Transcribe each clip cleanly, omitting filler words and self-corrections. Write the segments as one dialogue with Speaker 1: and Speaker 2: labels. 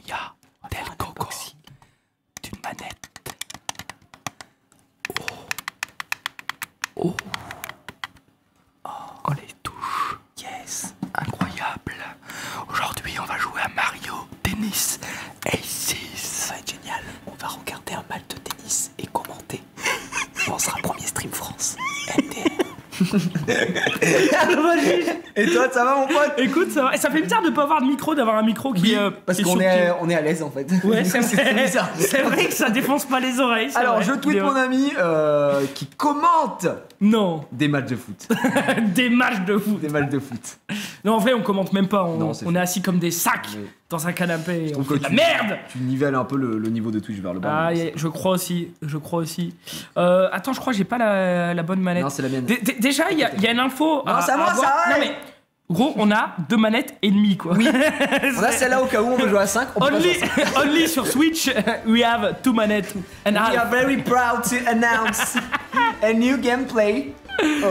Speaker 1: y a Del Coco d'une manette. Oh, les touches. Yes, incroyable. Aujourd'hui, on va jouer à Mario Tennis Aces. Ça va être génial. On va regarder un match de tennis et commenter. On sera premier stream France.
Speaker 2: Et toi, ça va mon pote?
Speaker 3: Écoute, ça va. Et ça fait bizarre de pas avoir de micro, d'avoir un micro qui
Speaker 2: parce
Speaker 3: qui
Speaker 2: qu'on
Speaker 3: sur-
Speaker 2: est, on est à l'aise en fait.
Speaker 3: Ouais, c'est vrai.
Speaker 2: bizarre.
Speaker 3: C'est vrai que ça défonce pas les oreilles. c'est
Speaker 2: Alors,
Speaker 3: vrai.
Speaker 2: je tweet mon ami qui commente
Speaker 3: Non,
Speaker 2: des matchs de foot.
Speaker 3: des matchs de foot.
Speaker 2: Des matchs de foot.
Speaker 3: Non, en vrai, on commente même pas.
Speaker 2: Non,
Speaker 3: On est assis comme des sacs
Speaker 2: Oui.
Speaker 3: dans un canapé. Et on
Speaker 2: trouve
Speaker 3: fait
Speaker 2: que
Speaker 3: de la
Speaker 2: tu-
Speaker 3: merde.
Speaker 2: Tu nivelles un peu le niveau de Twitch vers le bas.
Speaker 3: Ah, je crois aussi. Attends, je crois que j'ai pas la bonne manette.
Speaker 2: Non, c'est la mienne.
Speaker 3: Déjà, il y a une info.
Speaker 2: Non, c'est à moi,
Speaker 3: avoir.
Speaker 2: ça va.
Speaker 3: Non, mais gros, on a 2 manettes et demie, quoi. Oui.
Speaker 2: On a celle-là au cas où on veut jouer à 5. On peut pas jouer à 5.
Speaker 3: Only sur Switch, we have 2 manettes and
Speaker 2: We
Speaker 3: half.
Speaker 2: are very proud to announce a new gameplay.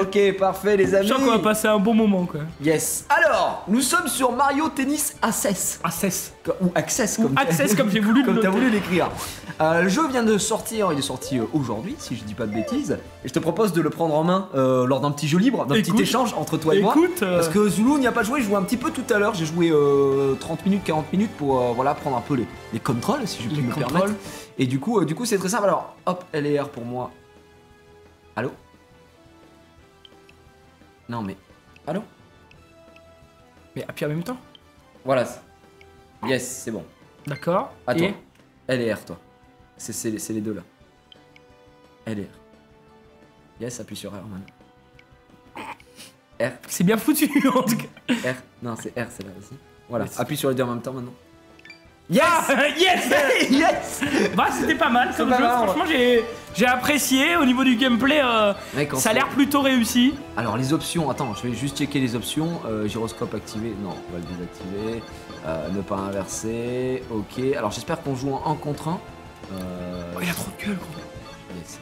Speaker 2: Ok, parfait les amis.
Speaker 3: Je sens qu'on va passer un bon moment, quoi.
Speaker 2: Yes. Alors, nous sommes sur Mario Tennis Access.
Speaker 3: Access.
Speaker 2: Ou Access comme
Speaker 3: Access, comme j'ai voulu le
Speaker 2: comme t'as
Speaker 3: noter.
Speaker 2: voulu l'écrire. Le jeu vient de sortir, il est sorti aujourd'hui, si je dis pas de bêtises. Et je te propose de le prendre en main lors d'un petit jeu libre, d'un petit
Speaker 3: Écoute,
Speaker 2: échange entre toi et moi.
Speaker 3: Écoute,
Speaker 2: Parce que Zulu n'y a pas joué, je jouais un petit peu tout à l'heure. J'ai joué 30 minutes, 40 minutes pour voilà, prendre un peu les contrôles, si je puis me permettre. Et du coup c'est très simple. Alors, hop, LR pour moi. Allô? Non mais. Allô?
Speaker 3: mais appuie en même temps.
Speaker 2: Voilà. Yes, c'est bon.
Speaker 3: D'accord.
Speaker 2: À toi.
Speaker 3: Et
Speaker 2: LR, toi. C'est les deux là. LR. Yes, appuie sur R, man. R.
Speaker 3: c'est bien foutu, en tout cas.
Speaker 2: R. Non, c'est R, c'est là aussi. Voilà,
Speaker 3: Mais c'est-
Speaker 2: appuie sur les deux en même temps maintenant. Yes!
Speaker 3: Yes.
Speaker 2: Yes!
Speaker 3: Bah, c'était pas mal comme
Speaker 2: pas
Speaker 3: jeu.
Speaker 2: mal,
Speaker 3: Franchement, j'ai apprécié. Au niveau du gameplay,
Speaker 2: Mec,
Speaker 3: ça a l'air plutôt réussi.
Speaker 2: Alors, les options, attends, je vais juste checker les options. Gyroscope activé, non, on va le désactiver. Ne pas inverser, ok. Alors, j'espère qu'on joue en 1 contre 1.
Speaker 3: Oh, il a trop de gueule, gros.
Speaker 2: Yes.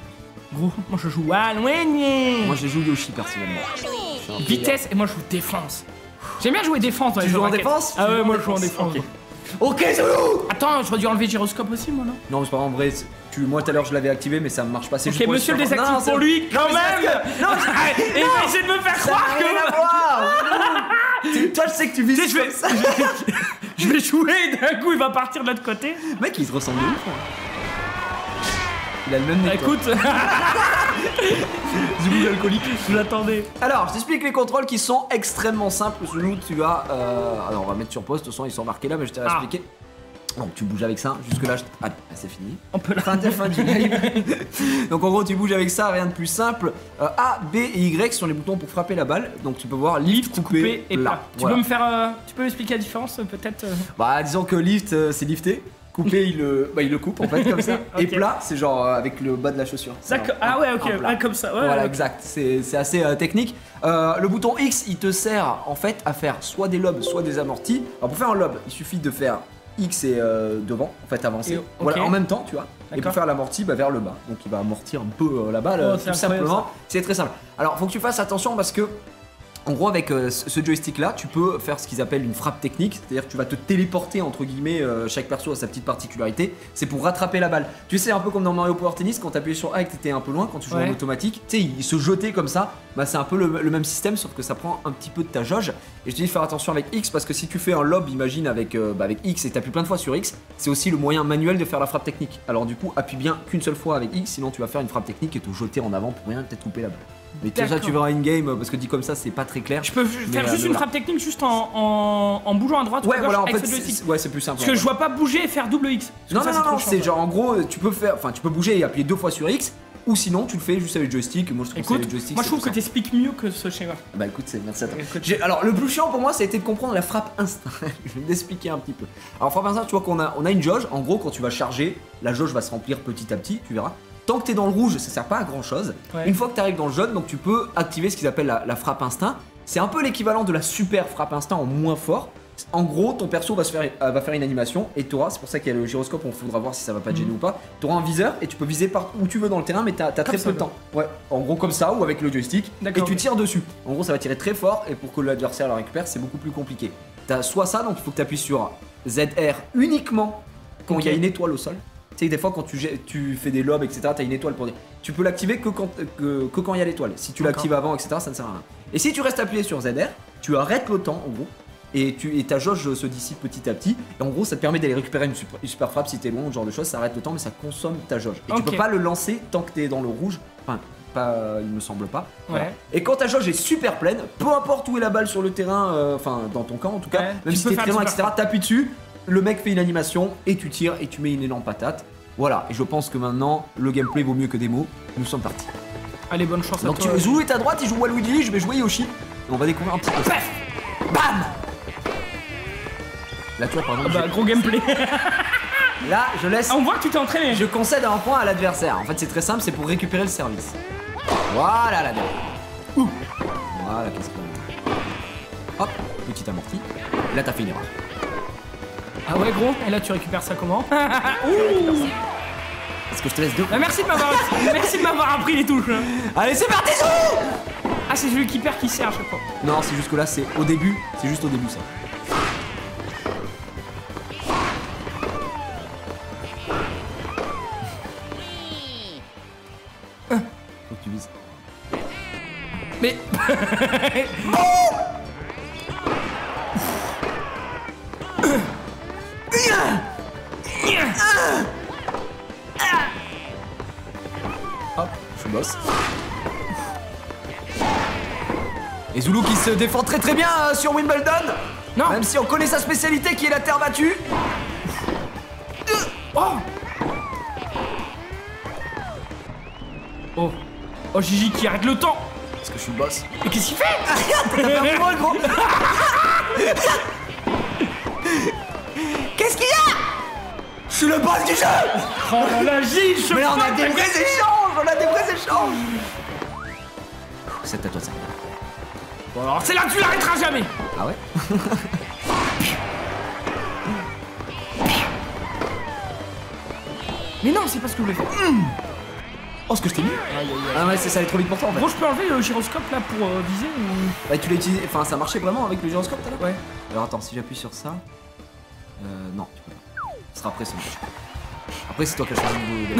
Speaker 3: Gros, moi je joue à loigné.
Speaker 2: Moi, je joue Yoshi personnellement. Je suis un peu
Speaker 3: Vitesse et moi je joue défense. J'aime bien jouer défense. dans les
Speaker 2: Tu
Speaker 3: jeux
Speaker 2: joues en
Speaker 3: raquettes.
Speaker 2: défense?
Speaker 3: Ah
Speaker 2: Tu
Speaker 3: ouais,
Speaker 2: joues en
Speaker 3: moi je joue en
Speaker 2: défense.
Speaker 3: défense.
Speaker 2: Ok, Zulu!
Speaker 3: Attends, j'aurais dû enlever gyroscope aussi, moi, non?
Speaker 2: Non, c'est pas en vrai. Moi, tout à l'heure, je l'avais activé, mais ça marche pas. C'est
Speaker 3: Ok,
Speaker 2: juste pour
Speaker 3: monsieur le
Speaker 2: les super-
Speaker 3: désactive
Speaker 2: Non,
Speaker 3: pour
Speaker 2: c'est-
Speaker 3: lui, quand
Speaker 2: Non, mais c'est
Speaker 3: même.
Speaker 2: parce que- Non,
Speaker 3: Et il va essayer de me faire
Speaker 2: ça n'a
Speaker 3: croire
Speaker 2: rien à
Speaker 3: que.
Speaker 2: voir. Toi, je sais que tu vis
Speaker 3: Tu sais, je vais-
Speaker 2: comme ça.
Speaker 3: Je vais jouer et d'un coup il va partir de l'autre côté.
Speaker 2: Mec, il se ressemble de ouf. Hein. Il a le même nez. que toi.
Speaker 3: Écoute,
Speaker 2: Zulu alcoolique.
Speaker 3: je l'attendais.
Speaker 2: Alors, je t'explique les contrôles qui sont extrêmement simples. Zulu, tu as. Alors, on va mettre sur pause. De toute façon, ils sont marqués là, mais je t'ai expliqué. Donc, tu bouges avec ça. Jusque là, allez, c'est fini.
Speaker 3: On peut la.
Speaker 2: Fin du live. Donc en gros tu bouges avec ça, rien de plus simple. A, B et Y sont les boutons pour frapper la balle. Donc tu peux voir lift,
Speaker 3: Coupé et plat. Tu
Speaker 2: Voilà.
Speaker 3: peux me faire. Tu peux m'expliquer la différence peut-être
Speaker 2: Bah disons que lift c'est lifté. Coupé il le coupe en fait comme ça. Et
Speaker 3: Ok.
Speaker 2: plat c'est genre avec le bas de la chaussure. C'est
Speaker 3: D'accord.
Speaker 2: un-
Speaker 3: Ah ouais,
Speaker 2: un
Speaker 3: ok.
Speaker 2: plat.
Speaker 3: Ouais, comme ça. Ouais,
Speaker 2: Voilà
Speaker 3: ouais.
Speaker 2: exact, c'est assez technique. Le bouton X il te sert en fait à faire soit des lobes soit des amortis. Alors pour faire un lob il suffit de faire X et devant, en fait avancer.
Speaker 3: Et- ok.
Speaker 2: Voilà, en même temps, tu vois. Et
Speaker 3: D'accord.
Speaker 2: pour faire l'amorti, bah, vers le bas. Donc il va amortir un peu la balle,
Speaker 3: Oh, c'est
Speaker 2: tout
Speaker 3: incroyable,
Speaker 2: simplement. C'est très simple. Alors, faut que tu fasses attention parce que, en gros, avec ce joystick là, tu peux faire ce qu'ils appellent une frappe technique. C'est-à-dire que tu vas te téléporter, entre guillemets, chaque perso a sa petite particularité. C'est pour rattraper la balle. Tu sais, un peu comme dans Mario Power Tennis, quand t'appuyais sur A et que t'étais un peu loin, quand tu jouais
Speaker 3: Ouais.
Speaker 2: en automatique, tu sais, il se jetait comme ça. Bah, c'est un peu le même système, sauf que ça prend un petit peu de ta jauge. Et je te dis de faire attention avec X parce que si tu fais un lob, imagine avec X et t'appuies plein de fois sur X, c'est aussi le moyen manuel de faire la frappe technique. Alors du coup, appuie bien qu'une seule fois avec X, sinon tu vas faire une frappe technique et te jeter en avant pour rien, peut-être couper la balle. Mais tout ça,
Speaker 3: D'accord.
Speaker 2: tu verras in-game parce que dit comme ça, c'est pas très clair.
Speaker 3: Je peux faire
Speaker 2: Mais,
Speaker 3: juste une
Speaker 2: voilà.
Speaker 3: frappe technique juste en bougeant à droite ou
Speaker 2: Ouais,
Speaker 3: à gauche
Speaker 2: voilà, en
Speaker 3: avec
Speaker 2: fait,
Speaker 3: ce joystick.
Speaker 2: ouais, c'est plus simple.
Speaker 3: Parce que je vois pas bouger et faire double X. Parce que
Speaker 2: Non,
Speaker 3: ça,
Speaker 2: non,
Speaker 3: trop
Speaker 2: non,
Speaker 3: chiant,
Speaker 2: c'est
Speaker 3: ça.
Speaker 2: genre en gros, tu peux bouger et appuyer 2 fois sur X, ou sinon tu le fais juste avec le joystick. Moi je trouve que
Speaker 3: Écoute,
Speaker 2: c'est le joystick.
Speaker 3: moi je
Speaker 2: c'est
Speaker 3: trouve que
Speaker 2: plus
Speaker 3: t'expliques mieux que ce schéma.
Speaker 2: simple. Bah écoute, merci à toi.
Speaker 3: Écoute.
Speaker 2: Alors le plus chiant pour moi, ça a été de comprendre la frappe instinct. Je vais t'expliquer un petit peu. Alors frappe instinct, tu vois qu'on a une jauge. En gros, quand tu vas charger, la jauge va se remplir petit à petit, tu verras. Tant que t'es dans le rouge, ça sert pas à grand chose.
Speaker 3: Ouais.
Speaker 2: Une fois que t'arrives dans le jaune, donc tu peux activer ce qu'ils appellent la frappe instinct. C'est un peu l'équivalent de la super frappe instinct en moins fort. En gros, ton perso va faire une animation et t'auras, c'est pour ça qu'il y a le gyroscope, on faudra voir si ça va pas te gêner ou pas. T'auras un viseur et tu peux viser par où tu veux dans le terrain, mais t'as très
Speaker 3: ça,
Speaker 2: peu de temps. Ouais, en gros comme ça ou avec le joystick. Et
Speaker 3: D'accord,
Speaker 2: tu
Speaker 3: ok.
Speaker 2: tires dessus. En gros, ça va tirer très fort et pour que l'adversaire la récupère, c'est beaucoup plus compliqué. T'as soit ça, donc il faut que t'appuies sur ZR uniquement quand il y a une étoile au sol. Tu sais que des fois quand tu fais des lobes, etc., t'as une étoile pour dire. Tu peux l'activer que quand il y a l'étoile. Si tu l'actives avant, etc., ça ne sert à rien. Et si tu restes appuyé sur ZR, tu arrêtes le temps en gros. Et ta jauge se dissipe petit à petit. Et en gros, ça te permet d'aller récupérer une super frappe si t'es loin, ce genre de choses. Ça arrête le temps, mais ça consomme ta jauge. Et tu peux pas le lancer tant que t'es dans le rouge. Enfin, pas, il me semble pas. Voilà. Et quand ta jauge est super pleine, peu importe où est la balle sur le terrain, enfin dans ton camp en tout cas, même si t'es très loin, etc., t'appuies dessus, le mec fait une animation et tu tires et tu mets une énorme patate. Voilà, et je pense que maintenant, le gameplay vaut mieux que des mots. Nous sommes partis.
Speaker 3: Allez, bonne chance à
Speaker 2: toi.
Speaker 3: Donc
Speaker 2: Zulu est à droite, il joue Waluigi, je vais jouer Yoshi. Et on va découvrir un petit peu. Paf, bam. Là, tu vois, par exemple.
Speaker 3: Bah, gros gameplay.
Speaker 2: Là, je laisse.
Speaker 3: On voit que tu t'es entraîné.
Speaker 2: Je concède un point à l'adversaire. En fait, c'est très simple, c'est pour récupérer le service. Voilà, là, ouh. Voilà, qu'est-ce qu'on. Hop, petit amorti. Là, t'as fait une erreur.
Speaker 3: Ah ouais, gros. Et là, tu récupères ça comment?
Speaker 2: Est-ce que je te laisse deux?
Speaker 3: Bah, merci de m'avoir appris les touches.
Speaker 2: Allez, c'est parti, Zou.
Speaker 3: Ah, c'est celui qui perd qui sert à chaque fois.
Speaker 2: Non, c'est jusque là, c'est au début. C'est juste au début, ça. Faut que tu vises.
Speaker 3: Mais.
Speaker 2: Hop, je bosse. Et Zulu qui se défend très très bien sur Wimbledon.
Speaker 3: Non.
Speaker 2: Même si on connaît sa spécialité qui est la terre battue.
Speaker 3: Oh. Oh. Oh, Gigi qui arrête le temps.
Speaker 2: Parce que je suis le boss.
Speaker 3: Mais qu'est-ce qu'il fait?
Speaker 2: T'as perdu le gros. Qu'est-ce qu'il y a? Je suis le boss du jeu.
Speaker 3: Oh là là, Gigi,
Speaker 2: mais là, on a des vrais échanges. C'est à toi ça.
Speaker 3: Bon alors c'est là que tu l'arrêteras jamais.
Speaker 2: Ah ouais?
Speaker 3: Mais non, c'est pas ce que je voulais faire.
Speaker 2: Oh, ce que je t'ai mis. Ah ouais, ça allait trop vite pour toi en fait.
Speaker 3: Bon, je peux enlever le gyroscope là pour viser ou...
Speaker 2: Bah tu l'as utilisé, enfin ça marchait vraiment avec le gyroscope tout à l'heure?
Speaker 3: Ouais.
Speaker 2: Alors attends, si j'appuie sur ça... non, tu peux pas. Ce sera après ce match. Après c'est toi qui as choisi de...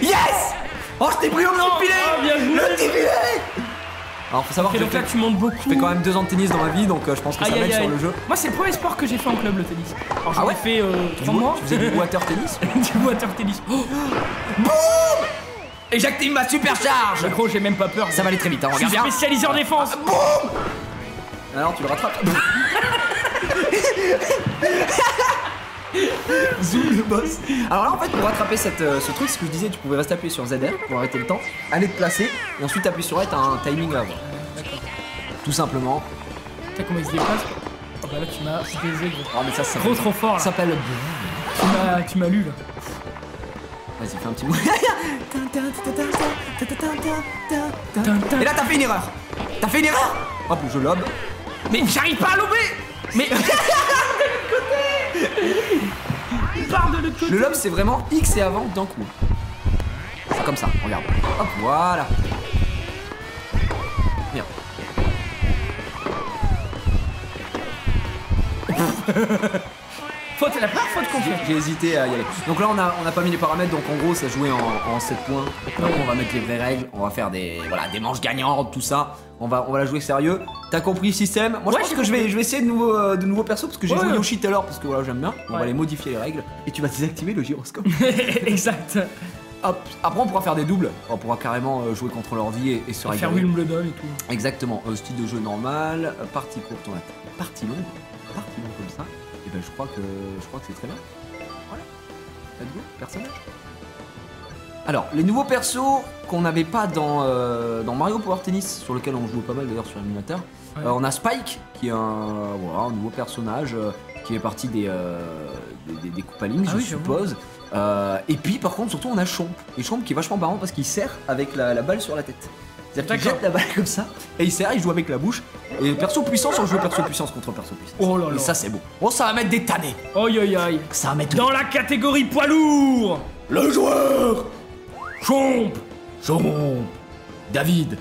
Speaker 2: Yes! Oh, je t'ai pris au petit filet!
Speaker 3: Oh, bien joué.
Speaker 2: Le petit filet! Alors faut savoir que
Speaker 3: donc là tu montes beaucoup.
Speaker 2: je fais quand même 2 ans de tennis dans ma vie, donc je pense que ça m'aide sur le jeu.
Speaker 3: Moi c'est le premier sport que j'ai fait en club, le tennis. Alors j'en ai fait 3
Speaker 2: Du
Speaker 3: mois.
Speaker 2: Tu faisais du water tennis?
Speaker 3: Du water tennis. Oh.
Speaker 2: Boum! Et j'active ma supercharge!
Speaker 3: Mais gros, j'ai même pas peur.
Speaker 2: Ça va aller très vite, hein,
Speaker 3: Je suis
Speaker 2: regarde bien.
Speaker 3: spécialisé en défense.
Speaker 2: Boum! Alors tu le rattrapes. Zoom le boss. Alors là en fait pour rattraper ce truc, ce que je disais, tu pouvais rester appuyé sur ZR pour arrêter le temps, aller te placer et ensuite appuyer sur A, t'as un timing à avoir.
Speaker 3: D'accord.
Speaker 2: Tout simplement.
Speaker 3: Tu sais comment il se déplace? Oh bah là tu m'as baisé gros.
Speaker 2: Oh mais ça
Speaker 3: Gros trop fort là.
Speaker 2: Ça s'appelle.
Speaker 3: Tu m'as lu là.
Speaker 2: Vas-y fais un petit mot. Et là t'as fait une erreur. T'as fait une erreur. Hop je lobe.
Speaker 3: Mais j'arrive pas à lober. Mais. Pars de l'autre côté.
Speaker 2: Le lobe c'est vraiment X et avant d'un coup. C'est comme ça, regarde. Hop, voilà. Merde.
Speaker 3: Faute, la première faute qu'on fait.
Speaker 2: J'ai hésité à y aller. Donc là on a pas mis les paramètres, donc en gros ça jouait en 7 points. Après on va mettre les vraies règles, on va faire des manches gagnantes, tout ça. On va la jouer sérieux. T'as compris le système? Moi je pense que je vais essayer de nouveaux persos parce que j'ai joué Yoshi tout à l'heure parce que voilà j'aime bien. On va les modifier les règles et tu vas désactiver le gyroscope.
Speaker 3: Exact.
Speaker 2: Hop. Après on pourra faire des doubles. On pourra carrément jouer contre l'ordi et se régaler.
Speaker 3: Faire Wimbledon et tout.
Speaker 2: Exactement. Style de jeu normal, partie courte, on a partie longue comme ça. Et ben je crois que c'est très bien. Voilà. Let's go, personnage. Alors, les nouveaux persos qu'on n'avait pas dans Mario Power Tennis, sur lequel on joue pas mal d'ailleurs sur l'émulateur. Ouais. On a Spike, qui est un nouveau personnage qui est parti des Koopalings, je suppose. Et puis par contre, surtout on a Chomp. Et Chomp qui est vachement marrant parce qu'il sert avec la balle sur la tête. C'est-à-dire qu'il jette la balle comme ça, et il sert, il joue avec la bouche. Et perso puissance, on joue perso puissance contre perso puissance.
Speaker 3: Oh là là.
Speaker 2: Et ça c'est beau. Oh, ça va mettre des tannés.
Speaker 3: Aïe aïe aïe.
Speaker 2: Ça va mettre
Speaker 3: dans la catégorie poids lourd,
Speaker 2: le joueur
Speaker 3: Chomp.
Speaker 2: David.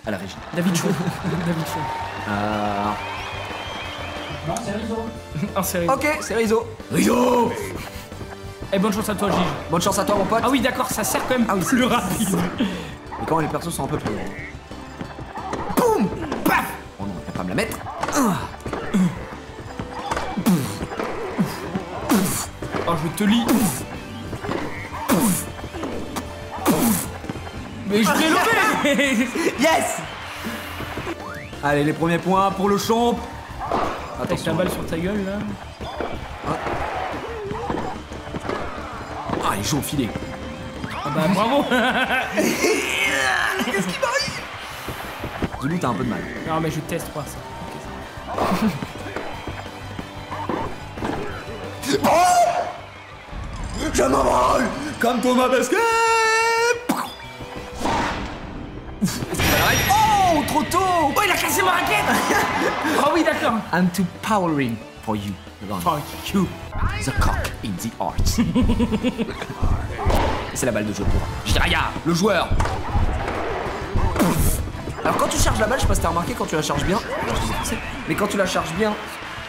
Speaker 2: À la régie.
Speaker 3: David Chomp. David Chomp. Non, c'est Rizzo. Ah, c'est Rizzo.
Speaker 2: Ok, c'est Rizzo. Rizzo.
Speaker 3: Et bonne chance à toi, Gigi.
Speaker 2: Bonne chance à toi, mon pote.
Speaker 3: Ah oui, d'accord, ça sert quand même plus rapide.
Speaker 2: Et quand les persos sont un peu plus grands. Boum. Paf. Oh non, il va pas me la mettre.
Speaker 3: Oh, je te lis. Mais je l'ai levé.
Speaker 2: Yes. Allez, les premiers points pour le champ.
Speaker 3: Avec la balle sur ta gueule, là.
Speaker 2: Ah, il joue au filet.
Speaker 3: Ah bah, bravo.
Speaker 2: Qu'est-ce qui m'arrive? Zulu, t'as un peu de mal.
Speaker 3: Non, mais je teste pas ça.
Speaker 2: Je m'envole comme Thomas Basket. Oh, trop tôt.
Speaker 3: Oh, il a cassé ma raquette. Ah oui, d'accord.
Speaker 2: I'm too powering for you.
Speaker 3: Fuck you.
Speaker 2: The cock in the arts. C'est la balle de jeu pour Jiraya, le joueur. Alors quand tu charges la balle, je sais pas si t'as remarqué, quand tu la charges bien, mais quand tu la charges bien,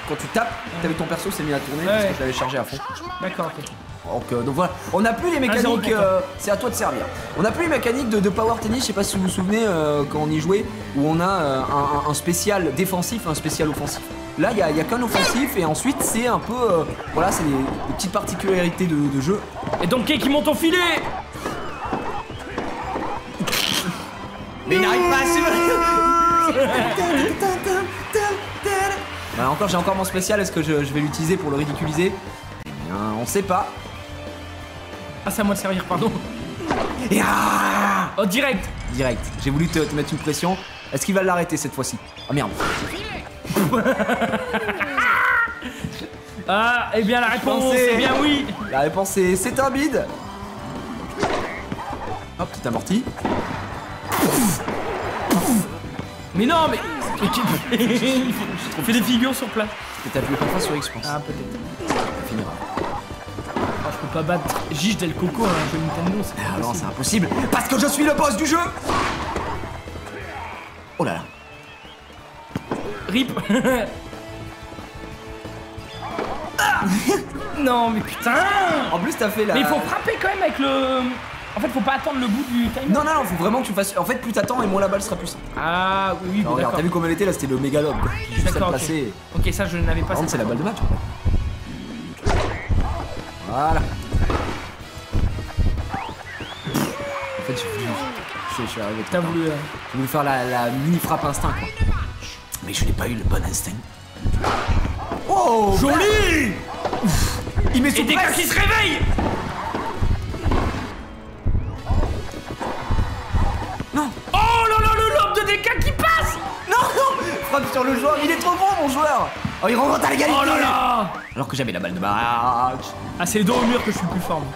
Speaker 2: quand tu tapes, t'as vu ton perso s'est mis à tourner parce que je l'avais chargé à fond.
Speaker 3: D'accord, ok.
Speaker 2: Donc voilà, on n'a plus les mécaniques, c'est à toi de servir. On n'a plus les mécaniques de power tennis, je sais pas si vous vous souvenez quand on y jouait, où on a un spécial défensif, un spécial offensif. Là, il y a qu'un offensif et ensuite c'est un peu, voilà, c'est des petites particularités de jeu.
Speaker 3: Et donc, qui monte au filet.
Speaker 2: Mais il n'arrive pas à suivre. Voilà, j'ai encore mon spécial, est-ce que je vais l'utiliser pour le ridiculiser? Eh bien, on sait pas.
Speaker 3: Ah, c'est à moi de servir, pardon.
Speaker 2: Et ah,
Speaker 3: Oh, direct.
Speaker 2: direct, j'ai voulu te mettre une pression. Est-ce qu'il va l'arrêter cette fois-ci? Oh merde.
Speaker 3: Ah, eh bien, la réponse,
Speaker 2: pensais.
Speaker 3: c'est bien oui.
Speaker 2: La réponse c'est un bide. Hop, petit amorti.
Speaker 3: Mais non, mais fais des figures sur place.
Speaker 2: Et t'as appuyé pas fois sur X, je pense.
Speaker 3: Ah, peut-être.
Speaker 2: Ça finira.
Speaker 3: Ah, je peux pas battre Gigi Del Coco, un jeu Nintendo, c'est
Speaker 2: Ah
Speaker 3: pas
Speaker 2: non,
Speaker 3: possible.
Speaker 2: c'est impossible. Parce que je suis le boss du jeu. Oh là là.
Speaker 3: Rip. Non, mais putain.
Speaker 2: En plus, t'as fait la.
Speaker 3: Mais il faut frapper quand même avec le... En fait, faut pas attendre le bout du timer.
Speaker 2: Non, faut vraiment que tu fasses. En fait, plus t'attends et moins la balle sera puissante.
Speaker 3: Ah, oui,
Speaker 2: Alors, regarde,
Speaker 3: d'accord.
Speaker 2: t'as vu comment elle était là? C'était le méga lob. Juste à
Speaker 3: D'accord, ok.
Speaker 2: placer.
Speaker 3: Ok, ça, je n'avais pas...
Speaker 2: Par contre, c'est la balle de match. Voilà. En fait, je suis arrivé.
Speaker 3: T'as voulu...
Speaker 2: J'ai voulu faire la mini frappe instinct, quoi. Mais je n'ai pas eu le bon instinct. Oh,
Speaker 3: Joli.
Speaker 2: il met
Speaker 3: Et
Speaker 2: sous
Speaker 3: des gars
Speaker 2: presse.
Speaker 3: qui se réveillent.
Speaker 2: Non.
Speaker 3: Oh là là, le lobe de Deka qui passe.
Speaker 2: Non, frappe sur le joueur. Il est trop bon, mon joueur. Oh, il remonte à l'égalité.
Speaker 3: Oh là là.
Speaker 2: Alors que j'avais la balle de match.
Speaker 3: Ah, c'est le dos au mur que je suis le plus fort, moi.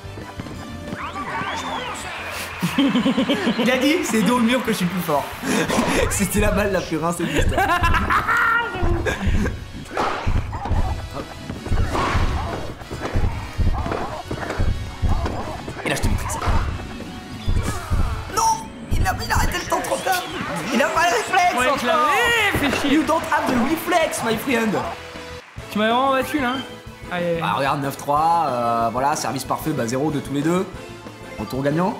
Speaker 2: Il a dit, c'est dos au mur que je suis plus fort. C'était la balle la plus rincée de l'histoire. Et là, je te maîtrise. Non, il a arrêté le temps trop tard. Il a pas le réflexe.
Speaker 3: Ouais, je l'avais fait chier.
Speaker 2: You don't have the reflex, my friend.
Speaker 3: Tu m'avais vraiment battu, là. Allez,
Speaker 2: Ah, regarde, 9-3, voilà, service parfait, bah 0 de tous les deux. Retour gagnant.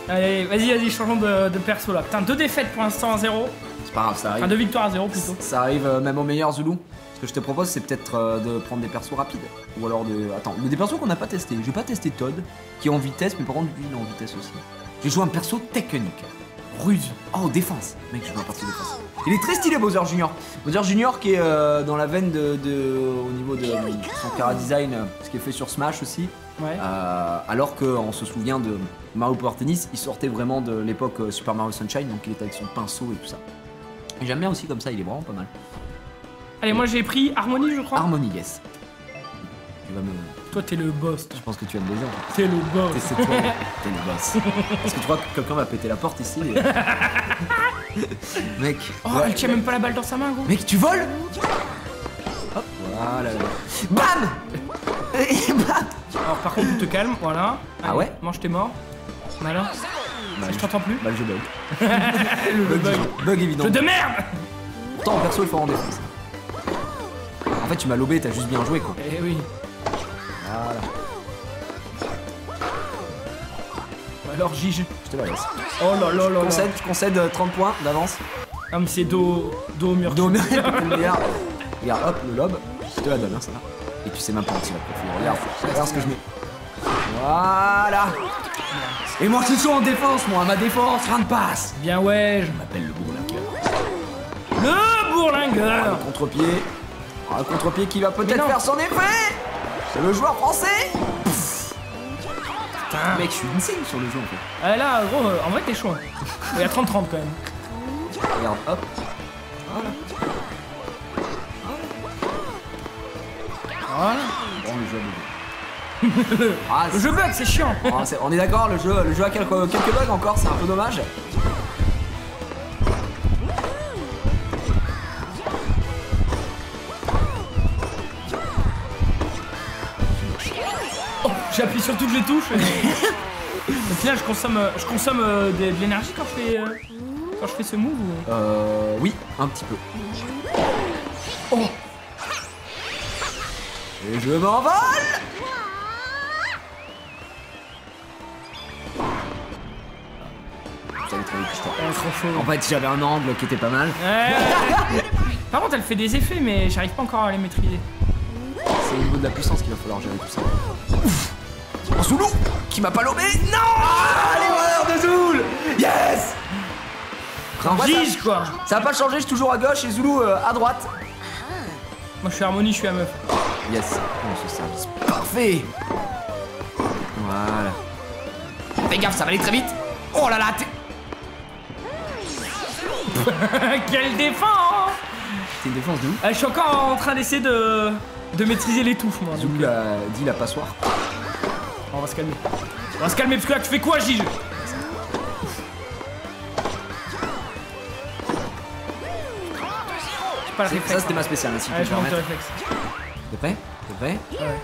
Speaker 3: allez, vas-y, changeons de perso, là. Putain, 2 défaites pour l'instant à 0.
Speaker 2: C'est pas grave, ça
Speaker 3: Enfin,
Speaker 2: arrive.
Speaker 3: 2 victoires à 0, plutôt.
Speaker 2: Ça arrive même au meilleur Zulu. Ce que je te propose, c'est peut-être de prendre des persos rapides. Ou alors de. Attends, des persos qu'on n'a pas testé. J'ai pas testé Todd, qui est en vitesse, mais par contre, lui, il est en vitesse aussi. J'ai joué un perso technique. Rude. Oh, défense. Mec, je joue un perso défense. Il est très stylé, Bowser Junior. Bowser Junior qui est dans la veine au niveau de son cara design, ce qui est fait sur Smash aussi.
Speaker 3: Ouais.
Speaker 2: Alors qu'on se souvient de Mario Power Tennis, il sortait vraiment de l'époque Super Mario Sunshine, donc il était avec son pinceau et tout ça. Et j'aime bien aussi comme ça, il est vraiment pas mal.
Speaker 3: Allez, moi j'ai pris Harmony, je crois.
Speaker 2: Harmony, yes. Tu vas me...
Speaker 3: Toi, t'es le boss. toi.
Speaker 2: Je pense que tu vas me baiser en fait.
Speaker 3: T'es le boss.
Speaker 2: C'est toi, t'es le boss. Parce que tu crois que quelqu'un va péter la porte ici et... Mec.
Speaker 3: Oh,
Speaker 2: ouais.
Speaker 3: elle tient même pas la balle dans sa main, gros.
Speaker 2: Mec, tu voles. Hop, voilà. Bam. Et bam.
Speaker 3: Alors, par contre, tu te calmes, voilà.
Speaker 2: Ah
Speaker 3: Allez,
Speaker 2: ouais.
Speaker 3: Mange tes morts. Voilà.
Speaker 2: Bah,
Speaker 3: Je t'entends plus.
Speaker 2: Bah, le jeu bug.
Speaker 3: Le bug.
Speaker 2: Bug évident.
Speaker 3: Jeu de merde.
Speaker 2: Pourtant, en perso, il faut en défense. En fait, tu m'as lobé, t'as juste bien joué, quoi.
Speaker 3: Eh oui.
Speaker 2: Voilà.
Speaker 3: Alors, Gige.
Speaker 2: Je te la laisse.
Speaker 3: Oh là là là là.
Speaker 2: Je concède 30 points d'avance.
Speaker 3: Ah, mais c'est dos au mur.
Speaker 2: Dommage, regarde, hop, le lob. Je te la donne, hein, ça va. Et tu sais même pas où tu vas te profiter. Regarde ce que je mets. Voilà. Et moi, je suis en défense, moi. Ma défense, rien ne passe.
Speaker 3: Bien ouais, je m'appelle le bourlingueur. Le bourlingueur.
Speaker 2: Contre-pied. Un contre-pied qui va
Speaker 3: Mais
Speaker 2: peut-être
Speaker 3: non.
Speaker 2: faire son effet. C'est le joueur français.
Speaker 3: Putain.
Speaker 2: Mec, je suis insane sur le jeu, en fait.
Speaker 3: Ah là, gros, en vrai, t'es chaud. Hein. Il y a 30-30 quand même.
Speaker 2: Regarde, hop. Voilà.
Speaker 3: Voilà.
Speaker 2: Bon, le jeu a bugué. Ah,
Speaker 3: Le jeu bug, c'est chiant.
Speaker 2: on est d'accord, le jeu a quelques bugs encore, c'est un peu dommage.
Speaker 3: Oh, j'appuie sur toutes les touches. Au final, je consomme de l'énergie quand je fais ce move ou...
Speaker 2: Oui, un petit peu. Oh. Et je m'envole. Ça allait trop vite, je crois.
Speaker 3: Trop chaud.
Speaker 2: En fait, j'avais un angle qui était pas mal.
Speaker 3: Ouais. Par contre, elle fait des effets, mais j'arrive pas encore à les maîtriser.
Speaker 2: C'est au niveau de la puissance qu'il va falloir gérer tout ça. Ouf. Oh, Zoulou qui m'a pas lobé. Non. L'erreur de Zoul. Yes. En vrai,
Speaker 3: Gige quoi.
Speaker 2: ça a pas changé, je suis toujours à gauche et Zoulou à droite.
Speaker 3: Moi, je suis harmonie, je suis à meuf.
Speaker 2: Yes. Oh, ce service parfait. Voilà. Fais gaffe, ça va aller très vite. Oh là là, t'es...
Speaker 3: Quelle défense.
Speaker 2: C'est une défense de ouf.
Speaker 3: Je suis encore en train d'essayer de maîtriser les touches, moi.
Speaker 2: Zoulou a dit la passoire.
Speaker 3: On va se calmer. On va se calmer parce que là, tu fais quoi, Gige? Pas le réflexe.
Speaker 2: Ça, c'était ma spéciale, si tu peux
Speaker 3: Ouais,
Speaker 2: me
Speaker 3: je manque de
Speaker 2: permettre.
Speaker 3: réflexe.
Speaker 2: T'es prêt? T'es prêt?
Speaker 3: Ouais.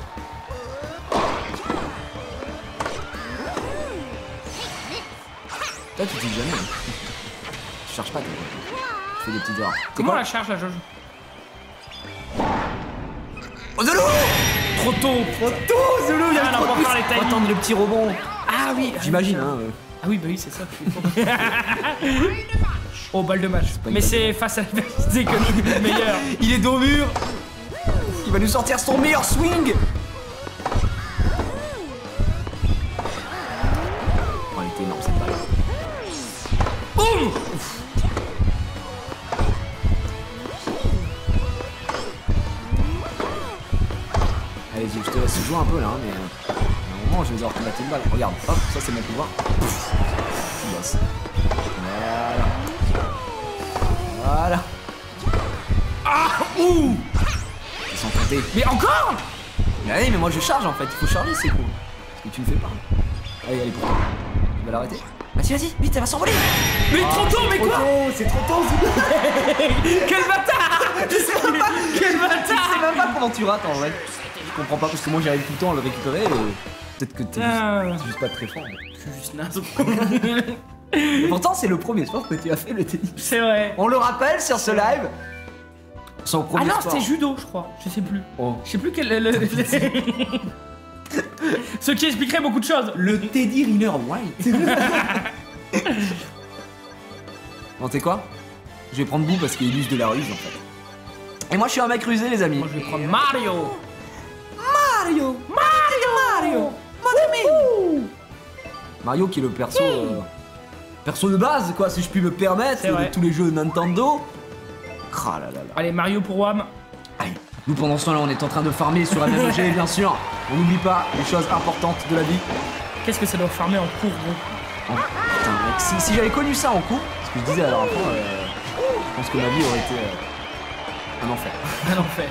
Speaker 2: Toi, tu dis jamais. Hein. Tu cherches pas, toi. Tu fais des petites erreurs.
Speaker 3: Comment la charge, la jauge?
Speaker 2: Oh, Zoulou!
Speaker 3: Trop tôt.
Speaker 2: Trop tôt, Zoulou, il y a
Speaker 3: Ah,
Speaker 2: trop
Speaker 3: on va
Speaker 2: de
Speaker 3: faire les
Speaker 2: pouces.
Speaker 3: timings.
Speaker 2: Attendre le petit rebond.
Speaker 3: Ah oui.
Speaker 2: J'imagine, hein.
Speaker 3: Ah oui, bah oui, c'est ça. Oh, balle de match.
Speaker 2: pas une
Speaker 3: Mais
Speaker 2: balle
Speaker 3: c'est face à l'adversité que nous sommes le meilleur.
Speaker 2: Il est dos au mur. Il va nous sortir son meilleur swing. Oh, elle était énorme cette balle.
Speaker 3: Boum.
Speaker 2: Allez-y, je te laisse jouer un peu là, hein, mais à un moment je vais devoir te battre une balle. Regarde, hop, ça c'est mon pouvoir. Yes. Voilà. Voilà.
Speaker 3: Ah, ouh.
Speaker 2: Ils sont comptés.
Speaker 3: Mais encore.
Speaker 2: Mais allez, mais moi je charge en fait, il faut charger, c'est con. Parce que tu me fais pas. Allez, pour toi. Tu vas l'arrêter. Vas-y, vite, elle va s'envoler.
Speaker 3: Mais trop tôt, mais quoi?
Speaker 2: C'est trop tôt,
Speaker 3: Quel bâtard.
Speaker 2: Je sais même pas.
Speaker 3: Quel
Speaker 2: Je
Speaker 3: bâtard.
Speaker 2: sais même pas comment tu rates en vrai. Je comprends pas parce que moi j'arrive tout le temps à le récupérer et peut-être que t'es juste pas très fort.
Speaker 3: Je suis juste naze.
Speaker 2: Et pourtant c'est le premier sport que tu as fait le tennis.
Speaker 3: C'est vrai.
Speaker 2: On le rappelle sur ce live. Son premier
Speaker 3: Ah non,
Speaker 2: sport.
Speaker 3: c'était judo, je crois. Je sais plus.
Speaker 2: Oh.
Speaker 3: Je sais plus quel. Ce qui expliquerait beaucoup de choses.
Speaker 2: Le Teddy Riner White. Bon, t'es quoi? Je vais prendre bout parce qu'il use de la ruse en fait. Et moi je suis un mec rusé, les amis.
Speaker 3: Moi, je vais prendre Mario.
Speaker 2: Mario, mon ami. Mario qui est le perso, perso de base quoi, si je puis me permettre,
Speaker 3: C'est
Speaker 2: de
Speaker 3: vrai.
Speaker 2: tous les jeux Nintendo. Ah là là là.
Speaker 3: Allez, Mario pour Wam.
Speaker 2: Allez, nous pendant ce temps-là, on est en train de farmer sur MMG, bien sûr. On n'oublie pas les choses importantes de la vie.
Speaker 3: Qu'est-ce que ça doit farmer en cours, gros?
Speaker 2: Oh, putain, mec, si j'avais connu ça en cours, ce que je disais à la dernière fois, je pense que ma vie aurait été un enfer.
Speaker 3: Un enfer.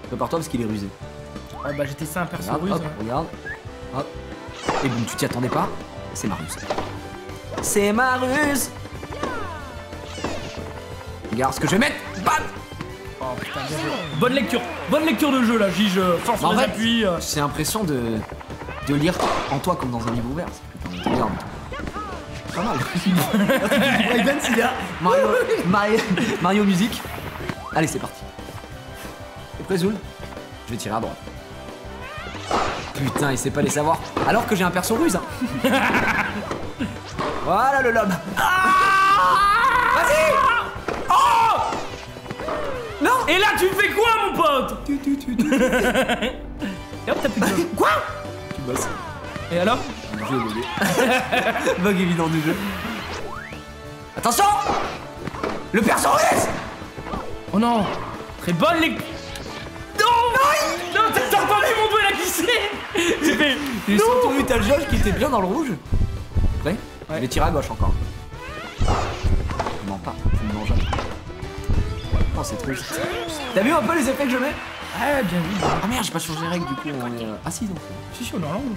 Speaker 2: Prépare-toi parce qu'il est rusé.
Speaker 3: Ah bah, j'ai testé un perso
Speaker 2: Regarde,
Speaker 3: ruse.
Speaker 2: hop, regarde. Hop. Et boum, tu t'y attendais pas. C'est ma ruse. C'est ma ruse. Regarde ce que je vais mettre. Bam.
Speaker 3: Oh putain, bien joué. Bonne lecture de jeu là, Gige. Force
Speaker 2: En
Speaker 3: les
Speaker 2: fait,
Speaker 3: appuis.
Speaker 2: j'ai l'impression de lire en toi comme dans un livre ouvert. Regarde. Pas mal. Mario Music. Allez, c'est parti. Après Zoul, je vais tirer à droite. Putain, il sait pas les savoir. Alors que j'ai un perso ruse. Hein. Voilà le lob. Vas-y.
Speaker 3: Oh.
Speaker 2: Non.
Speaker 3: Et là, tu fais quoi, mon pote? Et hop, t'as plus de jeu.
Speaker 2: Quoi? Tu bosses.
Speaker 3: Et alors?
Speaker 2: Le jeu est bug évident du jeu. Attention. Le perso ruse.
Speaker 3: Oh non. Très bonne les... Non, t'as entendu mon doigt là glisser. J'ai fait...
Speaker 2: J'ai surtout vu ta jauge qui était bien dans le rouge. Prêt? Je vais tirer à gauche encore. Je mens pas, je ne mens jamais. Oh, c'est trop juste. T'as vu un peu les effets que je mets?
Speaker 3: Ah, bien vu.
Speaker 2: Ah merde, j'ai pas changé les règles du coup. On est... Ah si, donc.
Speaker 3: Si, on est en langue.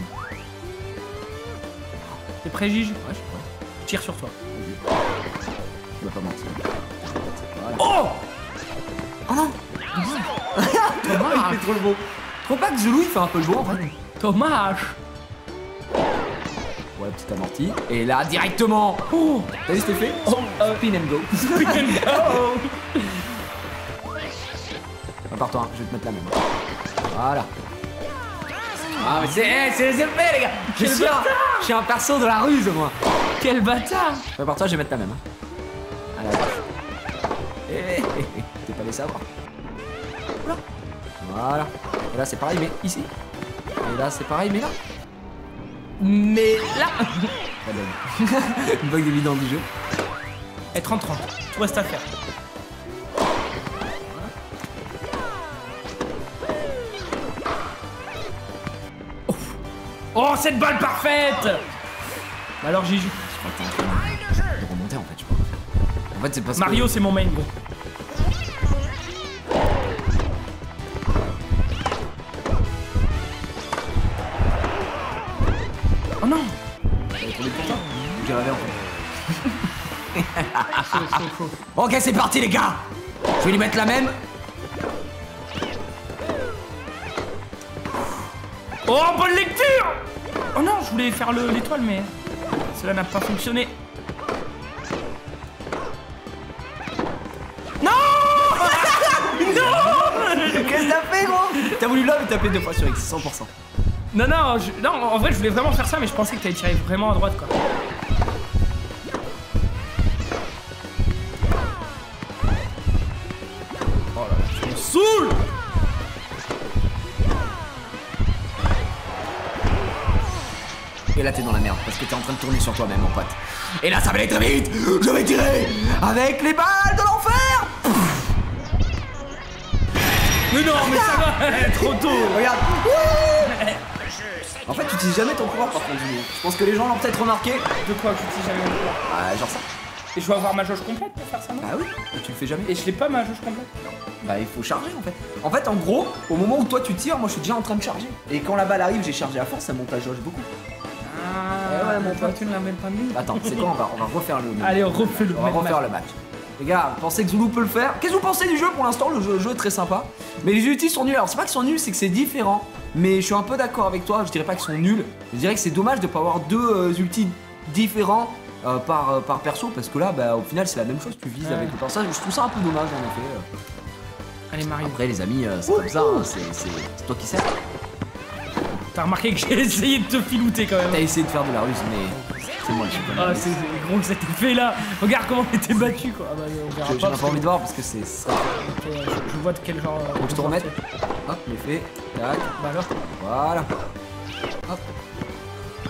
Speaker 3: T'es prêt, Gigi?
Speaker 2: Ouais, je suis prêt.
Speaker 3: Je tire sur toi.
Speaker 2: Tu vas pas mentir. Voilà.
Speaker 3: Oh.
Speaker 2: Oh non.
Speaker 3: Thomas.
Speaker 2: Il fait trop le beau. Trop pas que Zoulou il fait un peu le beau en fait.
Speaker 3: Thomas.
Speaker 2: Ouais, petite amortie. Et là, directement.
Speaker 3: Oh.
Speaker 2: T'as vu cet effet? Spin and go.
Speaker 3: Spin and go.
Speaker 2: Prépare-toi, hein, je vais te mettre la même. Voilà. Ah, mais c'est les effets, les gars. Je suis un perso de la ruse, moi.
Speaker 3: Quel bâtard.
Speaker 2: Prépare-toi, je vais mettre la même. Hein. À la gauche. T'es pas laissé avoir. Voilà. Et là, c'est pareil, mais ici. Et là, c'est pareil, mais là.
Speaker 3: Mais là.
Speaker 2: Pas bug. Une bug évident du jeu.
Speaker 3: Et 30-30. Tout reste à faire. Oh, cette balle parfaite. Bah alors, Gigi.
Speaker 2: Je crois que t'es en train de remonter en fait, je crois. En fait, c'est parce
Speaker 3: Mario,
Speaker 2: que...
Speaker 3: c'est mon main, gros. Oh non.
Speaker 2: J'ai rêvé en fait. Ok, c'est parti les gars. Je vais lui mettre la même.
Speaker 3: Oh, bonne lecture. Oh non, je voulais faire l'étoile, mais cela n'a pas fonctionné. Non. Non.
Speaker 2: Qu'est-ce que t'as fait gros? T'as voulu là mais taper 2 fois sur X, 100%.
Speaker 3: Non, non, non, en vrai, je voulais vraiment faire ça, mais je pensais que t'allais tirer vraiment à droite, quoi. Oh là là, je me saoule.
Speaker 2: Et là t'es dans la merde parce que t'es en train de tourner sur toi-même mon pote. Et là ça va aller très vite. Je vais tirer avec les balles de l'enfer.
Speaker 3: Mais non, mais ça va. Trop tôt.
Speaker 2: Regarde. En fait tu utilises jamais ton pouvoir par contre Julien. Je pense que les gens l'ont peut-être remarqué.
Speaker 3: De quoi que j'utilise jamais mon pouvoir?
Speaker 2: Ah genre ça.
Speaker 3: Et je dois avoir ma jauge complète pour faire ça, non?
Speaker 2: Ah oui. Et tu le fais jamais.
Speaker 3: Et je l'ai pas ma jauge complète.
Speaker 2: Bah il faut charger en fait. En fait en gros, au moment où toi tu tires, moi je suis déjà en train de charger. Et quand la balle arrive, j'ai chargé à fond, ça monte la jauge beaucoup.
Speaker 3: Ah
Speaker 2: ouais, mon pote.
Speaker 3: tu ne l'as même pas mis.
Speaker 2: Attends, c'est quoi on va refaire le...
Speaker 3: Allez, on refait le
Speaker 2: On va refaire le match. Les gars, pensez que Zoulou peut le faire. Qu'est-ce que vous pensez du jeu pour l'instant? Le jeu est très sympa. Mais les ultis sont nuls. Alors c'est pas qu'ils sont nuls, c'est que c'est différent. Mais je suis un peu d'accord avec toi, je dirais pas qu'ils sont nuls. Je dirais que c'est dommage de pas avoir deux ultis différents par perso. Parce que là, bah, au final, c'est la même chose. Tu vises avec le personnage. Je trouve ça un peu dommage en effet.
Speaker 3: Allez, Mario.
Speaker 2: Après, les amis, c'est comme ça. Hein, c'est toi qui sais.
Speaker 3: T'as remarqué que j'ai essayé de te filouter quand même.
Speaker 2: T'as essayé de faire de la ruse, mais c'est moi qui suis pas.
Speaker 3: Ah, c'est gros cet effet là. Regarde comment t'étais battu quoi. Ah bah, on verra
Speaker 2: J'ai pas envie de voir parce que c'est.
Speaker 3: Je vois de quel genre.
Speaker 2: Faut que je te remette. Hop, l'effet. Tac.
Speaker 3: Bah alors.
Speaker 2: Voilà. Hop.
Speaker 3: Oh,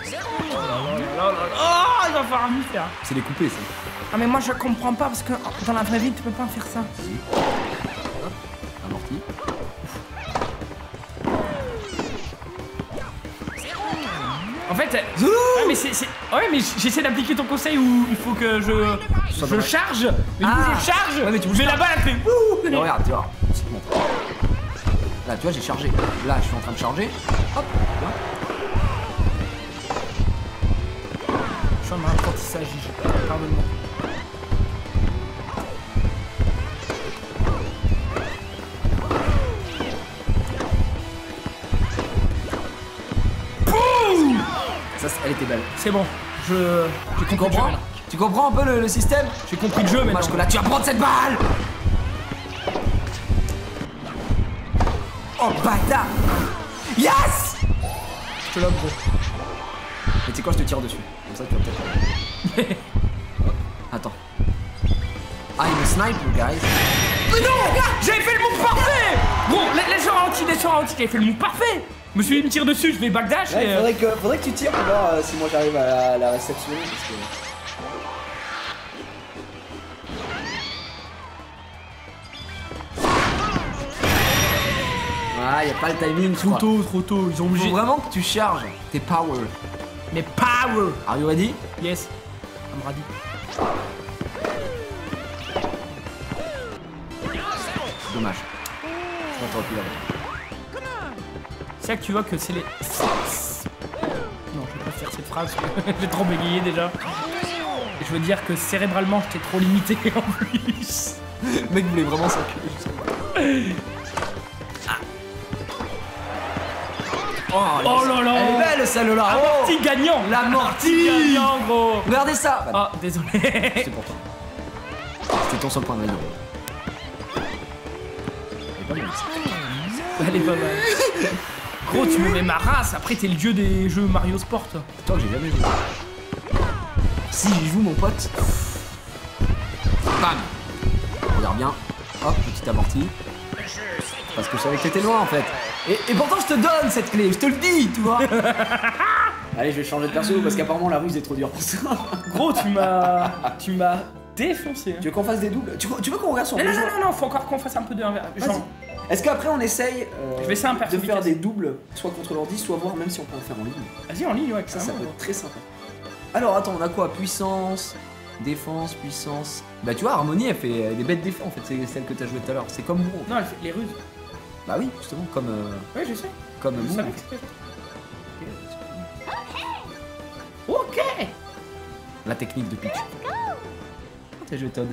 Speaker 3: il va falloir m'y faire.
Speaker 2: C'est découpé ça.
Speaker 3: Ah, mais moi je comprends pas parce que dans la vraie vie tu peux pas faire ça.
Speaker 2: Si. Hop. Amorti.
Speaker 3: En fait, ah, mais c'est. Ouais, mais j'essaie d'appliquer ton conseil où il faut que je charge. Mais du coup, je charge.
Speaker 2: Ouais, mais tu
Speaker 3: mais là-bas, elle fait. Wouh.
Speaker 2: Non, regarde, tu vois. Je te montre. Là, tu vois, j'ai chargé. Là, je suis en train de charger. Hop. Là.
Speaker 3: Je suis en apprentissage, Gigi. Pardonne-moi.
Speaker 2: Ça, elle était belle.
Speaker 3: C'est bon, j'ai compris le jeu maintenant.
Speaker 2: Tu comprends un peu le système?
Speaker 3: J'ai compris le jeu maintenant.
Speaker 2: Dommage que là, tu vas prendre cette balle. Oh bâtard. Yes.
Speaker 3: Je te l'offre, gros.
Speaker 2: Mais tu sais quoi, je te tire dessus. Comme ça, tu vas peut-être. Attends. I'm a sniper, guys.
Speaker 3: Mais non, j'avais fait le move parfait. Gros, laisse-le ralenti, j'avais fait le move parfait. Je me suis dit, il me tire dessus, je vais backdash
Speaker 2: Ouais,
Speaker 3: et...
Speaker 2: faudrait que tu tires pour voir si moi j'arrive à la réceptionner parce que... Ah, y a pas le timing, je crois.
Speaker 3: Trop tôt, ils ont obligé.
Speaker 2: Faut vraiment que tu charges tes power.
Speaker 3: Mais power.
Speaker 2: Are you ready?
Speaker 3: Yes. I'm ready.
Speaker 2: Dommage. Je m'attends plus là-bas.
Speaker 3: C'est là que tu vois que c'est les... Non, je vais pas faire cette phrase, j'ai trop bégayé déjà. Je veux dire que cérébralement, j'étais trop limité en plus.
Speaker 2: Le mec voulait vraiment s'enculer, je sais pas.
Speaker 3: Oh là là.
Speaker 2: Elle est belle celle-là.
Speaker 3: Amorti gagnant.
Speaker 2: L'amorti
Speaker 3: gagnant, gros.
Speaker 2: Regardez ça.
Speaker 3: Ah, désolé.
Speaker 2: C'est pour toi. C'était ton seul point de rayon.
Speaker 3: Elle est pas mal. Gros, tu me mets ma race, après t'es le dieu des jeux Mario Sport.
Speaker 2: Toi que j'ai jamais joué. Si j'y joue mon pote. Bam. Regarde bien. Hop, petit amorti. Parce que je savais que t'étais loin en fait. Et pourtant je te donne cette clé, je te le dis, tu vois. Allez, je vais changer de perso parce qu'apparemment la ruse est trop dure pour ça.
Speaker 3: Gros, tu m'as défoncé.
Speaker 2: Tu veux qu'on fasse des doubles? Tu veux qu'on regarde sur le jeu?
Speaker 3: Non, faut encore qu'on fasse un peu de... Genre...
Speaker 2: Est-ce qu'après on essaye
Speaker 3: Je vais essayer un perso
Speaker 2: de faire
Speaker 3: vitesse.
Speaker 2: des doubles, soit contre l'ordi, soit voir même si on peut en faire en ligne?
Speaker 3: Vas-y, en ligne, ouais,
Speaker 2: Ça peut être très sympa. Alors attends, on a quoi? Puissance, défense, puissance. Bah tu vois, Harmonie elle fait des bêtes défenses en fait, c'est celle que t'as joué tout à l'heure. C'est comme Moon.
Speaker 3: Non, elle fait les ruses.
Speaker 2: Bah oui, justement, comme
Speaker 3: Ouais, je sais.
Speaker 2: comme
Speaker 3: Je
Speaker 2: Moon.
Speaker 3: savais que c'était... Ok.
Speaker 2: La technique de Peach. T'as joué Todd.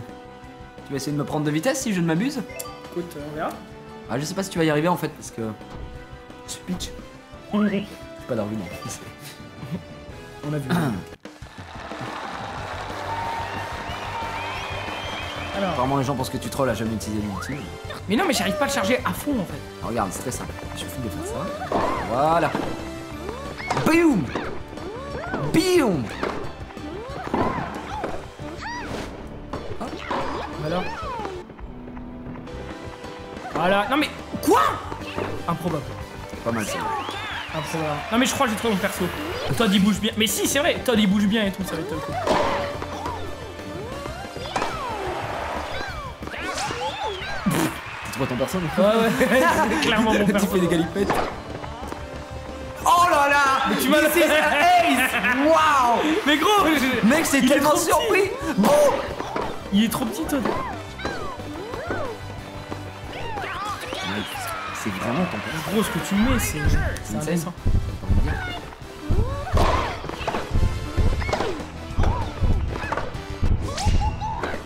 Speaker 2: Tu vas essayer de me prendre de vitesse si je ne m'abuse?
Speaker 3: Écoute, on verra.
Speaker 2: Ah, je sais pas si tu vas y arriver en fait parce que je suis Peach. J'ai pas d'argument.
Speaker 3: On a vu. Alors...
Speaker 2: Apparemment les gens pensent que tu trolls à jamais utiliser l'ultime.
Speaker 3: Mais non, mais j'arrive pas à le charger à fond en fait.
Speaker 2: Alors, regarde, c'est très simple. Il suffit de faire ça. Voilà. Boum. Boum.
Speaker 3: Alors. Voilà. Non mais quoi? Improbable.
Speaker 2: Pas mal ça.
Speaker 3: Improbable. Non mais je crois que j'ai trouvé mon perso. Todd il bouge bien. Mais si c'est vrai, Todd il bouge bien et tout, ça va être cool.
Speaker 2: Tu vois ton perso?
Speaker 3: Ouais. C'est clairement mon
Speaker 2: Tu
Speaker 3: perso.
Speaker 2: fais des galipettes. Oh là là.
Speaker 3: Mais tu m'as le fait.
Speaker 2: Ace. Waouh.
Speaker 3: Mais gros,
Speaker 2: Mec, c'est
Speaker 3: Il est
Speaker 2: tellement
Speaker 3: trop petit.
Speaker 2: surpris. Boum.
Speaker 3: il est trop petit Todd.
Speaker 2: C'est vraiment ton perso.
Speaker 3: Gros, ce que tu mets, c'est indécent.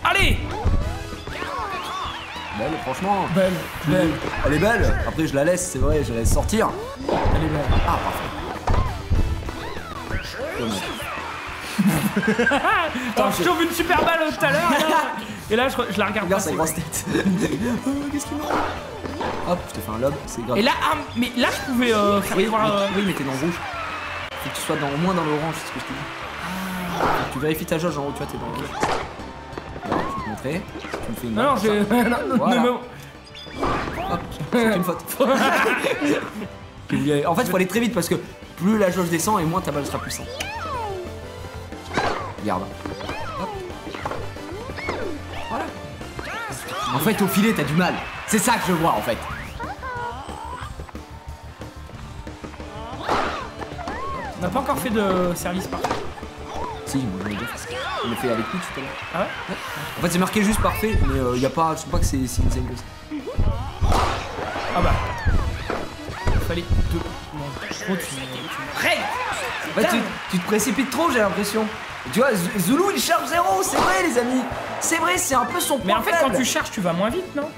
Speaker 3: Allez.
Speaker 2: Belle, franchement.
Speaker 3: Belle.
Speaker 2: Elle est belle. Après, je la laisse, c'est vrai, je la laisse sortir.
Speaker 3: Elle est belle.
Speaker 2: Ah, parfait.
Speaker 3: Attends, je trouve une super balle tout à l'heure. Et là, je la regarde
Speaker 2: Regarde sa
Speaker 3: passer.
Speaker 2: grosse tête. Qu'est-ce qu'il m'a? Hop, je te fais un lob, c'est grave.
Speaker 3: Et là, ah, mais là, je pouvais faire
Speaker 2: Oui,
Speaker 3: voir.
Speaker 2: oui, mais t'es dans le rouge. Faut que tu sois au moins dans l'orange, c'est ce que je te dis. Tu vérifies ta jauge en haut, tu vois, t'es dans le rouge. Voilà, je vais te montrer. Tu me fais une.
Speaker 3: Non, j'ai.
Speaker 2: Voilà.
Speaker 3: Non.
Speaker 2: Hop, c'est une faute. En fait, faut aller très vite parce que plus la jauge descend et moins ta balle sera puissante. Regarde. Hop. Voilà. En fait, au filet, t'as du mal. C'est ça que je vois en fait.
Speaker 3: On n'a pas encore fait de service parfait.
Speaker 2: Si, moi j'en ai déjà fait. On l'a fait avec lui tout à l'heure.
Speaker 3: Ah ouais?
Speaker 2: En fait, c'est marqué juste parfait, mais y a pas. Je sais pas que c'est si insane que ça.
Speaker 3: Ah bah. Il fallait deux. Non, gros, tu règles.
Speaker 2: En fait, tu te précipites trop, j'ai l'impression. Tu vois, Zulu il charge 0, c'est vrai les amis. C'est vrai, c'est un peu son point
Speaker 3: Mais en fait,
Speaker 2: faible.
Speaker 3: quand tu charges, tu vas moins vite, non?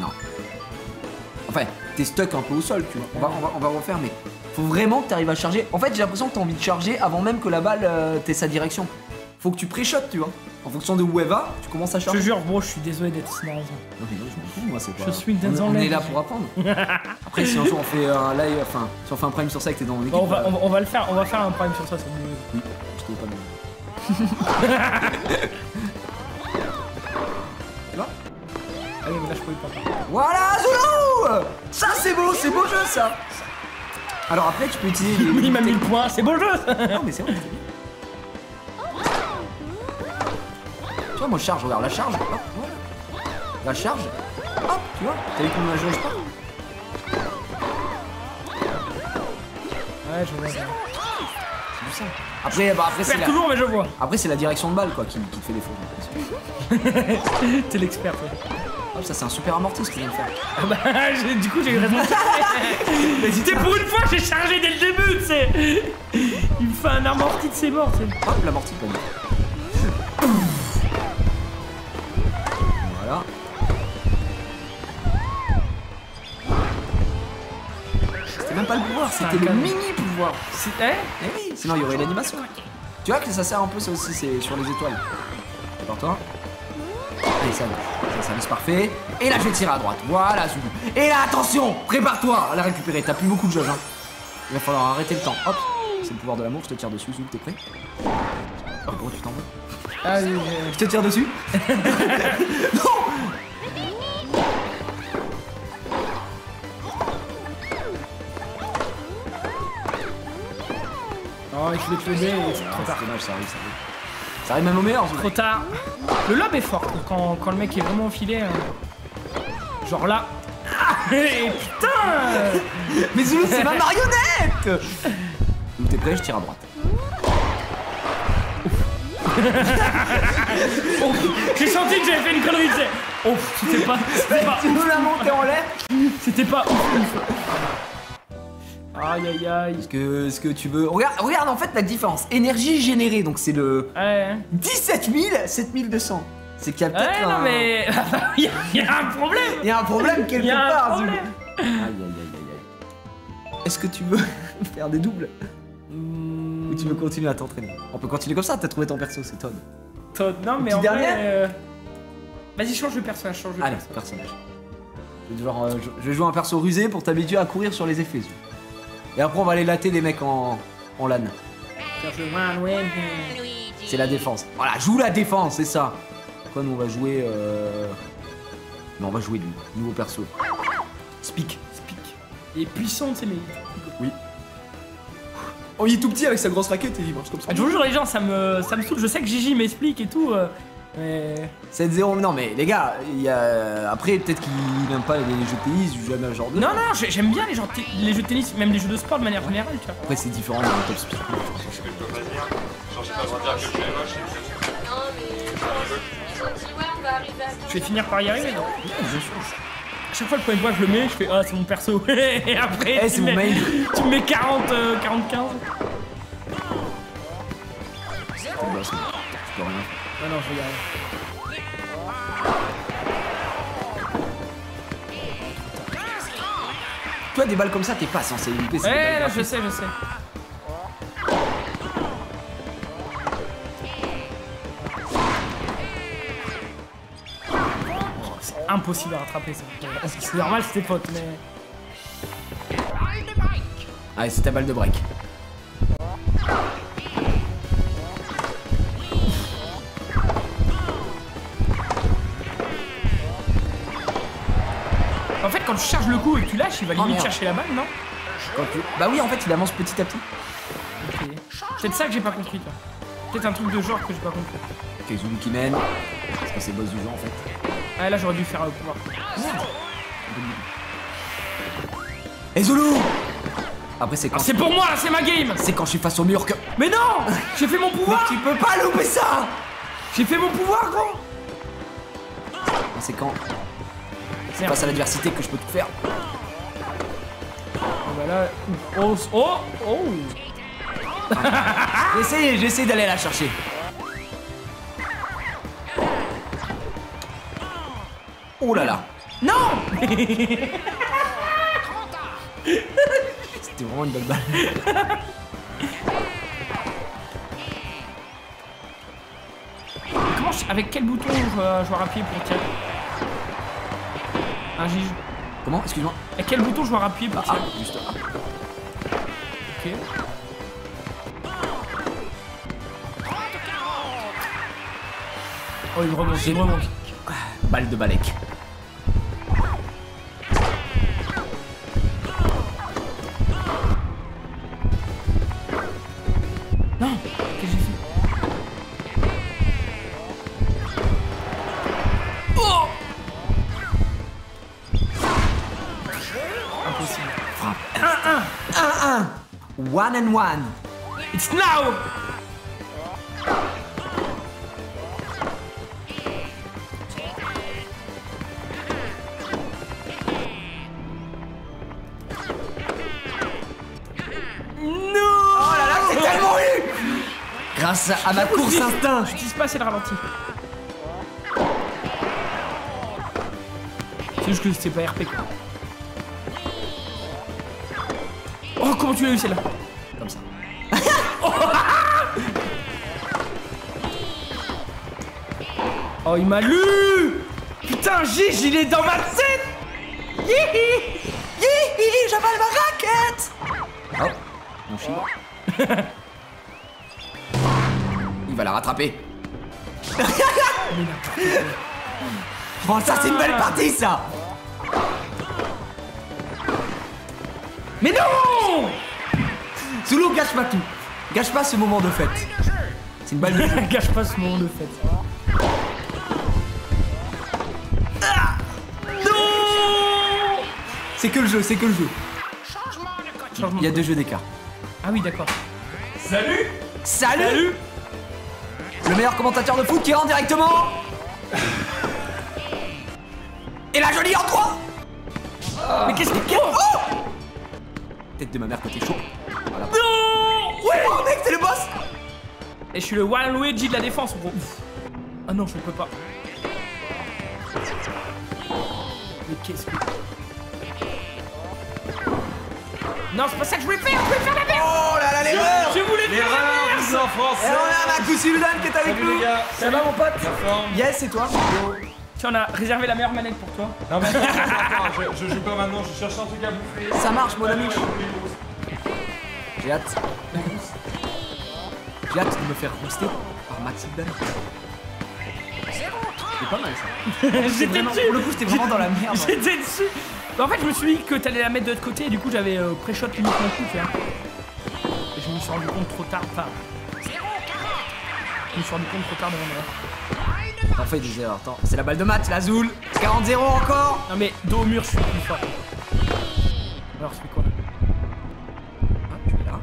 Speaker 2: Non. Enfin, t'es stuck un peu au sol, tu vois. On va refaire, mais faut vraiment que t'arrives à charger. En fait, j'ai l'impression que t'as envie de charger avant même que la balle t'ait sa direction. Faut que tu pré-shottes, tu vois. En fonction de où elle va, tu commences à
Speaker 3: Je te
Speaker 2: charger.
Speaker 3: jure, bro, je suis désolé d'être sinon.
Speaker 2: Non mais non, je m'en fous, moi c'est pas.
Speaker 3: Je suis une
Speaker 2: on est
Speaker 3: laine.
Speaker 2: là pour apprendre. Après si un jour on fait un live, enfin si on fait un prime sur ça et que t'es dans mon équipe.
Speaker 3: Bon, on va le faire, on va faire un prime sur ça, c'est mieux.
Speaker 2: Oui, je t'ai pas mis. Tu vois?
Speaker 3: Allez, mais là je pouvais pas.
Speaker 2: Voilà, Zulu. Ça c'est beau jeu ça. Alors après tu peux utiliser les...
Speaker 3: Il m'a mis le point, c'est beau le jeu.
Speaker 2: Non mais c'est vrai, c'est bien. Tu vois moi je charge, regarde la charge, hop, voilà. La charge, hop, tu vois, t'as vu comment la jauge pas?
Speaker 3: Ouais, je vois.
Speaker 2: C'est du ça. Après, bah, après
Speaker 3: Je
Speaker 2: c'est
Speaker 3: perds
Speaker 2: la...
Speaker 3: toujours, mais je vois.
Speaker 2: Après c'est la direction de balle quoi qui te fait défaut.
Speaker 3: T'es l'expert, toi.
Speaker 2: Hop, ça c'est un super amorti ce que je viens de faire.
Speaker 3: Ah bah, du coup, j'ai eu raison. C'était pour une fois, j'ai chargé dès le début, tu sais. Il me fait un amorti de ses bords, tu sais.
Speaker 2: Hop, l'amorti pas mal. Voilà. C'était même pas le pouvoir, c'était le mini pouvoir.
Speaker 3: Eh
Speaker 2: Eh oui, sinon il y aurait l'animation. Tu vois que ça sert un peu ça aussi, c'est sur les étoiles. D'accord. Allez, ça vise parfait. Et là je vais tirer à droite. Voilà, Zulu. Et là attention, prépare-toi à la récupérer. T'as plus beaucoup de jauge. Hein. Il va falloir arrêter le temps. Hop, c'est le pouvoir de l'amour. Je te tire dessus, Zulu. T'es prêt? Oh gros, tu t'en vas.
Speaker 3: Ah oui,
Speaker 2: Je te tire dessus. Non.
Speaker 3: Oh, je vais te lever et c'est trop tard.
Speaker 2: C'est dommage, ça arrive, ça arrive. Ça arrive même au meilleur.
Speaker 3: Trop tard. Le lob est fort quand le mec est vraiment enfilé. Genre là. Ah, et putain.
Speaker 2: Mais Zulu, c'est ma marionnette. Zulu, t'es prêt? Je tire à droite.
Speaker 3: Oh, j'ai senti que j'avais fait une connerie, tu sais. Oh, c'était pas
Speaker 2: Tu nous l'as monté en l'air.
Speaker 3: C'était pas ouf. Aïe aïe aïe.
Speaker 2: Est-ce que tu veux... Regarde en fait la différence. Énergie générée, donc c'est le...
Speaker 3: Ouais.
Speaker 2: 17 000, 7200. C'est qu'il y a peut-être
Speaker 3: Ouais, non mais. Il y a un problème.
Speaker 2: Il y a un problème quelque
Speaker 3: Il y a un
Speaker 2: part, Zulu.
Speaker 3: problème.
Speaker 2: Aïe aïe aïe aïe aïe. Est-ce que tu veux faire des doubles? Ou tu veux continuer à t'entraîner? On peut continuer comme ça, t'as trouvé ton perso, c'est Todd.
Speaker 3: Todd, non mais
Speaker 2: Petit
Speaker 3: en
Speaker 2: dernier
Speaker 3: vrai. Vas-y, change de personnage, change de
Speaker 2: Allez, personnage. Genre, je vais jouer un perso rusé pour t'habituer à courir sur les effets. Zulu. Et après on va aller latter des mecs en LAN. C'est la défense. Voilà, joue la défense, c'est ça. Quoi, nous on va jouer... Non, on va jouer lui, nouveau perso. Speak.
Speaker 3: Il est puissant, tu sais, mais.
Speaker 2: Oui. Oh, il est tout petit avec sa grosse raquette et il marche comme ça.
Speaker 3: Je vous jure, les gens, ça me saoule. Je sais que Gigi m'explique et tout. Mais.
Speaker 2: 7-0, non mais les gars, il y a... Après peut-être qu'il n'aime pas les jeux de tennis, il joue jamais à ce genre de...
Speaker 3: Non, j'aime bien les jeux de tennis, même les jeux de sport de manière générale, tu vois.
Speaker 2: Après c'est différent dans le top speed.
Speaker 4: Qu'est-ce que je peux pas dire? Genre, j'ai pas le droit de dire que je suis moche.
Speaker 5: Non, mais ils ont dit, ouais, on va arriver à 15.
Speaker 3: Je vais finir par y arriver, non?
Speaker 2: Bien sûr.
Speaker 3: À chaque fois, le premier fois, je le mets, je fais ah, c'est mon perso. Et après,
Speaker 2: Eh, c'est mon main.
Speaker 3: Tu me mets 40, 40-15.
Speaker 2: Tu peux rien.
Speaker 3: Ah non, je vais y arriver.
Speaker 2: Toi des balles comme ça, t'es pas censé éviter. c'est des balles
Speaker 3: Ouais, là, je
Speaker 2: gratuites.
Speaker 3: sais. C'est impossible à rattraper ça. C'est normal, c'était pote, mais.
Speaker 2: Allez, c'est ta balle de break.
Speaker 3: En fait, quand tu charges le coup et que tu lâches, il va limite
Speaker 2: merde.
Speaker 3: chercher la balle, non?
Speaker 2: Bah oui, en fait, il avance petit à petit.
Speaker 3: Ok. C'est peut-être ça que j'ai pas compris, toi. Peut-être un truc de genre que j'ai pas compris.
Speaker 2: Ok, Zulu qui mène. Parce que c'est le boss du jeu en fait.
Speaker 3: Ah, là, j'aurais dû faire le pouvoir.
Speaker 2: Et Zulu. Après, c'est quand...
Speaker 3: Ah, c'est pour moi, là, c'est ma game.
Speaker 2: C'est quand je suis face au mur que...
Speaker 3: Mais non, j'ai fait mon pouvoir.
Speaker 2: Tu peux pas louper ça.
Speaker 3: J'ai fait mon pouvoir, gros.
Speaker 2: C'est quand...
Speaker 3: Merde.
Speaker 2: Face à l'adversité que je peux tout faire.
Speaker 3: Ah bah là... Oh, oh, oh.
Speaker 2: J'essaie d'aller la chercher. Oh là là.
Speaker 3: Non.
Speaker 2: C'était vraiment une bonne balle.
Speaker 3: Comment je avec quel bouton je dois appuyer pour tirer? Un gige.
Speaker 2: Comment? Excuse-moi.
Speaker 3: À quel bouton je dois appuyer pour tirer?
Speaker 2: Juste là.
Speaker 3: Ok. Oh, il me remonte, il me remonte.
Speaker 2: Balle de Balek.
Speaker 3: Non, qu'est-ce que j'ai fait? Oh! Impossible.
Speaker 2: Frappe. 1-1. 1 and 1.
Speaker 3: It's now!
Speaker 2: Grâce à ma course instinct.
Speaker 3: J'utilise pas assez le ralenti. C'est juste que c'était pas RP quoi. Oh, comment tu l'as eu celle-là?
Speaker 2: Comme ça.
Speaker 3: Oh, il m'a lu! Putain, Gige, il est dans ma tête!
Speaker 2: Hihi! Hihi! J'avale ma raquette! Oh, mon chien. Il va la rattraper. Oh, ça, c'est une belle partie, ça!
Speaker 3: Mais non!
Speaker 2: Zoulou, gâche pas tout. Gâche pas ce moment de fête. C'est une balle de jeu.
Speaker 3: Gâche pas ce moment de fête. Non!
Speaker 2: C'est que le jeu, c'est que le jeu.
Speaker 3: Changement
Speaker 2: Il y a
Speaker 3: de
Speaker 2: 2 jeux d'écart.
Speaker 3: Ah oui, d'accord.
Speaker 4: Salut!
Speaker 2: Salut! Le meilleur commentateur de foot qui rentre directement. Et la jolie en 3.
Speaker 3: Mais qu'est-ce que... Oh!
Speaker 2: Tête de ma mère côté chaud. Voilà.
Speaker 3: Non!
Speaker 2: Ouais, mec, c'est le boss.
Speaker 3: Et je suis le Waluigi de la défense, gros. Ah non, je ne peux pas. Mais qu'est-ce que... Non, c'est pas ça que je voulais faire! Je voulais faire la merde!
Speaker 2: Oh là là, l'erreur.
Speaker 3: Je voulais faire la
Speaker 4: L'erreur
Speaker 3: merde!
Speaker 4: vise en
Speaker 2: Et
Speaker 4: français!
Speaker 2: on a Marcus Sullivan qui est avec
Speaker 4: Salut
Speaker 2: nous.
Speaker 4: les gars!
Speaker 2: Ça va mon pote?
Speaker 4: La forme?
Speaker 2: Yes, c'est toi?
Speaker 3: Tiens, on a réservé la meilleure manette pour toi.
Speaker 4: Non mais attends, je joue pas maintenant, je cherche un truc à bouffer.
Speaker 2: Ça marche, mon ami. J'ai hâte. J'ai hâte de me faire rouster par Max Sullivan. C'est pas mal ça.
Speaker 3: J'étais
Speaker 2: Vraiment-
Speaker 3: dessus!
Speaker 2: Pour le coup, j'étais vraiment dans la merde.
Speaker 3: J'étais dessus! Bah, en fait, je me suis dit que t'allais la mettre de l'autre côté et du coup, j'avais pré-shot limite mon coup, tu vois. Et je me suis rendu compte trop tard. Enfin. Je me suis rendu compte trop tard de mon erreur.
Speaker 2: En fait, des erreurs. Attends, c'est la balle de maths, la Zoul. 40-0 encore.
Speaker 3: Non, mais dos au mur, je suis plus fort. Alors, je fais quoi?
Speaker 2: Ah, tu es là.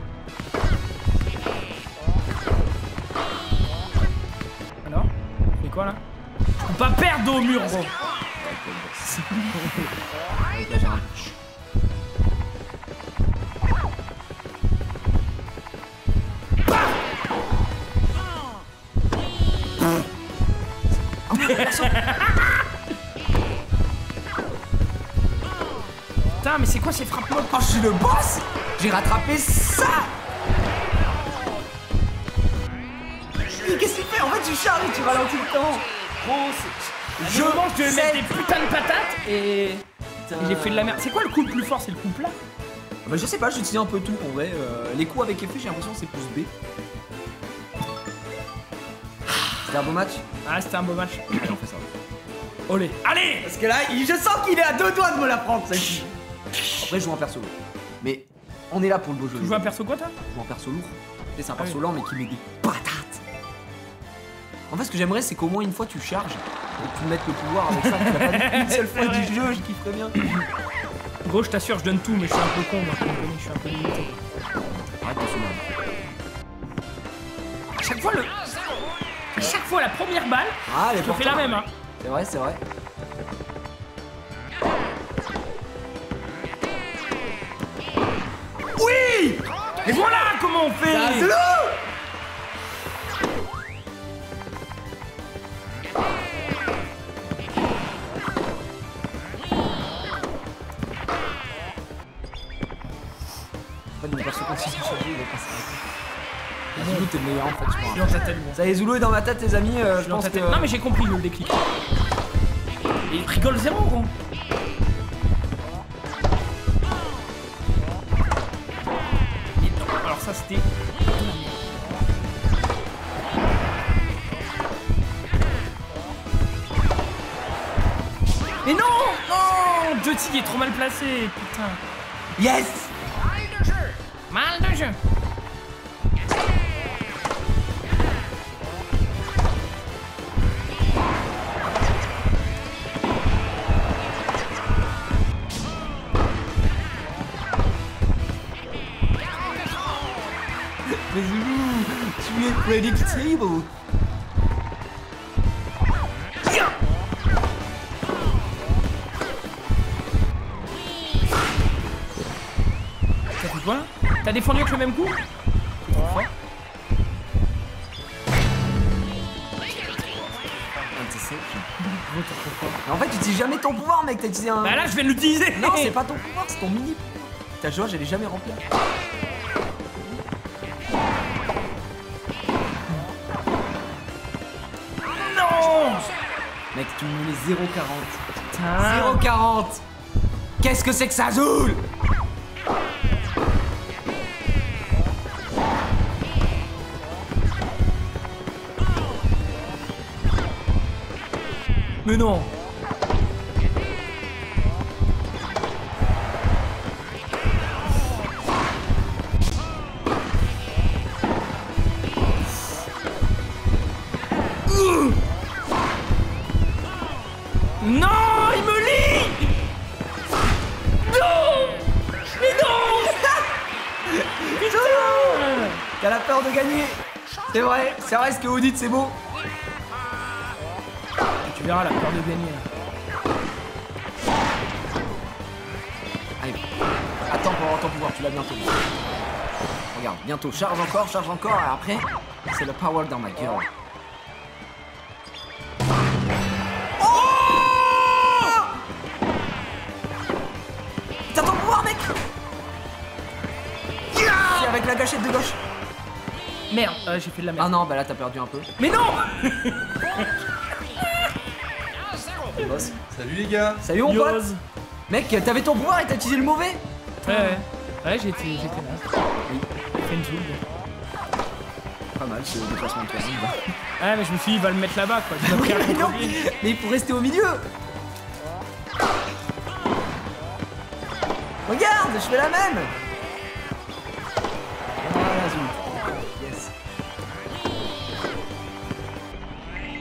Speaker 3: Alors? Je fais quoi là? Je peux pas perdre dos au mur, gros!
Speaker 2: Là, j'ai un-
Speaker 3: Putain, mais c'est quoi ces frappes mode?
Speaker 2: Oh, je suis le boss. J'ai rattrapé ça. Mais qu'est-ce qu'il fait? En fait, tu charges et tu ralentis le temps.
Speaker 3: Gros, je mange, je devais mettre des putains de patates et j'ai fait de la merde. C'est quoi le coup le plus fort? C'est le coup plat?
Speaker 2: Bah, je sais pas, j'ai utilisé un peu tout en vrai. Les coups avec effet, j'ai l'impression que c'est plus B. C'était un beau match?
Speaker 3: Ah, c'était un beau match.
Speaker 2: Allez, on fait ça.
Speaker 3: Olé. Allez!
Speaker 2: Parce que là, je sens qu'il est à 2 doigts de me la prendre, celle-ci. Après, je joue en perso lourd. Mais on est là pour le beau jeu.
Speaker 3: Tu joues un perso quoi, toi?
Speaker 2: Je joue en perso lourd. Tu sais, c'est un
Speaker 3: Ah
Speaker 2: perso
Speaker 3: oui.
Speaker 2: lent, mais qui met des patates. En fait, ce que j'aimerais, c'est qu'au moins une fois tu charges et que tu mettes le pouvoir avec ça. Tu l'as pas dit une seule fois du jeu, je kifferais bien.
Speaker 3: Gros, je t'assure, je donne tout, mais je suis un peu con, moi, tu me connais, je suis un peu limité.
Speaker 2: Arrête de se mal.
Speaker 3: À chaque fois, la première balle,
Speaker 2: Ah, les
Speaker 3: je te fais la même, hein.
Speaker 2: C'est vrai, c'est vrai.
Speaker 3: Oui! Et voilà comment on fait!
Speaker 2: Zulu! En fait, mon perso continue de changer, il va passer. Zulu, t'es le meilleur en fait, je
Speaker 3: Je suis
Speaker 2: crois.
Speaker 3: dans ta tête, moi.
Speaker 2: Ça y est, Zulu est dans ma tête, les amis.
Speaker 3: Je
Speaker 2: Je
Speaker 3: suis dans
Speaker 2: pense
Speaker 3: ta
Speaker 2: que.
Speaker 3: tête. Non, mais j'ai compris le déclic. Et il rigole zéro, gros. Et non, alors ça, c'était. Mais non! Non! Jotty est trop mal placé, putain.
Speaker 2: Yes!
Speaker 3: Mal de jeu.
Speaker 2: Mais Zulu, tu es predictable.
Speaker 3: Ça fait quoi? T'as défendu avec le même coup? C'est trop fort. Gros, t'es trop fort.
Speaker 2: Mais en fait, tu utilises jamais ton pouvoir, mec. T'as utilisé un.
Speaker 3: Bah là, je viens de l'utiliser.
Speaker 2: Non, c'est pas ton pouvoir, c'est ton mini pouvoir. Ta jauge, elle est jamais remplie.
Speaker 3: Non!
Speaker 2: Mec, tu me mets 0,40.
Speaker 3: Putain.
Speaker 2: 0,40. Qu'est-ce que c'est que ça, Zoul?
Speaker 3: Mais non. Non, il me lit. Non. Mais non. Putain.
Speaker 2: T'as la peur de gagner. C'est vrai ce que vous dites, c'est beau.
Speaker 3: Tu verras la peur de gagner. Là.
Speaker 2: Allez, attends pour avoir ton pouvoir, tu l'as bientôt. Regarde, bientôt, charge encore, et après, c'est le power dans ma gueule. T'as ton pouvoir, mec! C'est avec la gâchette de gauche.
Speaker 3: Merde, j'ai fait de la
Speaker 2: Ah
Speaker 3: merde.
Speaker 2: non, bah là, t'as perdu un peu.
Speaker 3: Mais non.
Speaker 2: Boss.
Speaker 4: Salut les gars.
Speaker 2: Salut, mon pote!
Speaker 3: Yose.
Speaker 2: Mec, t'avais ton pouvoir et t'as utilisé le mauvais?
Speaker 3: Ouais, j'étais là.
Speaker 2: Oui.
Speaker 3: Fait une zoule.
Speaker 2: Pas mal, ce déplacement de terrain.
Speaker 3: Ouais, mais je me suis dit, il va le mettre là-bas, quoi. Tu m'as pris à
Speaker 2: Mais non,
Speaker 3: contre-pied.
Speaker 2: mais il faut rester au milieu. Regarde, je fais la même. Voilà, Zoom. Yes.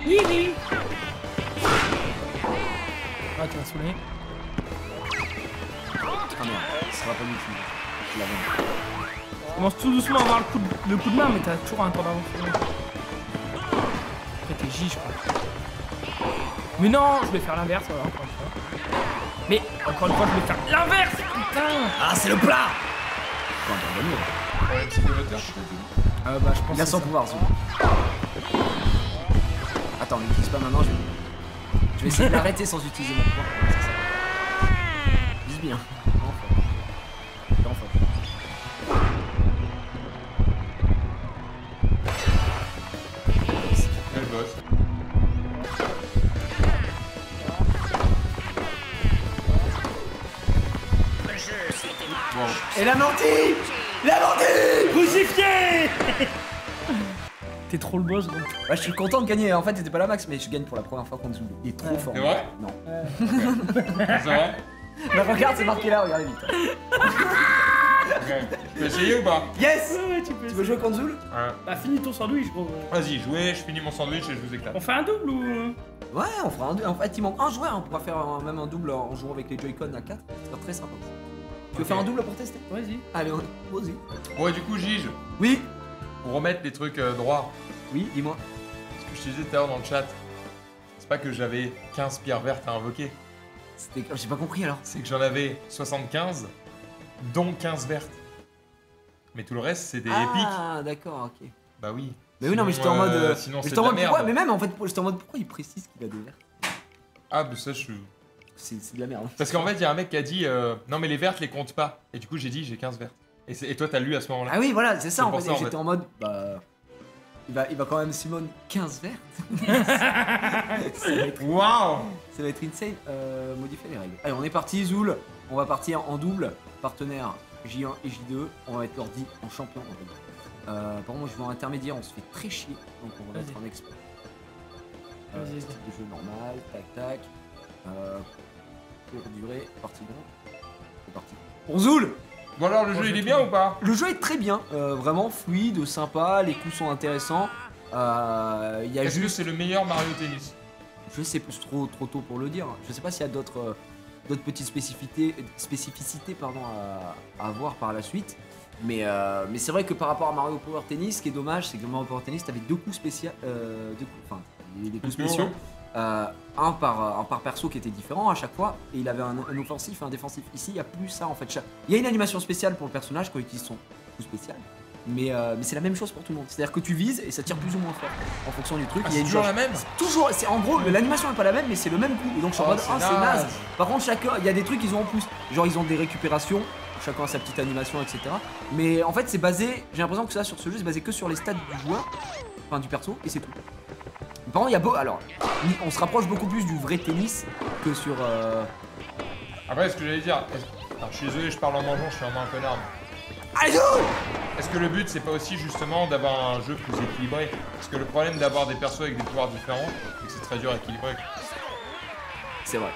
Speaker 3: Hihi. Ah, tu m'as saoulé.
Speaker 2: Ah merde, ce sera pas du tout. Je l'avais.
Speaker 3: Je commence tout doucement à avoir le coup de main, mais t'as toujours un temps d'avance. Après, t'es J, je crois. Mais non, je vais faire l'inverse, voilà, encore une fois. Mais encore une fois, je vais faire l'inverse, putain.
Speaker 2: Ah, c'est le plat. Quand on va gagner.
Speaker 4: Ouais, c'est de moteur, je sais
Speaker 3: Bah, je pense
Speaker 2: Il a
Speaker 3: que
Speaker 2: son
Speaker 3: c'est
Speaker 2: pouvoir, Zoom. Attends, n'utilise pas maintenant, je vais essayer de l'arrêter sans utiliser mon pouvoir. C'est ça. Vise bien. Enfin.
Speaker 4: Elle bosse. Bon.
Speaker 2: Et la menti. La menti.
Speaker 3: Crucifié. T'es trop le boss, gros.
Speaker 2: Ouais, je suis content de gagner. En fait, c'était pas la max, mais je gagne pour la première fois contre Zulu. Il est trop fort.
Speaker 4: C'est vrai?
Speaker 2: Non.
Speaker 4: C'est vrai?
Speaker 2: Mais regarde, c'est marqué là, regardez vite.
Speaker 4: Ok. Je peux essayer ou pas?
Speaker 2: Yes.
Speaker 3: Ouais, tu peux.
Speaker 2: Tu veux jouer contre Zulu?
Speaker 4: Ouais.
Speaker 3: Bah, finis ton sandwich, gros.
Speaker 4: Vas-y, jouez, je finis mon sandwich et je vous éclate.
Speaker 3: On fait un double ou.
Speaker 2: Ouais, on fera un double. En fait, il manque un joueur. On pourra faire même un double en jouant avec les Joy-Con à 4. Ça sera très sympa. Tu veux
Speaker 4: Ok.
Speaker 2: faire un double pour tester?
Speaker 3: Vas-y.
Speaker 2: Allez, vas-y.
Speaker 4: Bon, et du coup, Gige,
Speaker 2: Oui.
Speaker 4: pour remettre les trucs droits,
Speaker 2: Oui, dis-moi.
Speaker 4: ce que je te disais tout à l'heure dans le chat, c'est pas que j'avais 15 pierres vertes à invoquer,
Speaker 2: C'était. J'ai pas compris alors.
Speaker 4: c'est que j'en avais 75, dont 15 vertes. Mais tout le reste, c'est des épiques.
Speaker 2: Ah, d'accord, ok.
Speaker 4: Bah oui.
Speaker 2: Mais oui, non, mais j'étais en
Speaker 4: Sinon,
Speaker 2: mode.
Speaker 4: sinon,
Speaker 2: mais
Speaker 4: c'est
Speaker 2: j'étais
Speaker 4: de
Speaker 2: en
Speaker 4: la
Speaker 2: mode
Speaker 4: merde.
Speaker 2: pourquoi. Mais même en fait, j'étais en mode pourquoi il précise qu'il a des verts.
Speaker 4: Ah, bah ça, je.
Speaker 2: C'est de la merde.
Speaker 4: Parce qu'en fait, il y a un mec qui a dit non, mais les vertes les compte pas. Et du coup, j'ai dit j'ai 15 vertes. Et toi, t'as lu à ce moment-là?
Speaker 2: Ah oui, voilà, c'est ça
Speaker 4: C'est
Speaker 2: en
Speaker 4: pour
Speaker 2: fait.
Speaker 4: ça,
Speaker 2: Et
Speaker 4: en
Speaker 2: j'étais
Speaker 4: fait.
Speaker 2: en mode, bah. Il va quand même Simone 15 vertes.
Speaker 4: Waouh!
Speaker 2: Ça va être insane. Modifier les règles. Allez, on est parti, Zoul. On va partir en double. Partenaire J1 et J2. On va être l'ordi en champion. Par contre, je vais en intermédiaire. On se fait très chier. Donc, on va
Speaker 3: Vas-y.
Speaker 2: mettre un expert.
Speaker 3: Vas-y.
Speaker 2: Style de jeu normal. Tac, tac. Pour durée. Partie 1. C'est parti. Pour Zoul!
Speaker 4: Bon alors, le jeu, il est bien ou pas?
Speaker 2: Le jeu est très bien. Vraiment fluide, sympa. Les coups sont intéressants. Il y a
Speaker 4: Est-ce que
Speaker 2: juste.
Speaker 4: c'est le meilleur Mario Tennis?
Speaker 2: Je sais plus trop tôt pour le dire. Je sais pas s'il y a d'autres petites spécificités pardon, à avoir par la suite. Mais c'est vrai que par rapport à Mario Power Tennis, ce qui est dommage, c'est que Mario Power Tennis, t'avais deux coups spéciaux. Des coups spéciaux. Un par perso qui était différent à chaque fois. Et il avait un offensif et un défensif. Ici, il n'y a plus ça en fait. Il y a une animation spéciale pour le personnage quand il utilise son coup spécial. Mais c'est la même chose pour tout le monde. C'est-à-dire que tu vises et ça tire plus ou moins fort en fonction du truc.
Speaker 4: Ah,
Speaker 2: Il y a
Speaker 4: c'est
Speaker 2: une
Speaker 4: toujours
Speaker 2: jauge.
Speaker 4: la même?
Speaker 2: Toujours, c'est en gros l'animation n'est pas la même mais c'est le même coup et donc je suis en
Speaker 4: Oh,
Speaker 2: mode
Speaker 4: c'est
Speaker 2: ah c'est naze.
Speaker 4: naze.
Speaker 2: Par contre chacun, il y a des trucs qu'ils ont en plus, genre ils ont des récupérations, chacun a sa petite animation etc. Mais en fait c'est basé, j'ai l'impression que ça sur ce jeu c'est basé que sur les stats du joueur, enfin du perso et c'est tout. Par contre il y a beau, alors on se rapproche beaucoup plus du vrai tennis que sur
Speaker 4: Après, ce que j'allais dire, alors, je suis désolé, je parle en mangeant, je suis vraiment un connard.
Speaker 2: Allez go.
Speaker 4: Est-ce que le but, c'est pas aussi justement d'avoir un jeu plus équilibré? Parce que le problème d'avoir des persos avec des pouvoirs différents, c'est que c'est très dur à équilibrer.
Speaker 2: C'est vrai.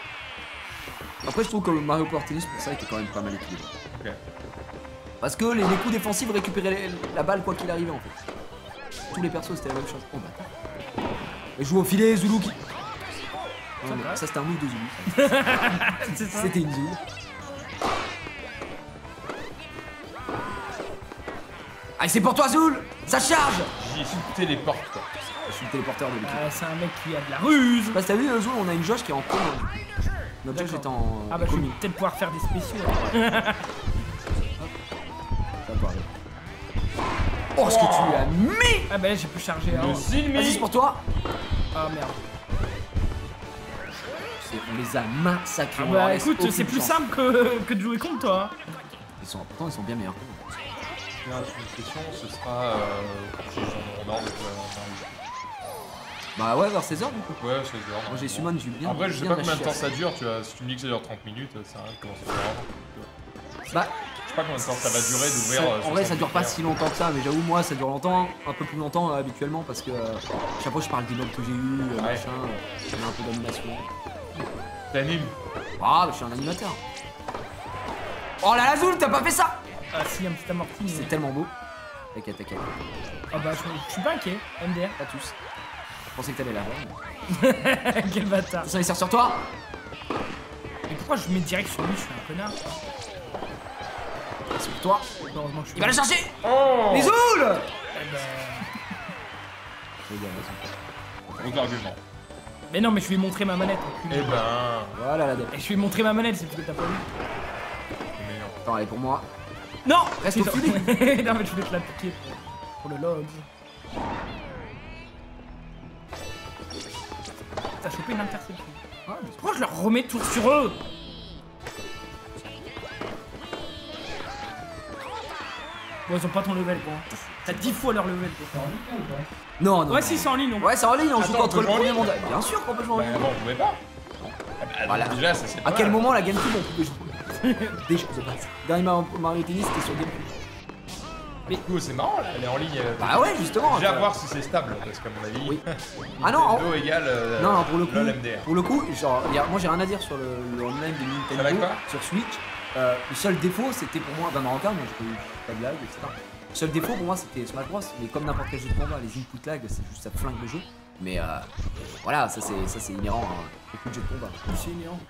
Speaker 2: Après je trouve que Mario Power Tennis pour ça était quand même pas mal équilibré.
Speaker 4: Ok.
Speaker 2: Parce que les coups défensifs récupéraient la balle quoi qu'il arrivait en fait. Tous les persos c'était la même chose. Oh bah. Et joue au filet Zulu qui. Non, mais ça c'était un move de Zulu.
Speaker 3: C'est ça.
Speaker 2: C'était une Zulu. Allez c'est pour toi Zul. Ça charge.
Speaker 4: J'y suis téléporte quoi.
Speaker 2: Je suis le téléporteur de l'équipe.
Speaker 3: C'est un mec qui a de la ruse.
Speaker 2: Je sais pas si t'as vu Zul, on a une jauge qui est en commun. Notre jauge est en
Speaker 3: Ah bah je vais
Speaker 2: commune.
Speaker 3: peut-être pouvoir faire des spéciaux.
Speaker 2: Ça va aller. Oh ce que tu lui as mis.
Speaker 3: Ah bah là j'ai pu charger.
Speaker 4: Le
Speaker 3: Hein.
Speaker 4: Silmi.
Speaker 2: Vas-y c'est pour toi.
Speaker 3: Ah merde.
Speaker 2: On les a massacrés.
Speaker 3: Ah
Speaker 2: on leur
Speaker 3: bah
Speaker 2: laisse
Speaker 3: écoute,
Speaker 2: aucune
Speaker 3: c'est plus
Speaker 2: chance.
Speaker 3: simple que de jouer contre toi.
Speaker 2: Pourtant ils sont bien meilleurs.
Speaker 4: Une question, ce sera. En ordre.
Speaker 2: Bah ouais vers 16h du coup.
Speaker 4: Ouais, 16 heures.
Speaker 2: Moi j'ai Summon, j'ai bien.
Speaker 4: Après, je sais
Speaker 2: bien
Speaker 4: pas combien de temps
Speaker 2: lâché.
Speaker 4: ça dure, tu vois. Si tu me dis que ça dure 30 minutes, c'est rien de commencer à
Speaker 2: Bah
Speaker 4: Je sais pas combien de temps ça va durer d'ouvrir.
Speaker 2: en vrai ça dure pas
Speaker 4: 70
Speaker 2: si longtemps que ça, mais j'avoue moi ça dure longtemps, un peu plus longtemps habituellement parce que chaque fois je parle des mobs que j'ai eu, machin, je mets un peu d'animation.
Speaker 4: T'animes.
Speaker 2: Ah bah je suis un animateur. Oh là la Zoul, t'as pas fait ça.
Speaker 3: Ah si, un petit amorti. mais-
Speaker 2: C'est tellement beau. T'inquiète.
Speaker 3: Ah bah je suis pas inquiet. MDR.
Speaker 2: Pas tous. Je pensais que t'allais l'avoir. Mais...
Speaker 3: Quel bâtard.
Speaker 2: Ça sert sur toi.
Speaker 3: Mais pourquoi je mets direct sur lui? Je suis un connard.
Speaker 2: C'est pour toi.
Speaker 3: Heureusement que je suis.
Speaker 2: Il va le chercher.
Speaker 4: Oh
Speaker 2: Les Zoul.
Speaker 3: Eh ben...
Speaker 4: Gros argument.
Speaker 3: Mais non, mais je lui ai montré ma manette. enculé.
Speaker 4: Eh ben.
Speaker 2: Voilà la dette.
Speaker 3: Et je lui ai montré ma manette, c'est parce que t'as pas vu.
Speaker 4: Meilleur.
Speaker 2: Attends, allez pour moi.
Speaker 3: Non.
Speaker 2: Reste au
Speaker 3: Putain.
Speaker 2: filet.
Speaker 3: Non mais je voulais te la piquer pour le log. T'as chopé une interception. Pourquoi je leur remets tout sur eux? Bon, ils ont pas ton level quoi. T'as 10 fois leur level quoi.
Speaker 2: Non non.
Speaker 3: Ouais,
Speaker 2: non.
Speaker 3: si, c'est en ligne.
Speaker 2: Ouais c'est en ligne, on joue
Speaker 4: Attends,
Speaker 2: contre
Speaker 4: on
Speaker 2: le
Speaker 4: peut jouer en
Speaker 2: premier
Speaker 4: ligne
Speaker 2: monde. Bien sûr qu'on peut jouer en
Speaker 4: Bah
Speaker 2: ligne.
Speaker 4: avant, on pouvait pas.
Speaker 2: Voilà.
Speaker 4: Déjà, ça c'est pas
Speaker 2: À quel
Speaker 4: mal.
Speaker 2: moment la GameCube on pouvait jouer? Des choses se passent. Dernier Mario Tennis c'était sur GameCube.
Speaker 4: Du coup, c'est marrant là, elle est en ligne.
Speaker 2: Bah ouais justement.
Speaker 4: Déjà voir si c'est stable, parce qu'à mon avis.
Speaker 2: Oui. Ah non,
Speaker 4: Nintendo égale.
Speaker 2: Non, pour le coup,
Speaker 4: LOL MDR.
Speaker 2: genre, moi j'ai rien à dire sur le online de
Speaker 4: Ça va
Speaker 2: Nintendo
Speaker 4: quoi
Speaker 2: sur Switch. Le seul défaut c'était pour moi d'un Marocain, moi je pas de lag, etc. Le seul défaut pour moi c'était Smash Bros, mais comme n'importe quel jeu de combat, les input lag c'est juste ça flingue le jeu. Mais voilà, ça c'est inhérent à beaucoup de jeux de combat.
Speaker 3: C'est ignorant.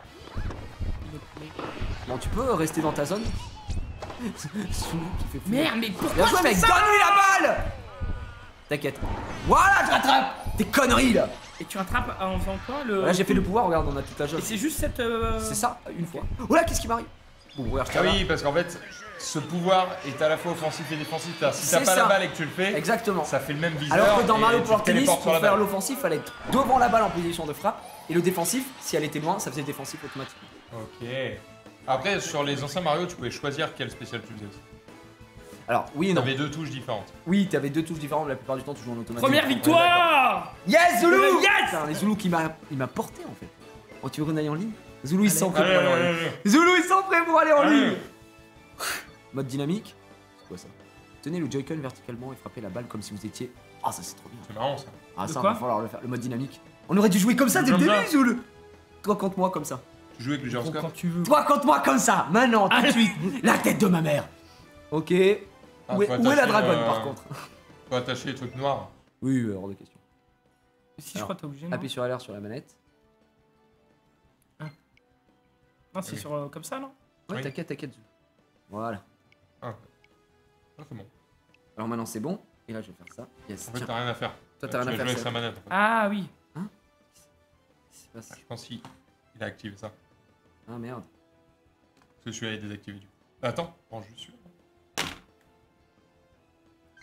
Speaker 2: Bon, tu peux rester dans ta zone. Soulou qui fait fou.
Speaker 3: Merde, mais
Speaker 2: Bien
Speaker 3: pourquoi
Speaker 2: joué
Speaker 3: je
Speaker 2: mec,
Speaker 3: fais ça?
Speaker 2: donne-lui la balle. T'inquiète. Voilà, je rattrape. Des conneries là.
Speaker 3: Et tu rattrapes en faisant quoi le...
Speaker 2: Là j'ai fait le pouvoir, regarde, on a toute la
Speaker 3: Et
Speaker 2: zone.
Speaker 3: c'est juste cette...
Speaker 2: C'est ça, une fois. Oh là, qu'est-ce qui m'arrive? Bon, regarde, je
Speaker 4: Ah
Speaker 2: tiens
Speaker 4: oui, parce qu'en fait, ce pouvoir est à la fois offensif et défensif. Si
Speaker 2: C'est
Speaker 4: t'as pas
Speaker 2: ça.
Speaker 4: la balle et que tu le fais,
Speaker 2: exactement.
Speaker 4: ça fait le même viseur.
Speaker 2: Alors que dans
Speaker 4: et
Speaker 2: Mario
Speaker 4: tu
Speaker 2: Power
Speaker 4: te
Speaker 2: Tennis,
Speaker 4: téléportes sur
Speaker 2: pour
Speaker 4: la
Speaker 2: faire
Speaker 4: balle.
Speaker 2: l'offensif, fallait être devant la balle en position de frappe. Et le défensif, si elle était loin, ça faisait défensif automatiquement.
Speaker 4: Ok. Après, sur les anciens Mario, tu pouvais choisir quel spécial tu faisais.
Speaker 2: Alors, oui et non.
Speaker 4: T'avais 2 touches différentes.
Speaker 2: Oui, t'avais 2 touches différentes, la plupart du temps tu joues en automatique.
Speaker 3: Première victoire.
Speaker 2: Yes, Zoulou!
Speaker 3: Yes.
Speaker 2: Putain, les Zoulou il m'a porté en fait. Oh, tu veux qu'on aille en ligne? Zoulou il
Speaker 3: Allez.
Speaker 2: sent prêt pour aller en ligne. Zoulou il sent prêt pour aller en ligne. Mode dynamique. C'est quoi ça? Tenez le Joy-Con verticalement et frappez la balle comme si vous étiez. Ah, ça c'est trop bien.
Speaker 4: C'est marrant ça.
Speaker 2: Ah,
Speaker 3: De
Speaker 2: ça
Speaker 3: quoi
Speaker 2: va falloir le faire. Le mode dynamique. On aurait dû jouer comme ça dès le
Speaker 4: Comme ça.
Speaker 2: début, Zoulou! Toi contre moi comme ça.
Speaker 4: Tu joues avec le gyroscope?
Speaker 3: Quand tu veux.
Speaker 2: Toi contre moi comme ça, maintenant, tout de
Speaker 3: Allez.
Speaker 2: suite. La tête de ma mère. Ok.
Speaker 4: Ah,
Speaker 2: Où est
Speaker 4: faut
Speaker 2: la
Speaker 4: attacher,
Speaker 2: dragonne par contre?
Speaker 4: Faut attacher les trucs noirs.
Speaker 2: Oui, hors de question.
Speaker 3: Si je
Speaker 2: Alors,
Speaker 3: crois que t'es obligé. Non,
Speaker 2: Appuie sur LR sur la manette.
Speaker 3: non c'est
Speaker 4: Ok.
Speaker 3: sur comme ça non?
Speaker 2: Ouais,
Speaker 4: Oui.
Speaker 2: t'inquiète, Zoulou. Voilà.
Speaker 4: Ah, c'est bon.
Speaker 2: Alors maintenant c'est bon. Et là je vais faire ça. Yes.
Speaker 4: En fait,
Speaker 2: Tiens.
Speaker 4: t'as rien à faire.
Speaker 2: Toi t'as rien à
Speaker 4: Tu vas
Speaker 2: faire.
Speaker 4: jouer avec
Speaker 2: c'est-
Speaker 4: sa manette. En fait.
Speaker 3: Ah oui.
Speaker 2: c'est pas ça.
Speaker 4: Je pense qu'il a activé ça.
Speaker 2: Ah merde.
Speaker 4: Parce que celui-là est désactivé du coup. Attends, prends juste celui-là.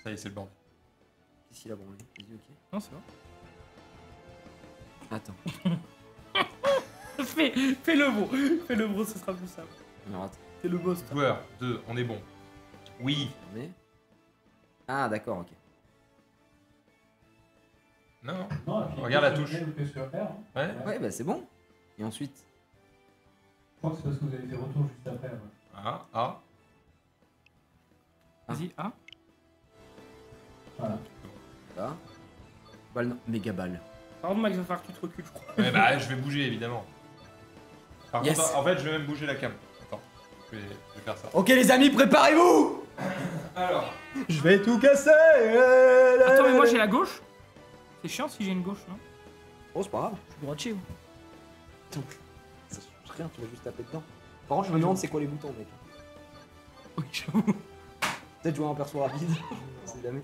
Speaker 4: Ça y est, c'est le bordel.
Speaker 2: Qu'est-ce qu'il a branlé? Vas-y, ok.
Speaker 3: Non c'est bon.
Speaker 2: Attends.
Speaker 3: Fais le bro. Fais le bro, ce sera plus simple.
Speaker 2: Alors attends.
Speaker 3: T'es le boss. toi.
Speaker 4: Joueur 2, on est bon. Oui.
Speaker 2: Fermé. Ah d'accord, ok.
Speaker 4: Non, non.
Speaker 6: Non, et puis,
Speaker 4: Regarde la
Speaker 6: sur
Speaker 4: touche.
Speaker 6: L ou que sur R, hein.
Speaker 4: Ouais.
Speaker 2: Ouais bah c'est bon. Et ensuite.
Speaker 6: Je crois que c'est parce que vous avez fait retour juste après. Ouais.
Speaker 4: Ah, ah.
Speaker 3: Vas-y, ah.
Speaker 6: Voilà.
Speaker 2: Là. Balle non. Méga balle.
Speaker 3: Par contre, Max, il va falloir que tu te recules, je crois.
Speaker 4: Ouais, bah, je vais bouger évidemment. Par
Speaker 2: Yes.
Speaker 4: contre, en fait, je vais même bouger la cam. Attends, je vais faire ça.
Speaker 2: Ok les amis, préparez-vous.
Speaker 4: Alors,
Speaker 2: Je vais tout casser.
Speaker 3: Attends, mais moi j'ai la gauche. C'est chiant si j'ai une gauche, non?
Speaker 2: Oh c'est pas grave.
Speaker 3: Je suis droitier ou?
Speaker 2: Ça change rien, tu vas juste taper dedans. Par contre je me demande c'est quoi les boutons mec.
Speaker 3: Oui, j'avoue.
Speaker 2: Peut-être jouer en perso rapide. On sait jamais.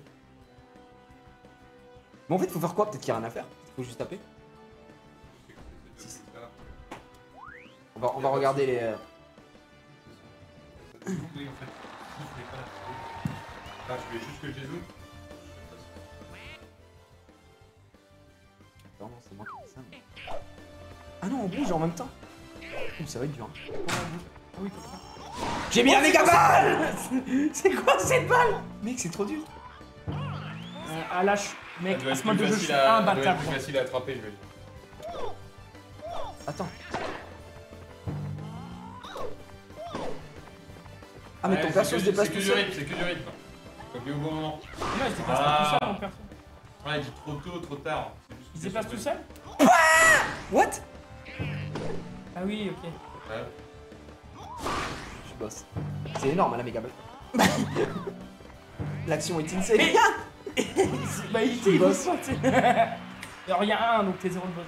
Speaker 2: Mais en fait faut faire quoi? Peut-être qu'il y a rien à faire. Faut juste taper. On va regarder les.
Speaker 4: Oui, en fait. Ah, je voulais juste que Jésus.
Speaker 2: Non, non, c'est moi qui fais ça. mais- Ah non, on bouge en même temps. Ça va être dur.
Speaker 3: Ah oui, comme ça.
Speaker 2: J'ai mis la méga balle. C'est quoi cette balle? Mec, c'est trop dur.
Speaker 3: Ah, lâche. Mec,
Speaker 4: Elle doit
Speaker 3: à
Speaker 4: être
Speaker 3: ce mode de
Speaker 4: plus
Speaker 3: jeu, je suis
Speaker 4: facile à- elle doit
Speaker 3: imbattable.
Speaker 4: être plus facile à attraper, je vais dire.
Speaker 2: Attends. Ah, mais ton
Speaker 4: Ouais,
Speaker 2: perso
Speaker 4: c'est
Speaker 2: se
Speaker 4: que-
Speaker 2: déplace
Speaker 4: c'est
Speaker 2: tout
Speaker 4: que du
Speaker 2: seul.
Speaker 4: rythme, c'est que du rythme. Faut appuyer au bon moment.
Speaker 3: Non, il se déplace pas
Speaker 4: Ah.
Speaker 3: tout seul, mon perso.
Speaker 4: Ouais, il dit trop tôt, trop tard. C'est juste
Speaker 3: Il se
Speaker 4: que
Speaker 3: déplace
Speaker 4: c'est
Speaker 3: tout
Speaker 4: sur-
Speaker 3: seul?
Speaker 2: What?
Speaker 3: Ah oui, ok.
Speaker 4: Ouais.
Speaker 2: Je bosse. C'est énorme, la méga balle. L'action est insane.
Speaker 3: Bah, il
Speaker 2: Il bosse.
Speaker 3: bosse pas, tu sais. Alors, il y a un, donc t'es zéro de boss.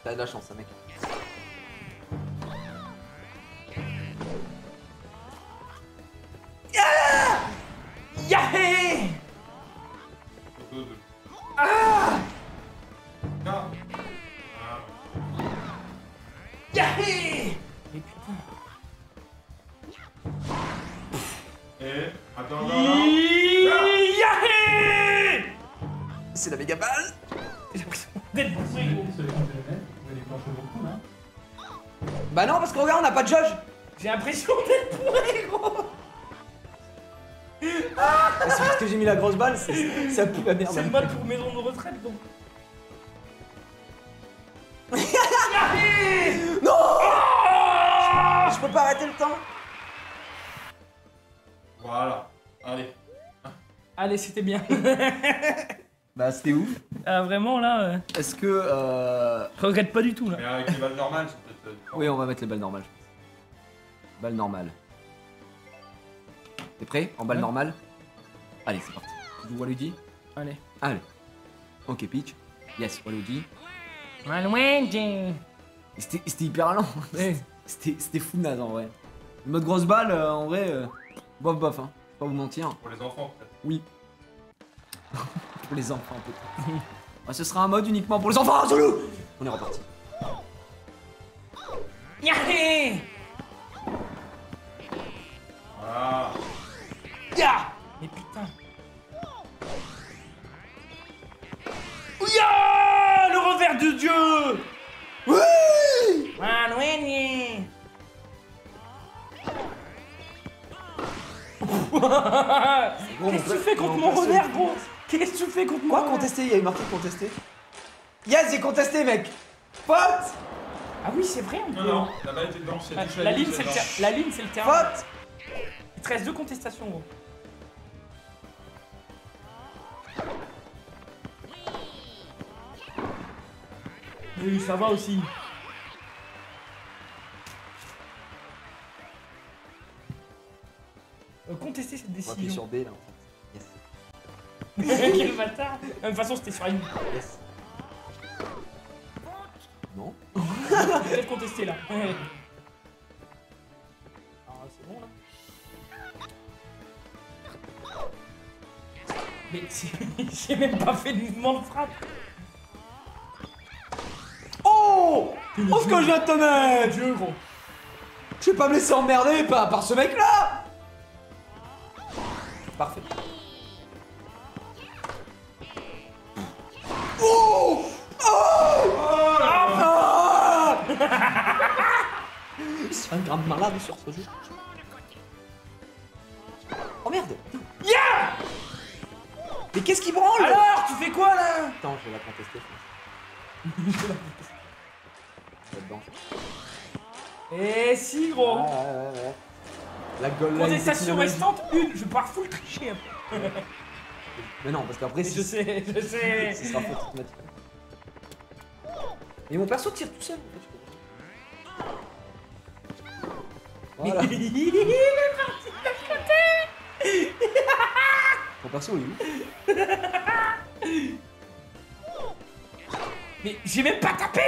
Speaker 2: T'as de la chance, hein, mec.
Speaker 3: Yahé!
Speaker 4: Photo de. Ah! Ah.
Speaker 3: Yahé! Mais putain.
Speaker 4: Et. Attends,
Speaker 3: Yahé!
Speaker 2: C'est la méga balle.
Speaker 3: D'être bourré, gros.
Speaker 6: Sur les comptes de net, vous allez plancher beaucoup là.
Speaker 2: Bah non, parce que regarde, on n'a pas de jauge.
Speaker 3: J'ai l'impression d'être bourré, gros.
Speaker 2: C'est parce que j'ai mis la grosse balle, ça pue la merde.
Speaker 3: C'est le mode pour maison de retraite, donc.
Speaker 2: Non. Je peux pas arrêter le temps.
Speaker 4: Voilà. Allez.
Speaker 3: Allez, c'était bien.
Speaker 2: Bah c'était ouf.
Speaker 3: Ah, vraiment, là,
Speaker 2: Est-ce que
Speaker 3: je regrette pas du tout, là.
Speaker 4: Mais avec les balles normales, c'est peut-être.
Speaker 2: Oui, on va mettre les balles normales, je pense. Balle normale. T'es prêt? En balle
Speaker 3: Ouais.
Speaker 2: normale? Allez, c'est parti. Tu joues Waluigi?
Speaker 3: Allez.
Speaker 2: Allez. Ok, Peach. Yes, Waluigi.
Speaker 3: Waluigi.
Speaker 2: C'était hyper lent. C'était fou naze en vrai. Le mode grosse balle, en vrai, bof bof, hein. Je vais pas vous mentir.
Speaker 4: Pour les enfants, peut-être.
Speaker 2: Oui. Pour les enfants, peut-être. Ah, ce sera un mode uniquement pour les enfants, Zoulou. On est reparti.
Speaker 3: Yahé!
Speaker 4: Voilà.
Speaker 3: Ya! Mais putain. Ouya! Le revers de Dieu!
Speaker 2: Oui.
Speaker 3: Waluigi! Qu'est-ce que tu fais contre mon revers, gros? Qu'est-ce que tu fais contre moi?
Speaker 2: Quoi contester? Il y a eu marqué contester. Yes, j'ai contesté, mec. Faute.
Speaker 3: Ah oui, c'est vrai.
Speaker 4: Non, non, la balle était dedans. Si elle touche
Speaker 3: La ligne,
Speaker 4: c'est dedans.
Speaker 3: la ligne, c'est le terrain.
Speaker 2: Faute.
Speaker 3: Il te reste 2 contestations, gros. Oui, ça va aussi. Contester cette
Speaker 2: On va appuyer
Speaker 3: décision.
Speaker 2: sur B là en fait. Yes.
Speaker 3: Quel bâtard. De toute façon, c'était sur une.
Speaker 2: Yes. Non.
Speaker 3: Peut-être contester là. Ah, c'est bon là. Mais j'ai même pas fait de mouvement de frappe.
Speaker 2: Oh. Oh ce que je viens de te mettre.
Speaker 3: Dieu, gros.
Speaker 2: Je vais pas me laisser emmerder par ce mec là. Parfait. Oh. Oh. Ah. C'est un gramme malade sur ce jeu. Oh merde.
Speaker 3: Yeah.
Speaker 2: Mais qu'est-ce qui branle?
Speaker 3: Alors, tu fais quoi là?
Speaker 2: Attends, je vais la contester, je pense. Là-dedans.
Speaker 3: Eh si, gros.
Speaker 2: Ouais. La goal line,
Speaker 3: Contestation
Speaker 2: c'est une
Speaker 3: restante, 1. Je vais pouvoir full tricher après.
Speaker 2: Mais non, parce qu'après,
Speaker 3: Je sais, je sais.
Speaker 2: ce sera faute automatique. Mais mon perso tire tout seul. En fait. Voilà.
Speaker 3: Il est parti de l'autre côté.
Speaker 2: Mon perso, il est où?
Speaker 3: Mais j'ai même pas tapé.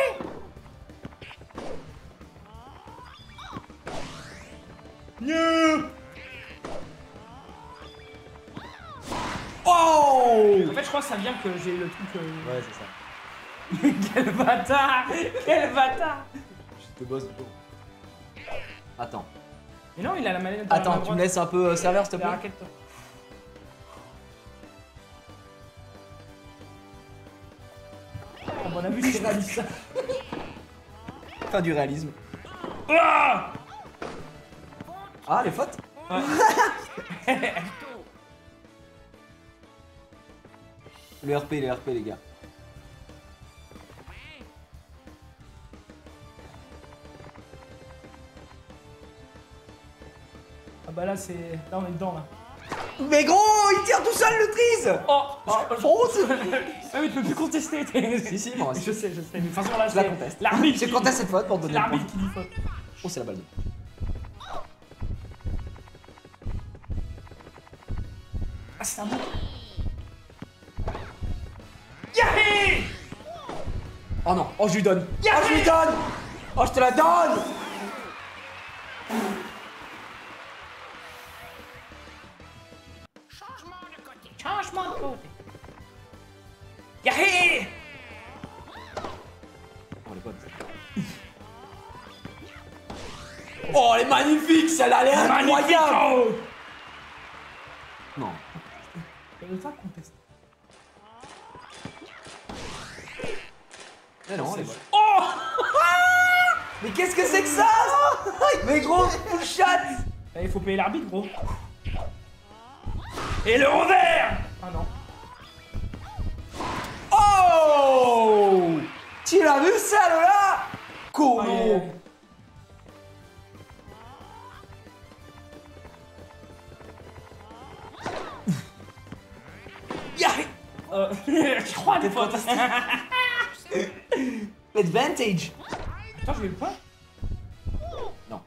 Speaker 2: Oh.
Speaker 3: En fait, je crois que ça vient que j'ai le truc.
Speaker 2: Ouais, c'est ça.
Speaker 3: Quel bâtard. Quel bâtard.
Speaker 2: Je te bosse du coup. Attends.
Speaker 3: Mais non, il a la manette dans la
Speaker 2: Attends,
Speaker 3: main
Speaker 2: tu me
Speaker 3: droite.
Speaker 2: laisses un peu serveur, s'il te
Speaker 3: La
Speaker 2: plaît?
Speaker 3: raquette, toi. Oh, bon, on a vu, c'est réaliste ça.
Speaker 2: Fin du réalisme.
Speaker 3: Ah.
Speaker 2: Ah, les fautes?
Speaker 3: Ouais.
Speaker 2: Le RP, les gars.
Speaker 3: Ah bah là, c'est. Là, on est dedans là.
Speaker 2: Mais gros, il tire tout seul le trise!
Speaker 3: Oh.
Speaker 2: Faute!
Speaker 3: Ah oui, tu peux plus contester.
Speaker 2: Si, moi aussi.
Speaker 3: Je sais. Mais de toute façon, là,
Speaker 2: Je la
Speaker 3: c'est
Speaker 2: conteste.
Speaker 3: l'arbitre.
Speaker 2: Je conteste cette faute pour te
Speaker 3: C'est
Speaker 2: donner le point.
Speaker 3: l'arbitre qui dit faute.
Speaker 2: Oh, c'est la balle.
Speaker 3: Ah, c'est un bon. Yahé!
Speaker 2: Oh non, oh je lui donne. Oh je lui donne. Oh je te la donne.
Speaker 3: Changement de côté. Yahé!
Speaker 2: Oh elle est bonne. Oh elle est magnifique, celle-là, elle est incroyable. Non.
Speaker 3: Je veux pas contester.
Speaker 2: Mais non, elle est bonne.
Speaker 3: Oh!
Speaker 2: Mais qu'est-ce que c'est que ça? Mais gros, full chat.
Speaker 3: Il faut payer l'arbitre, gros. Et le revers! Ah non.
Speaker 2: Oh! Tu l'as vu celle-là?
Speaker 3: Aïe, aïe,
Speaker 2: Comment?
Speaker 3: aïe.
Speaker 2: Yahé!
Speaker 3: Je crois des fois.
Speaker 2: Advantage.
Speaker 3: Attends, je vais le point.
Speaker 2: Non.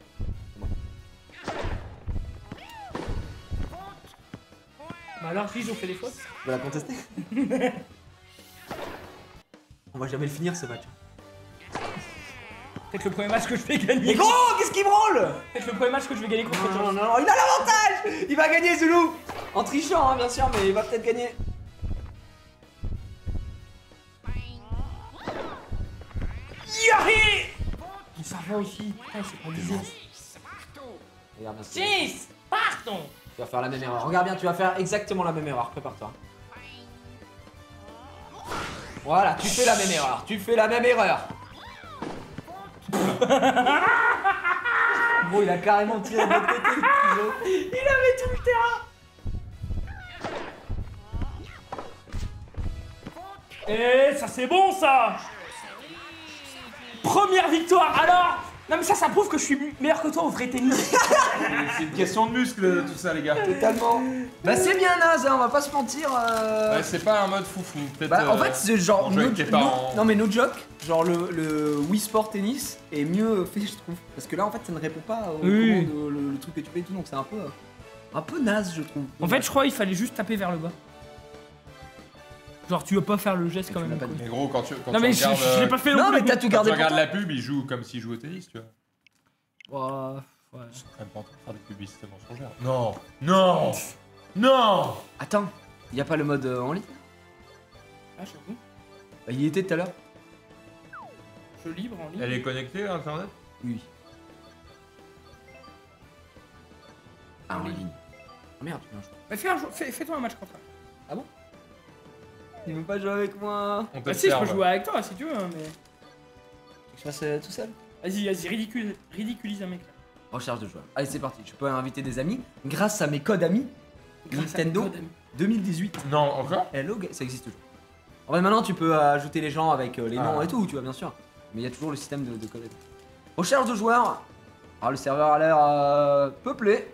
Speaker 3: Bah alors, ils ont fait des fautes.
Speaker 2: Tu vas la contester? On va jamais le finir ce match.
Speaker 3: Peut-être le premier match que je vais gagner.
Speaker 2: Mais gros, qu'est-ce qui branle?
Speaker 3: Peut-être le premier match que je vais gagner contre toi.
Speaker 2: Non, il a l'avantage. Il va gagner Zulu. En trichant, hein, bien sûr, mais il va peut-être gagner.
Speaker 3: Yahé! Mais ça va aussi. Putain, c'est pas visé.
Speaker 2: Regarde bien sûr.
Speaker 3: 6! Partons!
Speaker 2: Tu vas faire la même erreur. Regarde bien, tu vas faire exactement la même erreur. Prépare-toi. Voilà, tu fais la même erreur. Tu fais la même erreur. Gros, il a carrément tiré de l'autre côté.
Speaker 3: Il avait tout le terrain Et ça c'est bon ça. Première victoire alors. Non mais ça prouve que je suis meilleur que toi au vrai tennis.
Speaker 4: C'est une question de muscle tout ça les gars.
Speaker 2: Totalement. Bah c'est bien naze, hein, on va pas se mentir.
Speaker 4: Ouais, c'est pas un mode foufou. Peut-être.
Speaker 2: Bah en fait c'est genre
Speaker 4: en jouant avec tes parents.
Speaker 2: non mais no joke, genre le Wii Sport Tennis est mieux fait je trouve. Parce que là en fait ça ne répond pas au
Speaker 3: Oui.
Speaker 2: commandes, le truc que tu fais et tout, donc c'est un peu naze je trouve.
Speaker 3: En fait je crois qu'il fallait juste taper vers le bas. Genre tu veux pas faire le geste quand
Speaker 2: tu
Speaker 3: même.
Speaker 2: l'as pas
Speaker 3: quoi.
Speaker 2: dit.
Speaker 4: Mais gros, quand tu
Speaker 3: Non mais
Speaker 4: regardes,
Speaker 3: je l'ai pas fait
Speaker 2: Non mais
Speaker 3: plus.
Speaker 2: t'as tout
Speaker 4: quand tu
Speaker 2: gardé pour
Speaker 4: regardes
Speaker 2: toi.
Speaker 4: la pub, il joue comme s'il jouait au tennis, tu vois.
Speaker 3: Ouais.
Speaker 4: Ils sont quand même pas en train de faire des publicités mensongères. Non, non, non.
Speaker 2: Attends, y a pas le mode en ligne?
Speaker 3: Ah j'avoue.
Speaker 2: Bah il y était tout à l'heure.
Speaker 3: Jeu libre en ligne.
Speaker 4: Elle est connectée à internet?
Speaker 2: Oui. Ah en
Speaker 3: En ligne.
Speaker 2: ligne. Oh merde, bien joué.
Speaker 3: Mais fais-toi un match contre elle.
Speaker 2: Il veut pas jouer avec moi.
Speaker 4: On
Speaker 3: Bah si, je peux
Speaker 4: t'observe.
Speaker 3: jouer avec toi si tu veux, hein, mais.
Speaker 2: Je fasse tout seul.
Speaker 3: Vas-y, ridiculise un mec.
Speaker 2: Recherche de joueurs. Allez c'est parti, je peux inviter des amis grâce à mes codes amis.
Speaker 3: Grâce à
Speaker 2: Nintendo
Speaker 3: mes codes, ami.
Speaker 2: 2018.
Speaker 4: Non, encore?
Speaker 2: Hello, ça existe toujours. En fait, maintenant tu peux ajouter les gens avec les noms
Speaker 4: Ah.
Speaker 2: et tout, tu vois, bien sûr. Mais il y a toujours le système de code. Recherche de joueurs. Alors, le serveur a l'air peuplé.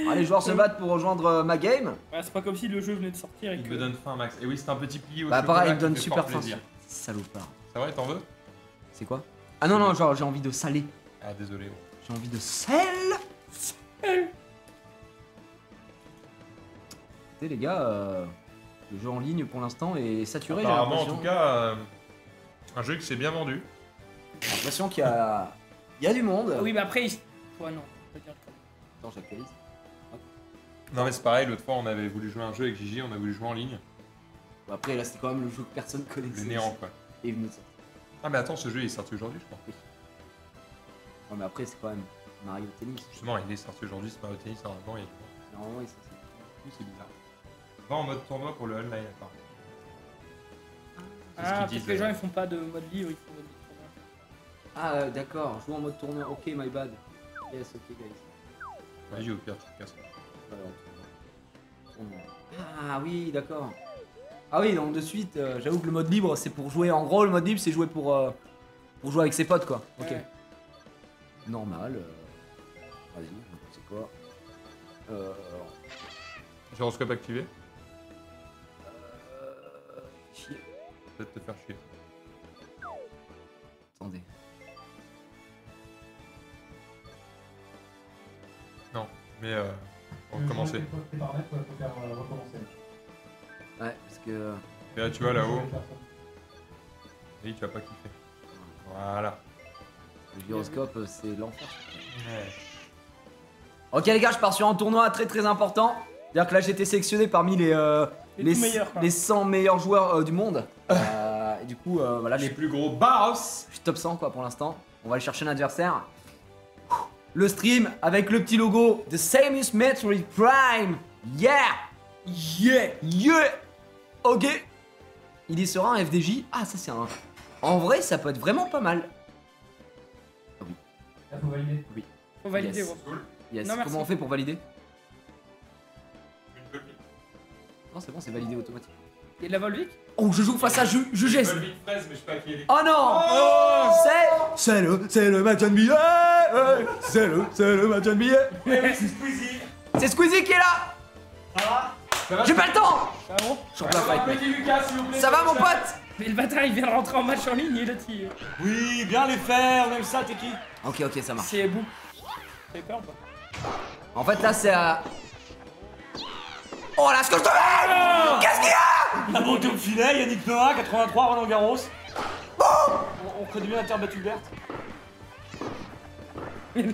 Speaker 2: Ah, les joueurs se battent pour rejoindre ma game.
Speaker 3: Ouais, c'est pas comme si le jeu venait de sortir et
Speaker 4: Il
Speaker 3: que.
Speaker 4: me donne faim, Max. Et oui, c'est un petit pli au
Speaker 2: Bah,
Speaker 4: chocolat
Speaker 2: pareil, il me
Speaker 4: qui
Speaker 2: donne
Speaker 4: fait
Speaker 2: super
Speaker 4: fort
Speaker 2: faim.
Speaker 4: plaisir.
Speaker 2: Salopard.
Speaker 4: Ça va, t'en veux?
Speaker 2: C'est quoi? Ah non, non, genre j'ai envie de salé.
Speaker 4: Ah, désolé.
Speaker 2: J'ai envie de sel. Écoutez, les gars, le jeu en ligne pour l'instant est saturé. J'ai
Speaker 4: Apparemment, en
Speaker 2: l'impression.
Speaker 4: tout cas, un jeu qui s'est bien vendu.
Speaker 2: J'ai l'impression qu'il y a du monde.
Speaker 3: Ah oui, mais après. Ouais, non. on peut dire que-
Speaker 2: Attends, j'actualise.
Speaker 4: Non, mais c'est pareil, l'autre fois, on avait voulu jouer à un jeu avec Gigi, on a voulu jouer en ligne.
Speaker 2: Bon, après, là, c'était quand même le jeu que personne connaissait.
Speaker 4: Le néant, quoi.
Speaker 2: Et il venait de sortir.
Speaker 4: Ah, mais attends, ce jeu il est sorti aujourd'hui, je crois.
Speaker 2: Non, mais après, c'est quand même Mario Tennis.
Speaker 4: Justement, il est sorti aujourd'hui, c'est pas au tennis, normalement, il y a du monde.
Speaker 2: Normalement, il s'est
Speaker 4: C'est bizarre. Va en mode tournoi pour le online, attends. C'est ce
Speaker 3: Ah,
Speaker 4: qu'ils
Speaker 3: peut-être
Speaker 4: disent,
Speaker 3: que les gens ils font pas de mode livre, ils font mode livre.
Speaker 2: Ah, d'accord, joue en mode tournoi. Ok, my bad. Yes, ok, guys.
Speaker 4: Vas-y, au pire, tu te casses.
Speaker 2: Ah oui, d'accord. Ah oui, donc de suite, j'avoue que le mode libre, c'est pour jouer. En gros, le mode libre, c'est jouer pour jouer avec ses potes, quoi. Ok.
Speaker 3: Ouais.
Speaker 2: Normal. Vas-y, c'est quoi
Speaker 4: Gyroscope activé,
Speaker 2: chier.
Speaker 4: peut-être te faire chier.
Speaker 2: Attendez.
Speaker 4: Non, mais on va commencer.
Speaker 6: Tes paramètres, faut faire recommencer.
Speaker 2: Ouais, parce que.
Speaker 4: Et là, tu vois là-haut, et tu vas pas kiffer. Voilà.
Speaker 2: Le gyroscope, c'est l'enfer.
Speaker 4: Ouais.
Speaker 2: Ok, les gars, je pars sur un tournoi très très important. C'est-à-dire que là, j'ai été sélectionné parmi les
Speaker 3: Les tout meilleurs, quoi.
Speaker 2: les 100 meilleurs joueurs du monde. Et du coup, voilà, je
Speaker 4: Les
Speaker 2: suis
Speaker 4: plus gros boss.
Speaker 2: top 100 quoi pour l'instant. On va aller chercher un adversaire. Le stream avec le petit logo de Samus Metroid Prime. Yeah! Yeah! Yeah! Ok. Il y sera un FDJ. Ah, ça c'est un. En vrai, ça peut être vraiment pas mal.
Speaker 6: Là, faut valider.
Speaker 3: Faut valider,
Speaker 2: Yes.
Speaker 3: gros.
Speaker 2: Yes.
Speaker 3: Non, merci.
Speaker 2: Comment on fait pour valider?
Speaker 4: Une Volvic.
Speaker 2: Non, c'est bon, c'est validé automatiquement.
Speaker 3: Il y a de la Volvic?
Speaker 2: Oh, je joue face à Jugès.
Speaker 4: Une Volvic fraise, mais je sais pas qui elle est.
Speaker 2: Oh non! C'est le match NBA. C'est le match NBA. C'est Squeezie qui est là. J'ai pas le temps.
Speaker 3: Ah bon?
Speaker 2: Je suis en plein fight, mec.
Speaker 4: Lucas, s'il vous plaît.
Speaker 2: Ça va mon pote?
Speaker 3: Mais le bâtard il vient de rentrer en match en ligne et là tu.
Speaker 7: Oui, bien les faire, on aime ça, t'es qui?
Speaker 2: Ok, ok, ça marche.
Speaker 3: C'est bout. T'as peur ou pas?
Speaker 2: En fait, là, c'est à. Oh là, ce que je te mets! Qu'est-ce qu'il y a?
Speaker 7: La montée au filet, Yannick Noah, 83, Roland Garros. On connaît bien la terre battue verte. Il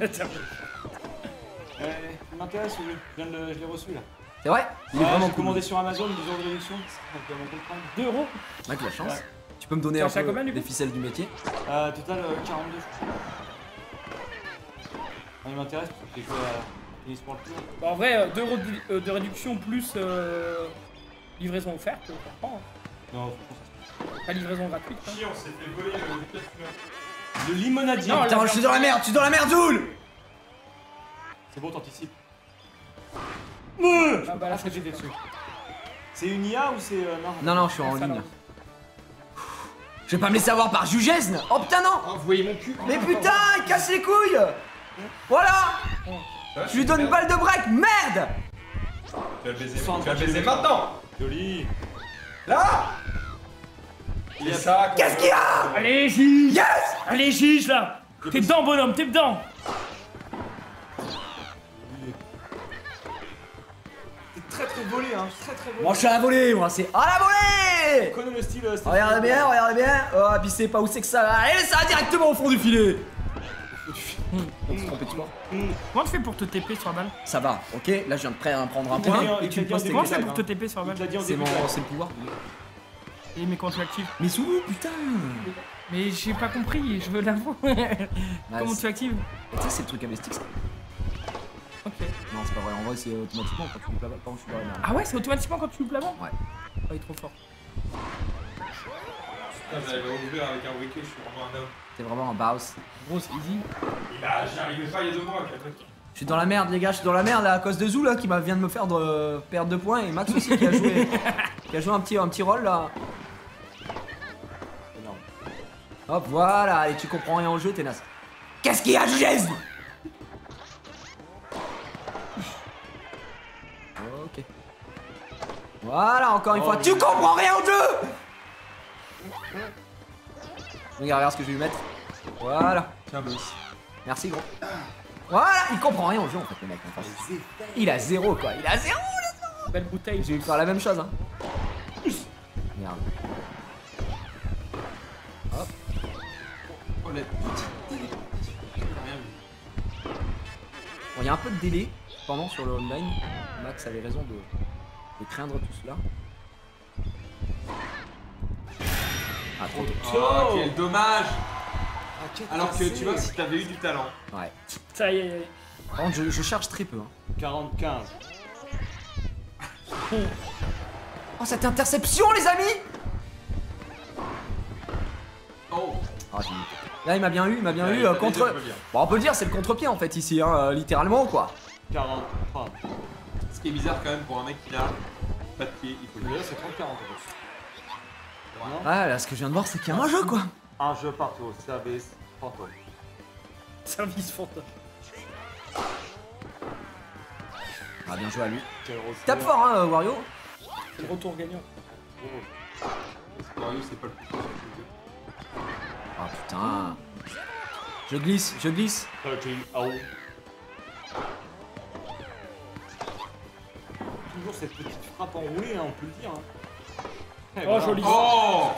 Speaker 7: m'intéresse, oui. Je l'ai reçu là.
Speaker 2: C'est vrai? Il est
Speaker 7: Ouais,
Speaker 2: vraiment
Speaker 7: j'ai
Speaker 2: cool.
Speaker 7: commandé sur Amazon, 10 € de réduction. Donc, on peut le prendre.
Speaker 3: 2 euros?
Speaker 2: Mec, la chance.
Speaker 7: Ouais.
Speaker 2: Tu peux me donner
Speaker 3: Tu
Speaker 2: un
Speaker 3: as acheté à
Speaker 2: peu
Speaker 3: combien, du
Speaker 2: les
Speaker 3: coup
Speaker 2: ficelles du métier?
Speaker 7: Total 42, je crois. Il m'intéresse parce que j'ai joué à tennis pour le tour.
Speaker 3: Bah, en vrai, 2 euros de réduction plus livraison offerte, je comprends.
Speaker 7: Non,
Speaker 3: Pas livraison gratuite. Hein.
Speaker 4: On s'est fait voler le Lucas Fumeur.
Speaker 7: le limonadier.
Speaker 3: Non,
Speaker 2: Putain, je suis dans la merde, Zoul!
Speaker 7: C'est bon, t'anticipes.
Speaker 3: Ah bah là,
Speaker 7: Je t'ai fait dessus. C'est une IA ou c'est. Non.
Speaker 2: Non, je suis en ligne. Je vais pas me laisser avoir par Jugesne. Oh putain, non.
Speaker 4: Oh, vous voyez mon cul?
Speaker 2: Mais putain, il casse les couilles. Voilà. Je lui donne une balle de break, merde.
Speaker 4: Tu vas baiser maintenant.
Speaker 7: Joli.
Speaker 4: Là. C'est ça.
Speaker 2: Qu'est-ce qu'il y a?
Speaker 3: Allez, Gige.
Speaker 2: Yes.
Speaker 3: Allez, Gige, là. T'es dedans, bonhomme, t'es dedans.
Speaker 7: C'est très volé, hein. Très volé.
Speaker 2: Moi, je suis à la volée, moi, c'est à la volée.
Speaker 7: Je connais le style.
Speaker 2: Regardez bien. Oh, puis c'est pas où c'est que ça va. Allez, ça va directement au fond du filet. On se trompait de sport.
Speaker 3: Comment tu fais pour te TP sur la balle?
Speaker 2: Ça va, ok. Là, je viens de prêt à prendre un point. Et tu me poses tes
Speaker 3: Comment tu
Speaker 2: questions.
Speaker 3: fais pour te TP sur la balle?
Speaker 2: C'est le pouvoir.
Speaker 3: Et mais quand tu actives?
Speaker 2: Mais sous où, putain?
Speaker 3: Mais j'ai pas compris, je veux l'avoir. Comment tu actives?
Speaker 2: Tu sais, c'est le truc avec stick, ça.
Speaker 3: Ok.
Speaker 2: Non, c'est pas vrai. En vrai, c'est automatiquement quand tu loupes la balle. Quand je suis dans la merde.
Speaker 3: Ah ouais, c'est automatiquement quand tu loupes la balle?
Speaker 2: Ouais.
Speaker 3: Oh, il est trop fort.
Speaker 4: J'arrive à ouvrir avec un briquet, je suis vraiment un homme.
Speaker 2: T'es vraiment un boss.
Speaker 3: Gros, c'est easy.
Speaker 4: Et bah, j'y arrivais pas il y a 2 mois.
Speaker 2: Je suis dans la merde, les gars. Je suis dans la merde là, à cause de Zou là qui vient de me faire perdre 2 points. Et Max aussi qui a joué, un petit rôle là. Hop, voilà, et tu comprends rien au jeu, t'es naze. Qu'est-ce qu'il y a, Juges? Ok. Voilà, encore une fois, tu comprends rien au jeu. Regarde ce que je vais lui mettre. Voilà.
Speaker 4: Tiens, boss.
Speaker 2: Merci, gros. Voilà, il comprend rien au jeu en fait, le mec. En face. Il a 0 quoi, il a 0.
Speaker 3: Belle bouteille.
Speaker 2: Je vais lui faire la même chose, hein. Regarde. Hop.
Speaker 4: Oh, la petite téléportation. Rien vu.
Speaker 2: Bon, il y a un peu de délai pendant sur le online. Max avait raison de craindre tout cela. Ah, trop tôt.
Speaker 4: Oh, quel dommage. Alors que tu vois, si t'avais eu du talent.
Speaker 2: Ouais.
Speaker 3: Ça y est.
Speaker 2: Par contre, je charge très peu. Hein.
Speaker 7: 40-15.
Speaker 2: Oh, cette interception, les amis!
Speaker 4: Oh.
Speaker 2: Ah, j'ai mis. Là, il m'a bien eu, contre. Bon, on peut le dire, c'est le contre-pied en fait ici, hein, littéralement quoi.
Speaker 7: 40-30.
Speaker 4: Ce qui est bizarre quand même pour un mec qui n'a pas de pied, il faut le
Speaker 7: Mais là,
Speaker 4: dire.
Speaker 7: c'est 30-40 en fait.
Speaker 2: Ah, là, ce que je viens de voir, c'est qu'il y a un jeu quoi.
Speaker 7: Un jeu partout, service, fantôme.
Speaker 3: Service fantôme.
Speaker 2: Ah, bien joué à lui.
Speaker 7: Quel rôle.
Speaker 2: Tape fort, hein, Wario.
Speaker 3: C'est le retour gagnant.
Speaker 4: Mario, c'est pas le plus fort sur le jeu.
Speaker 2: Ah putain. Je glisse.
Speaker 7: 13 out. Toujours cette petite frappe enroulée, hein, on peut le dire. Hein.
Speaker 3: Oh, joli.
Speaker 4: Oh.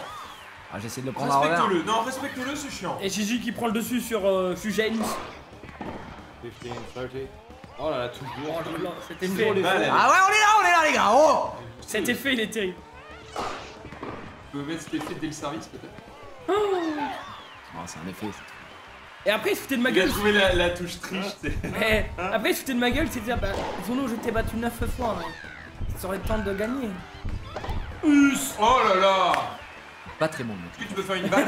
Speaker 2: Ah, j'essaie de le prendre à revers.
Speaker 4: Respecte-le, non, respecte-le, c'est chiant.
Speaker 3: Et Gigi qui prend le dessus sur James.
Speaker 7: 15, 30. Oh là là, toujours.
Speaker 3: Oh là là, cet
Speaker 7: Toujours
Speaker 3: effet.
Speaker 7: les
Speaker 4: Allez.
Speaker 2: Ah ouais, on est là les gars. Oh.
Speaker 3: Cet effet, il est terrible.
Speaker 4: Tu peux mettre cet effet dès le service peut-être.
Speaker 2: Oh, c'est un effet.
Speaker 3: Et après, il se foutait de ma
Speaker 4: Il a
Speaker 3: gueule.
Speaker 4: trouvé la touche triche, c'est.
Speaker 3: Eh, après, il se foutait de ma gueule, c'est dire, bah, Zono, je t'ai battu 9 fois. Hein. Ça aurait le temps de gagner.
Speaker 4: Oh là là.
Speaker 2: Pas très bon.
Speaker 4: Est-ce que tu peux faire une balle?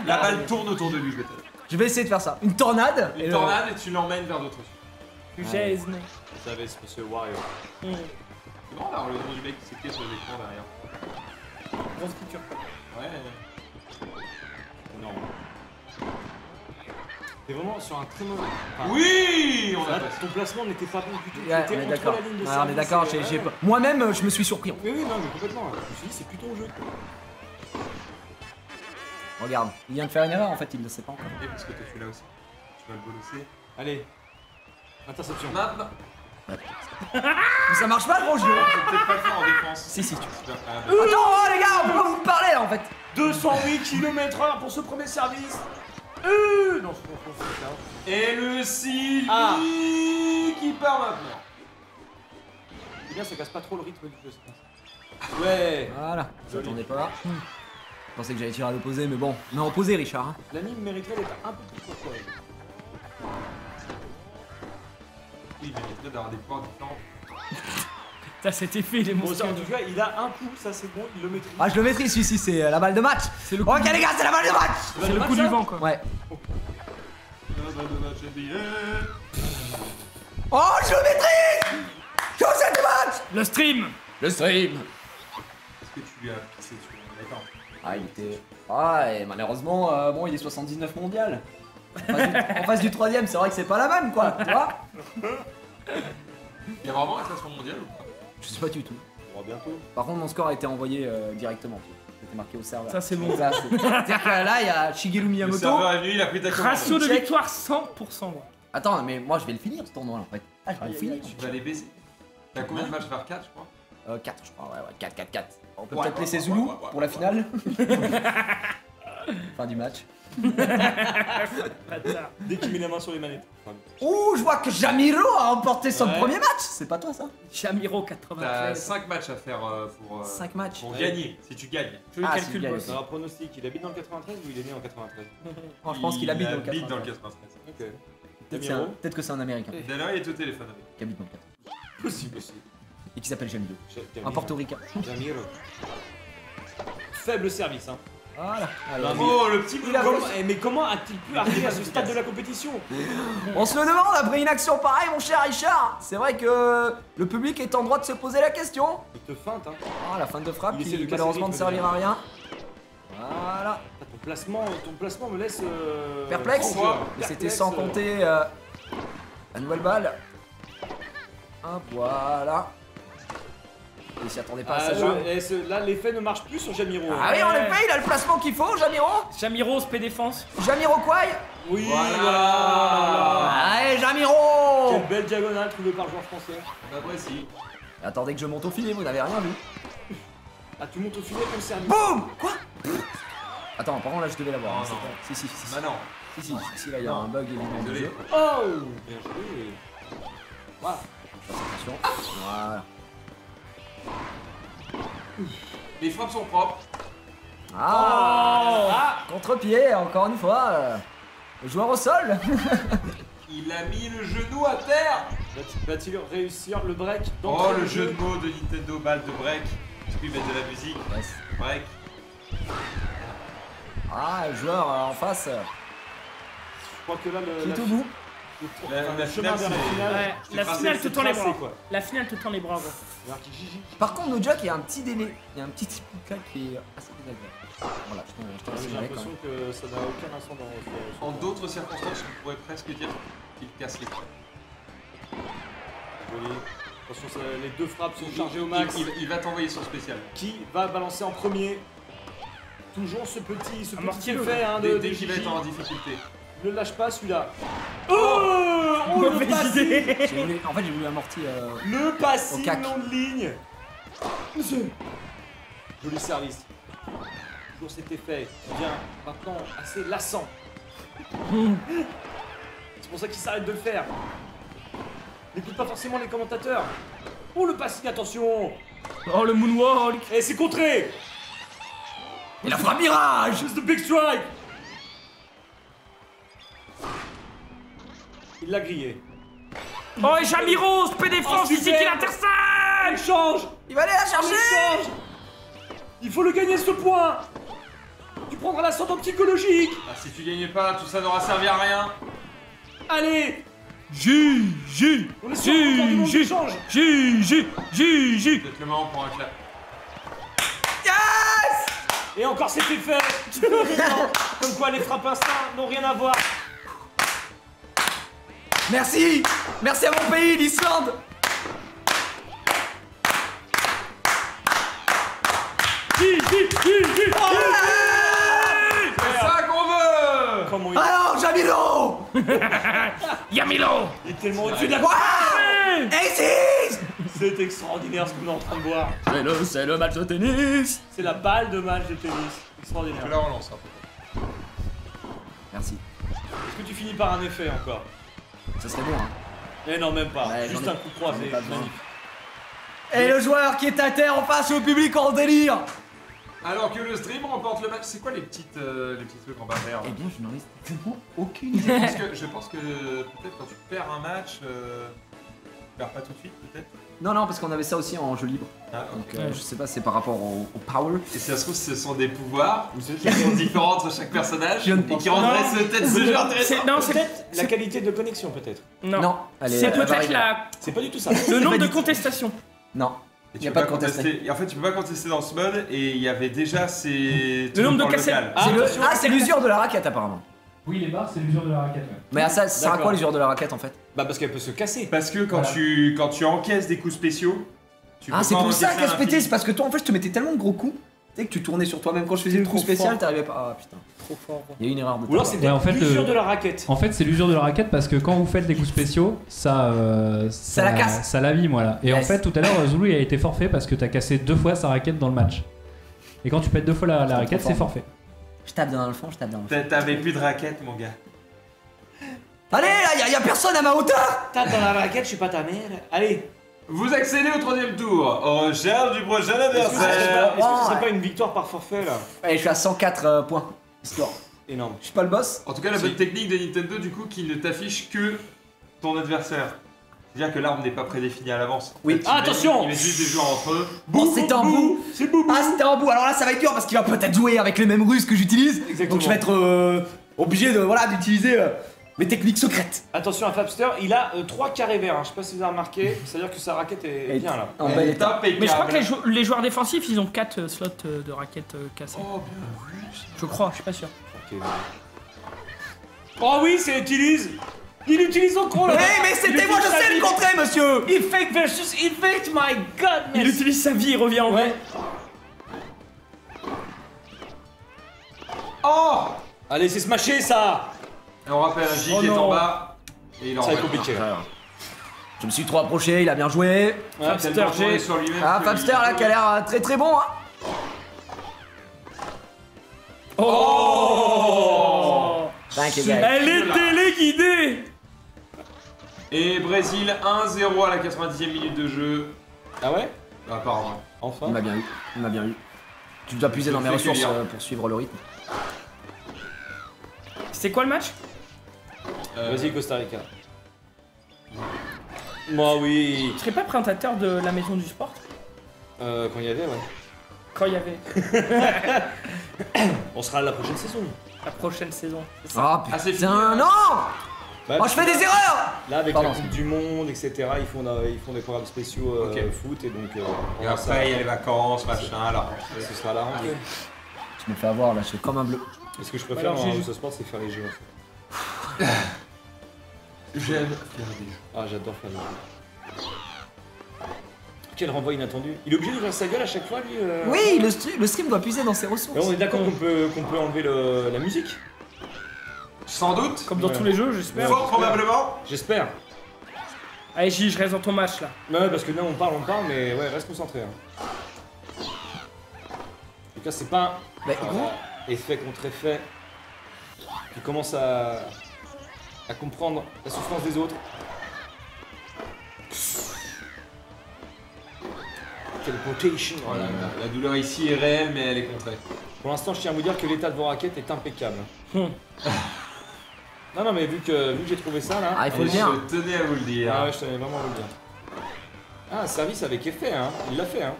Speaker 4: La balle tourne autour de lui peut-être.
Speaker 2: Je vais essayer de faire ça. Une tornade.
Speaker 4: Une tornade et tu l'emmènes vers d'autres cieux.
Speaker 3: Jason.
Speaker 7: Vous savez, c'est Monsieur Wario.
Speaker 4: C'est marrant d'avoir le nom du mec qui s'écrit sur l'écran derrière.
Speaker 3: Grosse culture.
Speaker 4: Ouais.
Speaker 7: Énorme. T'es vraiment sur un très mauvais. Enfin,
Speaker 4: Oui, on a
Speaker 7: là,
Speaker 4: passé.
Speaker 7: ton placement n'était pas bon du tout.
Speaker 2: Ouais,
Speaker 7: T'étais
Speaker 2: on est
Speaker 7: entre
Speaker 2: d'accord.
Speaker 7: la ligne de
Speaker 2: Ouais, on
Speaker 7: service
Speaker 2: est d'accord.
Speaker 7: et-
Speaker 2: j'ai
Speaker 7: ouais.
Speaker 2: pas- Moi-même, je me suis surpris.
Speaker 7: Oui, oui, non, mais complètement. Je me suis dit, c'est plutôt au jeu.
Speaker 2: Regarde, il vient de faire une erreur en fait, il ne le sait pas encore.
Speaker 4: Et parce que toi tu l'as aussi. Tu vas le bolosser.
Speaker 7: Allez. Interception.
Speaker 4: Maintenant.
Speaker 2: Mais ça marche pas le gros jeu.
Speaker 4: Je vais peut-être pas le faire en défense.
Speaker 2: Si, si, tu
Speaker 4: Super. Ah, bah.
Speaker 2: Attends, oh, les gars, on peut pas vous parler là en fait.
Speaker 7: 208 km/h pour ce premier service. Non, c'est ça.
Speaker 4: Et le Sylvie
Speaker 7: Ah.
Speaker 4: qui part maintenant.
Speaker 7: C'est bien, ça casse pas trop le rythme du jeu, c'est ça. Ouais.
Speaker 2: Voilà, je m'attendais pas. Je pensais que j'allais tirer à l'opposé, mais bon, on est opposé, Richard. Hein.
Speaker 7: L'anime mériterait d'être un peu plus fort. Ouais.
Speaker 4: Oui, il mériterait d'avoir des pouvoirs différents.
Speaker 3: T'as cet effet, il est
Speaker 7: Bon, aussi,
Speaker 3: monstrueux.
Speaker 7: en tout cas, il a un coup, ça c'est bon, il le maîtrise.
Speaker 2: Ah, je le maîtrise celui-ci, c'est la balle de match.
Speaker 3: C'est le coup,
Speaker 2: Ok, les gars, c'est la balle de match.
Speaker 3: c'est le coup du vent, quoi.
Speaker 2: Ouais. Oh, je le maîtrise. Je sais du match.
Speaker 3: Le stream.
Speaker 2: Le stream.
Speaker 4: Est-ce que tu lui as pissé dessus? D'accord.
Speaker 2: Ah, il était. Ah, et malheureusement, bon, il est 79 mondial. En face du 3ème, c'est vrai que c'est pas la même, quoi, tu vois.
Speaker 4: Il y a vraiment un classement mondial ou pas?
Speaker 2: Je sais pas du tout.
Speaker 7: On va bientôt.
Speaker 2: Par contre, mon score a été envoyé directement. C'était marqué au serveur.
Speaker 3: Ça, c'est bon.
Speaker 2: Ça, c'est-à-dire que là, il y a Shigeru
Speaker 4: Le
Speaker 2: Miyamoto.
Speaker 4: serveur est venu, il a pris ta commande.
Speaker 3: Ratio de
Speaker 2: Check.
Speaker 3: victoire 100%. Gros.
Speaker 2: Attends, mais moi, je vais le finir, ce tournoi, en fait. Ah, je vais le finir.
Speaker 4: Tu vas les baiser. T'as combien de matchs à faire? 4 je crois?
Speaker 2: 4, je crois, ouais, 4, 4, 4. On peut
Speaker 4: Ouais,
Speaker 2: peut-être
Speaker 4: ouais,
Speaker 2: laisser
Speaker 4: ouais,
Speaker 2: Zulu
Speaker 4: ouais, ouais,
Speaker 2: pour la
Speaker 4: ouais.
Speaker 2: finale. Fin du match.
Speaker 3: Bâtard.
Speaker 7: Dès qu'il met la main sur les manettes.
Speaker 2: Ouh, je vois que Jamiro a remporté son
Speaker 7: Ouais.
Speaker 2: premier match. C'est pas toi, ça?
Speaker 3: Jamiro
Speaker 4: T'as
Speaker 3: 93.
Speaker 4: 5 matchs à faire pour
Speaker 2: 5 matchs.
Speaker 4: pour gagner, si tu gagnes.
Speaker 3: Je le
Speaker 2: Ah,
Speaker 3: calcule,
Speaker 2: c'est
Speaker 3: boss.
Speaker 2: bien.
Speaker 7: Alors, un pronostic, il habite dans le 93 ou il est né en 93?
Speaker 2: Oh, je pense qu'il habite dans le
Speaker 4: habite
Speaker 2: 93.
Speaker 7: Ok.
Speaker 2: Peut-être
Speaker 7: Jamiro.
Speaker 2: que c'est un américain
Speaker 4: D'ailleurs, il est au téléphone avec.
Speaker 2: qui habite dans le 93.
Speaker 7: Possible aussi.
Speaker 2: Et qui s'appelle Jamiro. Un
Speaker 7: Un
Speaker 2: portoricain.
Speaker 7: Jamiro. Faible service, hein.
Speaker 2: Voilà.
Speaker 4: Oh, le petit
Speaker 2: Il a-
Speaker 7: Comment- mais comment a-t-il pu arriver à ce stade de la compétition?
Speaker 2: On se le demande après une action pareille, mon cher Richard. C'est vrai que le public est en droit de se poser la question.
Speaker 7: Il te feinte, hein.
Speaker 2: Ah, la fin de frappe
Speaker 7: Il essaie de
Speaker 2: qui
Speaker 7: casser
Speaker 2: malheureusement
Speaker 7: le
Speaker 2: ne
Speaker 7: rythme,
Speaker 2: servira à rien. Voilà.
Speaker 7: Ton placement me laisse.
Speaker 2: Perplexe.
Speaker 7: rancœur.
Speaker 2: Mais c'était
Speaker 7: Perplexe,
Speaker 2: sans compter la nouvelle balle. Hop, voilà. Il s'y attendait pas à ça.
Speaker 7: Là, l'effet ne marche plus sur Jamiro.
Speaker 2: Ah oui, en effet, il a le placement qu'il faut, Jamiro.
Speaker 3: Jamiro, spé défense.
Speaker 2: Jamiro Kwai.
Speaker 7: Oui,
Speaker 4: Voilà.
Speaker 7: voilà.
Speaker 2: Allez, Jamiro.
Speaker 7: Quelle belle diagonale trouvée par joueur français.
Speaker 4: T'apprécies.
Speaker 2: Attendez que je monte au filet, vous n'avez rien vu.
Speaker 7: Ah, tu montes au filet comme service.
Speaker 2: Boum. Quoi? Attends, par contre là je devais l'avoir.
Speaker 4: Oh,
Speaker 2: hein,
Speaker 4: non.
Speaker 2: c'est pas- Si,
Speaker 4: Bah non.
Speaker 2: si, là il y a un bug évidemment du
Speaker 4: Désolé.
Speaker 2: jeu.
Speaker 7: Oh, bien joué. Voilà.
Speaker 2: Attention. Voilà.
Speaker 4: Les frappes sont propres.
Speaker 2: Ah, contre-pied, encore une fois. Le joueur au sol.
Speaker 4: Il a mis le genou à terre.
Speaker 7: Va-t-il réussir le break dans
Speaker 4: Oh, le jeu de mots de Nintendo, balle de break. Je peux mettre de la musique.
Speaker 2: Yes.
Speaker 4: Break.
Speaker 2: Ah, le joueur en face
Speaker 7: Je crois que là,
Speaker 2: qui est au bout.
Speaker 4: La
Speaker 7: chemin
Speaker 4: finale,
Speaker 7: vers la
Speaker 4: c'est-
Speaker 7: finale.
Speaker 3: Ouais,
Speaker 4: c'est
Speaker 3: la
Speaker 4: tracé,
Speaker 3: finale
Speaker 7: c'est
Speaker 3: te tend les
Speaker 7: tracé,
Speaker 3: bras.
Speaker 7: quoi.
Speaker 3: La finale te tend les bras, gros.
Speaker 7: Alors qu'il Gigi.
Speaker 2: Par contre, no joke, il y a un petit délai. Il y a un petit type là qui est assez désagréable. Voilà, je te
Speaker 7: J'ai
Speaker 2: rassurerai quand
Speaker 7: l'impression
Speaker 2: même.
Speaker 7: que ça n'a aucun instant dans
Speaker 4: En d'autres circonstances, on pourrait presque dire qu'il casse les couilles.
Speaker 7: Joli. Attention, les deux frappes sont chargées au max.
Speaker 4: Il va t'envoyer son spécial.
Speaker 7: Qui va balancer en premier? Toujours ce petit
Speaker 3: Amorti,
Speaker 7: effet hein,
Speaker 4: Dès
Speaker 7: de
Speaker 4: qu'il va
Speaker 7: Gigi.
Speaker 4: être en difficulté.
Speaker 7: Ne lâche pas celui-là. Oh, le
Speaker 3: Mauvaise
Speaker 7: passing.
Speaker 3: idée.
Speaker 2: En fait, j'ai voulu amortir.
Speaker 7: Le passing
Speaker 2: Au cac.
Speaker 7: long de ligne. Joli service. Toujours cet effet qui devient maintenant assez lassant. C'est pour ça qu'il s'arrête de le faire. N'écoute pas forcément les commentateurs. Oh, le passing, attention.
Speaker 3: Oh, le moonwalk.
Speaker 7: Et c'est contré.
Speaker 2: Il a fait un mirage.
Speaker 7: Just the big strike. Il l'a grillé.
Speaker 3: Oh, et Jamiro, spé défense,
Speaker 7: Oh,
Speaker 3: ici
Speaker 7: super.
Speaker 3: qui l'intercède.
Speaker 7: Échange.
Speaker 2: Il va aller la chercher.
Speaker 7: Échange. Il faut le gagner ce point. Tu prendras l'ascendant psychologique.
Speaker 4: Ah, si tu gagnes pas, tout ça n'aura servi à rien.
Speaker 7: Allez.
Speaker 3: Gigi.
Speaker 7: On est sur le record du nombre d'échanges.
Speaker 3: Gigi.
Speaker 4: Peut-être le moment pour un clap.
Speaker 7: Et encore cet effet. Comme quoi les frappes instincts n'ont rien à voir.
Speaker 2: Merci. Merci à mon pays, l'Islande.
Speaker 4: C'est ça qu'on veut.
Speaker 7: Comment il
Speaker 2: Alors, Jamiro.
Speaker 3: Yamilo.
Speaker 7: est tellement au-dessus de la
Speaker 2: Wow. Aces.
Speaker 7: C'est extraordinaire ce qu'on est en train de voir.
Speaker 2: C'est le match de tennis.
Speaker 7: C'est la balle de match de tennis. Extraordinaire.
Speaker 4: Je la relance un peu.
Speaker 2: Merci.
Speaker 7: Est-ce que tu finis par un effet encore?
Speaker 2: Ça serait bon, hein.
Speaker 7: Eh non, même pas.
Speaker 2: Ouais,
Speaker 7: Juste
Speaker 2: j'en ai-
Speaker 7: un coup croisé.
Speaker 2: j'en ai pas besoin.
Speaker 7: Magnifique.
Speaker 2: Et le joueur qui est à terre en face au public en délire.
Speaker 4: Alors que le stream remporte le match, c'est quoi les petits trucs en barrière
Speaker 2: Eh bien, je n'en ai strictement aucune
Speaker 4: je
Speaker 2: idée.
Speaker 4: pense que peut-être quand tu perds un match, tu perds pas tout de suite peut-être.
Speaker 2: Non, parce qu'on avait ça aussi en jeu libre.
Speaker 4: Ah,
Speaker 2: Donc,
Speaker 3: Ouais.
Speaker 2: je sais pas, c'est par rapport au power.
Speaker 4: Et si ça se trouve, ce sont des pouvoirs qui sont différents entre chaque personnage
Speaker 2: Je ne
Speaker 4: et
Speaker 2: pense
Speaker 4: qui
Speaker 2: pas.
Speaker 4: rendraient
Speaker 3: Non.
Speaker 4: peut-être ce jeu intéressant.
Speaker 3: Non, c'est
Speaker 7: La qualité de connexion peut-être.
Speaker 3: Non.
Speaker 2: Elle est-
Speaker 3: C'est
Speaker 2: elle va
Speaker 3: peut-être
Speaker 2: arriver.
Speaker 3: la...
Speaker 7: C'est pas du tout ça.
Speaker 3: le nombre
Speaker 2: pas
Speaker 3: de
Speaker 2: du tout.
Speaker 3: contestations.
Speaker 2: Non.
Speaker 4: Et
Speaker 2: Y a pas de contester.
Speaker 4: Et en fait, tu peux pas contester dans ce mode et il y avait déjà ces.
Speaker 3: Le nombre de
Speaker 4: trucs en
Speaker 3: cassettes.
Speaker 4: local.
Speaker 2: C'est l'usure de la raquette apparemment.
Speaker 6: Oui, les barres, c'est l'usure de la raquette. Ouais.
Speaker 2: Mais ça sert à
Speaker 7: D'accord.
Speaker 2: quoi l'usure de la raquette en fait?
Speaker 7: Bah parce qu'elle peut se casser.
Speaker 4: Parce que quand,
Speaker 6: Voilà.
Speaker 4: quand tu encaisses des coups spéciaux, tu peux
Speaker 2: Ah, c'est
Speaker 4: pas
Speaker 2: pour ça
Speaker 4: encaisser
Speaker 2: qu'elle
Speaker 4: un
Speaker 2: se pétait,
Speaker 4: infini.
Speaker 2: c'est parce que toi en fait je te mettais tellement de gros coups, tu sais que tu tournais sur toi-même quand je faisais le coup
Speaker 3: Trop
Speaker 2: spécial,
Speaker 3: fort.
Speaker 2: t'arrivais pas. Ah putain,
Speaker 3: Trop fort.
Speaker 2: il y a eu une erreur de
Speaker 7: Ou alors
Speaker 2: ta
Speaker 7: c'était
Speaker 2: part.
Speaker 8: Ouais, en fait,
Speaker 7: l'usure
Speaker 8: le-
Speaker 7: de la raquette.
Speaker 8: En fait, c'est l'usure de la raquette parce que quand vous faites des coups spéciaux, ça
Speaker 2: la casse.
Speaker 8: Ça l'abîme, voilà. Et
Speaker 2: Yes.
Speaker 8: en fait, tout à l'heure, Zulu il a été forfait parce que t'as cassé 2 fois sa raquette dans le match. Et quand tu pètes 2 fois la raquette,
Speaker 2: trop
Speaker 8: c'est
Speaker 2: fort.
Speaker 8: forfait.
Speaker 2: Je tape dans le fond, je tape dans le fond.
Speaker 4: T'avais plus de raquette, mon gars.
Speaker 2: Allez là, y a personne à ma hauteur.
Speaker 7: Tape dans la raquette, je suis pas ta mère. Allez.
Speaker 4: Vous accédez au 3ème tour. On recherche du prochain
Speaker 7: Est-ce que ce serait
Speaker 4: adversaire.
Speaker 7: pas- est-ce que ce serait pas une victoire par forfait là?
Speaker 2: Allez, je suis à 104 points. Histoire.
Speaker 7: Énorme.
Speaker 2: Je suis pas le boss.
Speaker 4: En tout cas, la bonne technique de Nintendo, du coup, qui ne t'affiche que ton adversaire. C'est-à-dire que l'arme n'est pas prédéfinie à l'avance.
Speaker 2: Oui.
Speaker 4: En fait,
Speaker 7: Ah,
Speaker 4: il met-
Speaker 7: attention.
Speaker 4: Il met juste des joueurs entre eux.
Speaker 2: Oh, c'était en bout.
Speaker 7: C'est boubou.
Speaker 2: Ah, c'était en bout. Alors là, ça va être dur parce qu'il va peut-être jouer avec les mêmes ruses que j'utilise.
Speaker 7: Exactement.
Speaker 2: Donc je vais être obligé de voilà d'utiliser mes techniques secrètes.
Speaker 7: Attention à Fabster, il a 3 carrés verts, hein. Je sais pas si vous avez remarqué, c'est-à-dire que sa raquette est
Speaker 2: Et-
Speaker 7: bien là.
Speaker 2: En
Speaker 4: Elle
Speaker 2: bel
Speaker 4: est
Speaker 2: état.
Speaker 4: impeccable.
Speaker 3: Mais je crois que les joueurs défensifs, ils ont 4 slots de raquettes cassées.
Speaker 4: Oh, bien vu.
Speaker 3: Je crois, je suis pas sûr.
Speaker 7: Ok. Oh oui, c'est utilise. Il utilise son con là.
Speaker 2: Mais c'était moi, je sais le contrer, monsieur.
Speaker 7: Infect versus Infect, my god.
Speaker 3: Il utilise sa vie, il revient en
Speaker 7: Ouais.
Speaker 4: Oh.
Speaker 7: Allez, c'est smashé ça.
Speaker 4: Et on rappelle un J
Speaker 3: Oh
Speaker 4: qui est en
Speaker 3: non.
Speaker 4: bas. Et il en
Speaker 7: Ça va être
Speaker 4: revient.
Speaker 7: compliqué là.
Speaker 2: Je me suis trop approché, il a bien joué.
Speaker 4: Il a tellement
Speaker 3: Fabster,
Speaker 4: tourné
Speaker 3: j'ai.
Speaker 4: sur lui-même
Speaker 2: Ah,
Speaker 4: que
Speaker 2: Fabster
Speaker 4: il-
Speaker 2: là qui a l'air très très bon. Hein.
Speaker 3: Oh
Speaker 2: Thank you, guys.
Speaker 3: Elle est téléguidée.
Speaker 4: Et Brésil 1-0 à la 90e minute de jeu.
Speaker 7: Ah ouais.
Speaker 4: Apparemment.
Speaker 7: Enfin.
Speaker 2: Il m'a bien eu, il m'a bien eu. Tu dois puiser dans mes
Speaker 4: fais
Speaker 2: ressources
Speaker 4: cueillir.
Speaker 2: pour suivre le rythme.
Speaker 3: C'est quoi le match?
Speaker 7: Vas-y Costa Rica. Moi oui.
Speaker 3: Tu serais pas présentateur de la maison du sport?
Speaker 7: Quand il y avait, ouais.
Speaker 3: Quand il y avait
Speaker 7: On sera à la prochaine saison.
Speaker 3: la prochaine saison. C'est ça.
Speaker 2: Ah
Speaker 4: Ah, c'est
Speaker 2: putain,
Speaker 4: fini.
Speaker 2: non.
Speaker 7: Bah,
Speaker 2: Oh, je fais des erreurs.
Speaker 7: Là, avec
Speaker 2: Pardon.
Speaker 7: la Coupe du Monde, etc., ils font des programmes spéciaux
Speaker 4: Ok.
Speaker 7: foot et donc.
Speaker 4: Et
Speaker 7: pendant
Speaker 4: après, il y a les vacances, machin, la rentrée.
Speaker 7: ça, ce sera à la rentrée.
Speaker 2: Je me fais avoir là, je suis comme un bleu.
Speaker 7: Et ce que je préfère
Speaker 3: Alors,
Speaker 7: dans
Speaker 3: j'ai-
Speaker 7: ce sport, c'est faire les jeux en fait.
Speaker 4: J'aime faire des jeux.
Speaker 7: Ah, j'adore faire les jeux. Quel renvoi inattendu. Il est obligé d'ouvrir sa gueule à chaque fois, lui
Speaker 2: Oui, le stream doit puiser dans ses
Speaker 7: Et
Speaker 2: ressources.
Speaker 7: on est d'accord qu'on peut enlever la musique.
Speaker 4: Sans doute.
Speaker 3: Comme dans
Speaker 7: Ouais.
Speaker 3: tous les jeux, j'espère.
Speaker 4: Fort probablement.
Speaker 7: J'espère.
Speaker 3: Allez, J, je reste dans ton match là.
Speaker 7: Ouais, parce que là, on parle, mais ouais, reste concentré. Hein. En tout cas, c'est pas
Speaker 2: Bah,
Speaker 7: un
Speaker 2: gros.
Speaker 7: effet contre effet. Tu commences à comprendre la souffrance des autres. Teleportation.
Speaker 4: Voilà, la douleur ici est réelle, mais elle est contrée.
Speaker 7: Pour l'instant, je tiens à vous dire que l'état de vos raquettes est impeccable.
Speaker 3: Hum.
Speaker 7: Non, mais vu que j'ai trouvé ça là.
Speaker 2: Ah, il faut le
Speaker 4: Et
Speaker 2: dire.
Speaker 4: je tenais à vous le dire.
Speaker 7: Ah ouais, je tenais vraiment à vous le dire. Ah, service avec effet, hein. Il l'a fait, hein.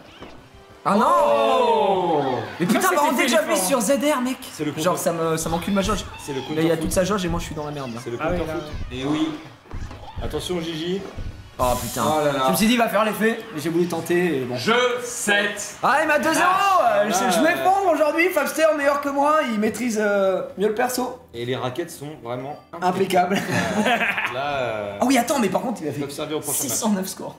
Speaker 2: Ah non.
Speaker 4: Oh.
Speaker 2: Mais putain,
Speaker 3: c'était
Speaker 2: bah, dès
Speaker 3: fait
Speaker 2: que j'appuie
Speaker 3: l'effort.
Speaker 2: sur ZR, mec.
Speaker 7: C'est le
Speaker 2: Genre,
Speaker 7: compteur-
Speaker 2: ça m'encule ma jauge.
Speaker 7: C'est le
Speaker 2: Là, il y a
Speaker 7: compteur
Speaker 2: toute
Speaker 7: foot.
Speaker 2: sa jauge et moi je suis dans la merde là.
Speaker 7: C'est le
Speaker 3: Ah oui,
Speaker 7: compteur
Speaker 3: là.
Speaker 7: foot.
Speaker 4: Et oui.
Speaker 7: Attention, Gigi.
Speaker 2: Oh putain.
Speaker 4: Oh là là.
Speaker 2: Je me suis dit, il va faire l'effet, mais j'ai voulu tenter et bon.
Speaker 4: Je 7.
Speaker 2: Ah, il m'a 2-0. Je m'effondre aujourd'hui. Fabster, meilleur que moi, il maîtrise mieux le perso.
Speaker 7: Et les raquettes sont vraiment
Speaker 2: Impeccable.
Speaker 7: Là,
Speaker 2: Ah oui, attends, mais par contre, il a
Speaker 7: ils
Speaker 2: fait
Speaker 7: peuvent servir au prochain match.
Speaker 2: 609 scores.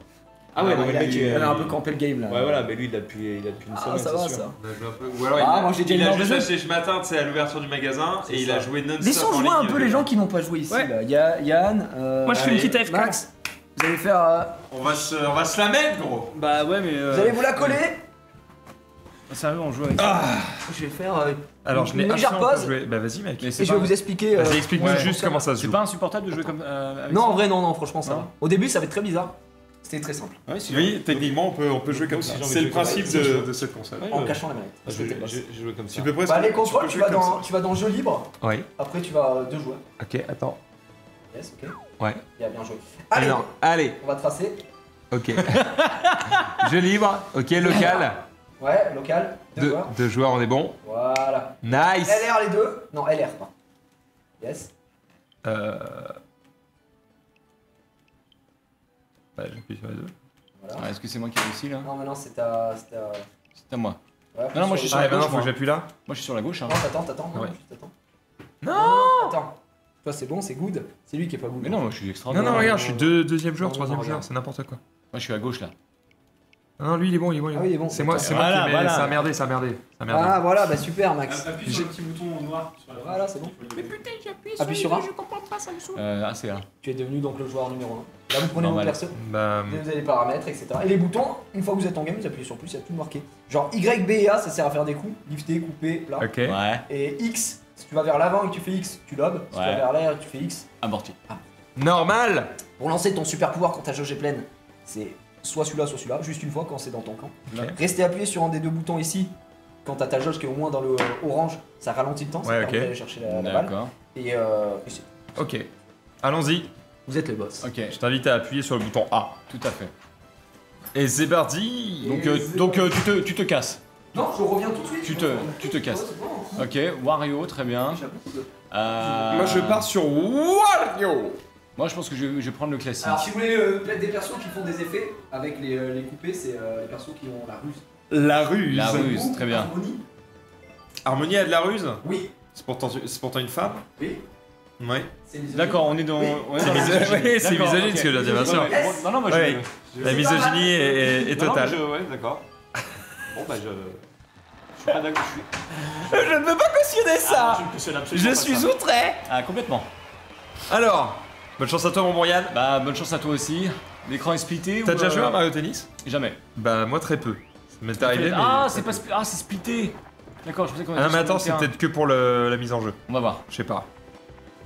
Speaker 7: Ah ouais, non, mais le mec,
Speaker 2: il a un peu campé le game là.
Speaker 7: Ouais, voilà, mais lui, il l'a depuis une
Speaker 2: Ah,
Speaker 7: semaine,
Speaker 2: ça
Speaker 7: c'est
Speaker 2: va,
Speaker 7: sûr.
Speaker 2: ça.
Speaker 4: On a joué un peu. Ou alors
Speaker 2: Ah,
Speaker 4: il a,
Speaker 2: moi, j'ai déjà
Speaker 4: il
Speaker 2: une
Speaker 4: a
Speaker 2: heure de
Speaker 4: juste
Speaker 2: jeu.
Speaker 4: acheté ce matin, c'est à l'ouverture du magasin,
Speaker 7: C'est
Speaker 4: et il
Speaker 7: ça.
Speaker 4: a joué non-stop.
Speaker 2: Laissons
Speaker 4: en
Speaker 2: jouer
Speaker 4: ligne,
Speaker 2: un peu les gens qui n'ont pas joué ici.
Speaker 3: Ouais.
Speaker 2: Là. Yann,
Speaker 3: Moi, je fais une
Speaker 4: allez,
Speaker 3: petite AFK.
Speaker 2: Max, vous allez faire.
Speaker 4: On va se la mettre, gros.
Speaker 7: Bah ouais, mais.
Speaker 2: Vous allez vous la coller.
Speaker 3: Sérieux, on joue avec.
Speaker 2: Je vais faire
Speaker 4: Alors,
Speaker 2: une légère pause
Speaker 4: Bah, vas-y, mec.
Speaker 2: et je vais vous expliquer.
Speaker 4: Vas-y, explique-nous
Speaker 3: Ouais.
Speaker 4: juste comment ça se
Speaker 7: C'est
Speaker 4: joue.
Speaker 7: pas insupportable de jouer comme. Avec
Speaker 2: Non,
Speaker 7: ça
Speaker 2: en vrai, non, franchement, ça
Speaker 7: Non.
Speaker 2: va. Au début, ça va être très bizarre. C'était très simple.
Speaker 7: Ouais, si
Speaker 4: Oui, techniquement, on peut jouer comme
Speaker 7: Si
Speaker 4: ça.
Speaker 7: j'ai envie
Speaker 4: C'est
Speaker 7: de
Speaker 4: le
Speaker 7: jouer comme
Speaker 4: principe
Speaker 7: ça,
Speaker 4: de cette console.
Speaker 7: Ouais,
Speaker 2: En
Speaker 7: ouais.
Speaker 2: cachant la manette.
Speaker 7: Ah, J'ai joué comme ça.
Speaker 4: Tu peux presque.
Speaker 2: Bah, les
Speaker 4: tu
Speaker 2: contrôles,
Speaker 4: peux
Speaker 2: tu
Speaker 4: jouer
Speaker 2: vas,
Speaker 4: comme
Speaker 2: tu vas dans jeu libre.
Speaker 4: ça. Oui.
Speaker 2: Après, tu vas deux joueurs.
Speaker 4: Ok, attends.
Speaker 2: Yes, ok.
Speaker 4: Ouais.
Speaker 2: Bien joué. Allez,
Speaker 4: Alors, allez.
Speaker 2: on va tracer.
Speaker 4: Ok. Jeu libre. Ok, local.
Speaker 2: Ouais, local. Deux joueurs.
Speaker 4: 2 joueurs, on est bon.
Speaker 2: Voilà.
Speaker 4: Nice.
Speaker 2: LR les deux. Non, LR pas. Yes.
Speaker 4: J'appuie sur les deux.
Speaker 2: Voilà.
Speaker 1: Ah, est-ce que c'est moi qui ai réussi là?
Speaker 2: Non, maintenant c'est à.
Speaker 1: C'est à moi.
Speaker 2: Ouais,
Speaker 1: Non, moi, je suis sur
Speaker 4: Ah,
Speaker 1: la
Speaker 4: et maintenant
Speaker 1: gauche,
Speaker 4: faut que
Speaker 1: moi.
Speaker 4: j'appuie là.
Speaker 1: Moi je suis sur la gauche. Hein.
Speaker 2: Non, t'attends.
Speaker 4: Ouais.
Speaker 2: Juste attends.
Speaker 4: Non.
Speaker 2: Attends. Toi, c'est bon, c'est good. C'est lui qui est pas good.
Speaker 1: Mais non, moi je suis
Speaker 4: Non,
Speaker 1: extraordinaire.
Speaker 4: non, regarde, je suis deuxième joueur,
Speaker 2: Non,
Speaker 4: troisième
Speaker 2: non,
Speaker 4: joueur,
Speaker 2: regarde.
Speaker 4: c'est n'importe quoi.
Speaker 1: Moi je suis à gauche là.
Speaker 4: Non, lui il est bon, il est bon.
Speaker 2: Ah oui, il est bon.
Speaker 4: C'est moi,
Speaker 2: D'accord.
Speaker 4: c'est moi
Speaker 1: Voilà,
Speaker 4: qui ai.
Speaker 1: voilà.
Speaker 4: Ça a merdé, ça a merdé. Ça a merdé.
Speaker 2: Ah, voilà, bah super, Max.
Speaker 6: Appuie sur le petit bouton noir sur la droite.
Speaker 2: Voilà, c'est bon.
Speaker 6: Mais putain,
Speaker 2: Appuie sur un.
Speaker 1: Ah, c'est là.
Speaker 2: Tu es devenu donc le joueur numéro 1. Là, vous prenez vos
Speaker 1: Normal.
Speaker 2: persos,
Speaker 4: Bah.
Speaker 2: vous avez les paramètres, etc. Et les boutons, une fois que vous êtes en game, vous appuyez sur plus, il y a tout marqué. Genre Y, B et A, ça sert à faire des coups, lifter, couper, plat.
Speaker 4: Ok.
Speaker 1: Ouais.
Speaker 2: Et X, si tu vas vers l'avant et que tu fais X, tu lobes. Si tu
Speaker 1: Ouais.
Speaker 2: vas vers l'arrière et que tu fais X.
Speaker 1: Amorti.
Speaker 4: Normal.
Speaker 2: Pour lancer ton super pouvoir quand ta jauge est pleine, c'est soit celui-là, juste une fois quand c'est dans ton camp.
Speaker 4: Ok.
Speaker 2: Restez appuyé sur un des deux boutons ici. Quand t'as ta jauge qui est au moins dans le orange, ça ralentit le temps, ça
Speaker 4: Ouais,
Speaker 2: permet
Speaker 4: ok.
Speaker 2: d'aller chercher la balle.
Speaker 1: D'accord.
Speaker 2: Et c'est-
Speaker 4: Ok. Allons-y.
Speaker 2: vous êtes les boss.
Speaker 1: Ok.
Speaker 4: Je t'invite à appuyer sur le bouton A.
Speaker 1: Tout à fait.
Speaker 4: Et c'est parti.
Speaker 1: Donc tu te casses.
Speaker 2: Non, je reviens tout de suite.
Speaker 1: Tu te casses. Ok. Wario, très bien.
Speaker 4: Moi je pars sur Wario.
Speaker 1: Moi je pense que je vais prendre le classique.
Speaker 2: Alors si vous voulez des persos qui font des effets avec les coupés, c'est les persos qui ont la ruse.
Speaker 4: La ruse.
Speaker 1: La ruse,
Speaker 2: Ou
Speaker 1: très bien.
Speaker 2: Harmonie.
Speaker 4: Harmonie a de la ruse.
Speaker 2: Oui,
Speaker 4: C'est pourtant une femme.
Speaker 2: oui.
Speaker 4: Ouais.
Speaker 2: C'est misogyne.
Speaker 1: D'accord, on est dans.
Speaker 2: Oui.
Speaker 1: On est dans la
Speaker 4: C'est
Speaker 1: misogynie.
Speaker 4: ouais, c'est
Speaker 1: D'accord,
Speaker 4: misogyne
Speaker 1: ok.
Speaker 4: ce que je veux dire, bien sûr.
Speaker 1: Ouais, ouais. Non, non, moi je.
Speaker 4: Ouais. La misogynie est
Speaker 1: Non, non,
Speaker 4: totale.
Speaker 1: ouais, d'accord. Bon, bah je. Je suis pas d'accord.
Speaker 4: Je ne veux pas cautionner ça.
Speaker 1: Je suis
Speaker 4: outré.
Speaker 1: Ah, complètement.
Speaker 4: Alors, bonne chance à toi mon bon Yann.
Speaker 1: Bah, bonne chance à toi aussi. L'écran est splitté
Speaker 4: T'as
Speaker 1: ou,
Speaker 4: déjà joué à Mario Tennis?
Speaker 1: Jamais.
Speaker 4: Bah moi très peu. Ça m'est arrivé mais...
Speaker 1: Ah, c'est pas ah, c'est splitté. D'accord, je pensais qu'on était
Speaker 4: Ah non mais
Speaker 1: sur le
Speaker 4: attends,
Speaker 1: même
Speaker 4: c'est
Speaker 1: terrain.
Speaker 4: peut-être que pour la mise en jeu.
Speaker 1: On va voir.
Speaker 4: Je sais pas.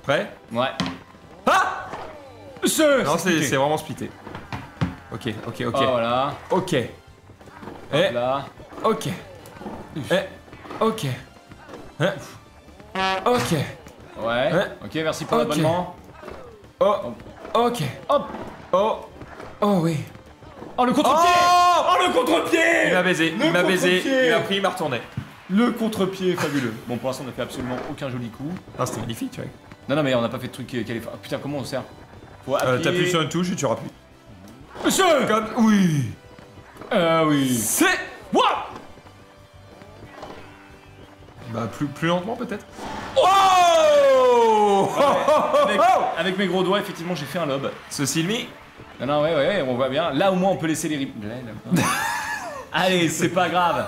Speaker 4: Prêt?
Speaker 1: Ouais.
Speaker 4: Ah Non
Speaker 1: splitté.
Speaker 4: c'est vraiment splitté. Ok.
Speaker 1: Oh, voilà.
Speaker 4: Ok.
Speaker 1: Hop là.
Speaker 4: Ok. Ok. Ok.
Speaker 1: Ouais. Ok, merci pour
Speaker 4: Ok.
Speaker 1: l'abonnement.
Speaker 4: Oh. Ok.
Speaker 1: Hop.
Speaker 4: Oh. Oh oui.
Speaker 1: Oh, le contre-pied.
Speaker 4: Oh
Speaker 1: Oh, le contre-pied.
Speaker 4: Il m'a baisé,
Speaker 1: Le
Speaker 4: il m'a baisé,
Speaker 1: contre-pied.
Speaker 4: il m'a pris, il m'a retourné.
Speaker 1: Le contre-pied fabuleux. Bon, pour l'instant, on n'a fait absolument aucun joli coup.
Speaker 4: Ah c'était magnifique tu vois.
Speaker 1: Non, non, mais on n'a pas fait de truc qui allait faire. Ah, putain, comment on sert? Faut appuyer.
Speaker 4: T'appuies sur une touche et tu rappuies.
Speaker 1: Monsieur.
Speaker 4: Comme... Oui.
Speaker 1: Oui.
Speaker 4: C'est...
Speaker 1: What?
Speaker 4: Bah plus lentement peut-être. Oh
Speaker 1: Avec mes gros doigts, effectivement, j'ai fait un lob.
Speaker 4: Ceci mis.
Speaker 1: Non, non, ouais, on voit bien. Là, au moins, on peut laisser les replays. Allez, c'est pas grave.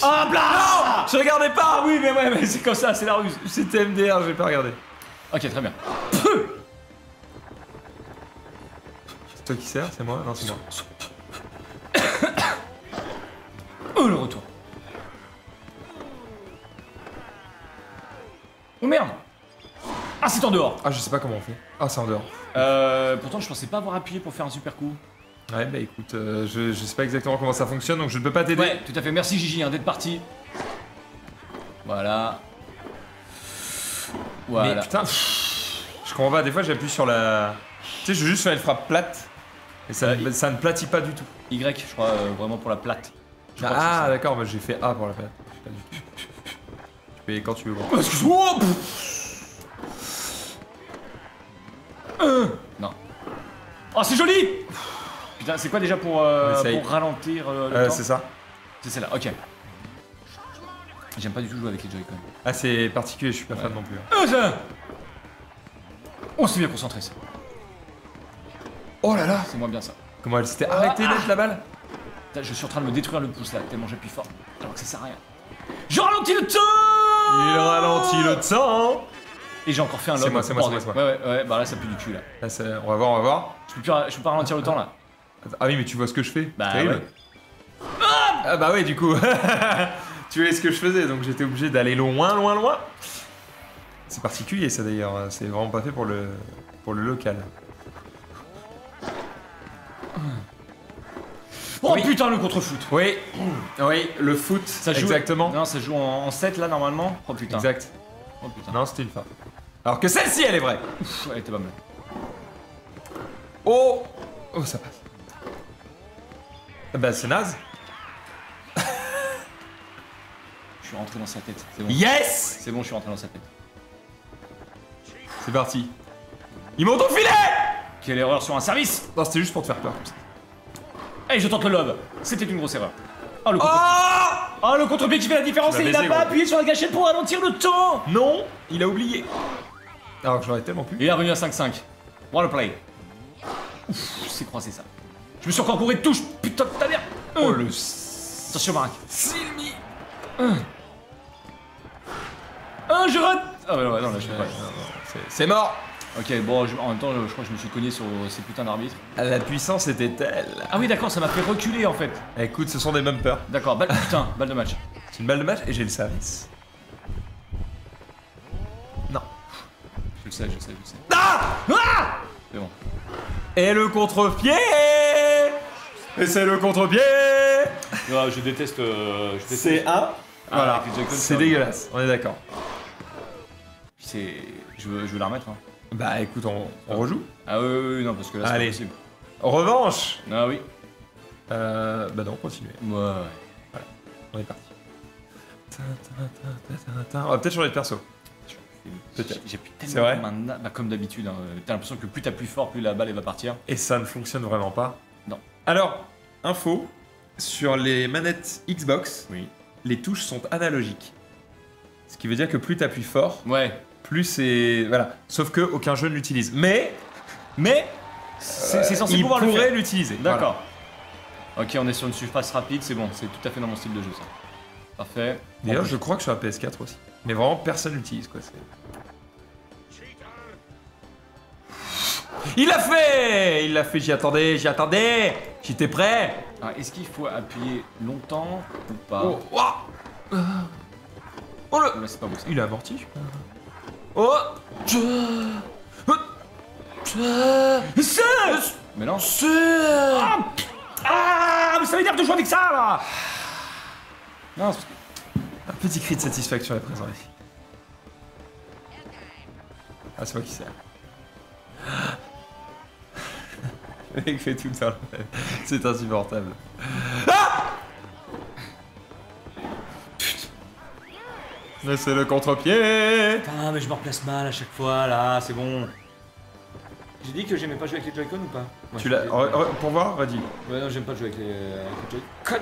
Speaker 1: Ah, blah.
Speaker 4: Je regardais pas.
Speaker 1: Ah oui, mais ouais, mais c'est comme ça, c'est la ruse.
Speaker 4: C'était MDR, j'ai pas regardé.
Speaker 1: Ok, très bien.
Speaker 4: C'est toi qui sers, c'est moi? Non c'est moi.
Speaker 1: Oh, le retour. Oh merde. Ah, c'est en dehors.
Speaker 4: Ah je sais pas comment on fait. Ah c'est en dehors.
Speaker 1: Pourtant, je pensais pas avoir appuyé pour faire un super coup.
Speaker 4: Ouais bah écoute, je sais pas exactement comment ça fonctionne donc je ne peux pas t'aider.
Speaker 1: Ouais, tout à fait. Merci Gigi d'être parti. Voilà. Voilà.
Speaker 4: Mais putain, je comprends pas, des fois j'appuie sur la... Tu sais je veux juste faire une frappe plate. Et ça ne platit pas du tout.
Speaker 1: Y, je crois, vraiment pour la plate. Je crois que
Speaker 4: Ah
Speaker 1: c'est
Speaker 4: d'accord, moi j'ai fait A pour la plate. Je sais pas du tout. Tu peux quand tu veux.
Speaker 1: ça. Excuse-moi. Non. Oh, c'est joli. Putain, c'est quoi déjà pour
Speaker 4: essaye.
Speaker 1: ralentir le temps?
Speaker 4: C'est ça.
Speaker 1: C'est celle-là, ok. J'aime pas du tout jouer avec les Joy-Con.
Speaker 4: Ah c'est particulier, je suis pas fan non plus. Hein.
Speaker 1: Ça. On s'est bien concentré, ça.
Speaker 4: Oh là là.
Speaker 1: C'est moins bien ça.
Speaker 4: Comment elle s'était arrêtée d'être la balle?
Speaker 1: Putain, je suis en train de me détruire le pouce là, tellement j'appuie fort. Alors que ça sert à rien. Je ralentis le temps.
Speaker 4: Il ralentit le temps.
Speaker 1: Et j'ai encore fait un lob.
Speaker 4: C'est moi, c'est moi,
Speaker 1: Bordel.
Speaker 4: c'est moi.
Speaker 1: Ouais, bah là ça pue du cul là.
Speaker 4: Là, on va voir.
Speaker 1: Je peux pas ralentir le temps là.
Speaker 4: Ah oui mais tu vois ce que je fais?
Speaker 1: Bah
Speaker 4: C'est terrible.
Speaker 1: ouais.
Speaker 4: Ah bah ouais du coup. Tu voyais ce que je faisais donc j'étais obligé d'aller loin. C'est particulier ça d'ailleurs, c'est vraiment pas fait pour le local.
Speaker 1: Oh
Speaker 4: Oui.
Speaker 1: putain, le contre-foot.
Speaker 4: Oui, le foot,
Speaker 1: Ça joue.
Speaker 4: exactement.
Speaker 1: Non, ça joue en 7 là normalement. Oh putain.
Speaker 4: Exact.
Speaker 1: Oh putain.
Speaker 4: Non, c'était une fin. Alors que celle-ci, elle est vraie.
Speaker 1: Pff, elle était pas mal.
Speaker 4: Oh, ça passe. Bah c'est naze.
Speaker 1: Je suis rentré dans sa tête. C'est bon.
Speaker 4: Yes.
Speaker 1: C'est bon, je suis rentré dans sa tête.
Speaker 4: C'est parti. Ils m'ont donc filé.
Speaker 1: Quelle erreur sur un service.
Speaker 4: Non, c'était juste pour te faire peur.
Speaker 7: Allez, je tente le lob. C'était une grosse erreur. Oh, le contre-pied. Oh, le contre-pied qui fait la différence
Speaker 4: Tu
Speaker 7: et
Speaker 4: m'as
Speaker 7: il n'a
Speaker 4: baisé,
Speaker 7: pas
Speaker 4: gros.
Speaker 7: appuyé sur la gâchette pour ralentir le temps.
Speaker 4: Non, il a oublié. Alors que j'aurais tellement pu.
Speaker 7: Il est revenu à 5-5. Bon, le play. Ouf, c'est croisé ça. Je me suis encore couru de touche. Putain de ta mère.
Speaker 4: Oh le.
Speaker 7: Attention, Marc. Silmi. Je rate. Ah, ouais, non, là, je sais pas.
Speaker 4: C'est mort.
Speaker 7: Ok, bon, en même temps, je crois que je me suis cogné sur ces putains d'arbitres.
Speaker 4: La puissance était telle.
Speaker 7: Ah oui, d'accord, ça m'a fait reculer en fait.
Speaker 4: Écoute, ce sont des bumpers.
Speaker 7: D'accord, putain, balle de match.
Speaker 4: C'est une balle de match et j'ai le service. Non.
Speaker 7: Je le sais.
Speaker 4: Ah
Speaker 7: C'est bon.
Speaker 4: Et le contre-pied. Et c'est le contre-pied.
Speaker 7: Je déteste.
Speaker 4: C'est un. Voilà.
Speaker 7: avec les Joy-Con,
Speaker 4: C'est dégueulasse. On est d'accord.
Speaker 7: Je veux la remettre. Hein.
Speaker 4: Bah écoute, on rejoue.
Speaker 7: Ah oui, non, parce que là c'est pas
Speaker 4: Allez.
Speaker 7: possible.
Speaker 4: Revanche.
Speaker 7: Ah oui.
Speaker 4: Bah non, continuez.
Speaker 7: Ouais.
Speaker 4: On est parti. On va peut-être changer de perso. Peut-être.
Speaker 7: J'ai plus
Speaker 4: C'est
Speaker 7: tellement
Speaker 4: vrai
Speaker 7: de main, bah, comme d'habitude. Hein. T'as l'impression que plus t'appuies fort, plus la balle elle va partir.
Speaker 4: Et ça ne fonctionne vraiment pas.
Speaker 7: Non.
Speaker 4: Alors, info, sur les manettes Xbox,
Speaker 7: Oui.
Speaker 4: les touches sont analogiques. Ce qui veut dire que plus t'appuies fort,
Speaker 7: Ouais.
Speaker 4: plus c'est... Voilà. Sauf que aucun jeu ne l'utilise. Mais
Speaker 7: c'est censé
Speaker 4: il
Speaker 7: pouvoir le
Speaker 4: pourrait
Speaker 7: faire.
Speaker 4: l'utiliser.
Speaker 7: D'accord. Ok, on est sur une surface rapide, c'est bon, c'est tout à fait dans mon style de jeu ça. Parfait.
Speaker 4: D'ailleurs,
Speaker 7: Bon,
Speaker 4: je crois que sur la PS4 aussi. Mais vraiment, personne l'utilise, quoi. Il l'a fait, j'y attendais. J'étais prêt.
Speaker 7: Ah, est-ce qu'il faut appuyer longtemps ou pas
Speaker 4: Oh, oh, oh le...
Speaker 7: Là, c'est pas beau ça.
Speaker 4: Il a amorti. Oh.
Speaker 7: Mais non.
Speaker 3: Ah, mais ça m'énerve de jouer avec ça là.
Speaker 7: Non, c'est parce que...
Speaker 4: Un petit cri de satisfaction est présent ici. Ah, c'est moi qui sers. Le mec fait tout le temps. C'est insupportable. Mais c'est le contre-pied.
Speaker 7: Putain, mais je me replace mal à chaque fois là, c'est bon. J'ai dit que j'aimais pas jouer avec les Joy-Con ou pas?
Speaker 4: Tu l'as... Pour voir, redis.
Speaker 7: Ouais, non, j'aime pas jouer avec les Joy-Con.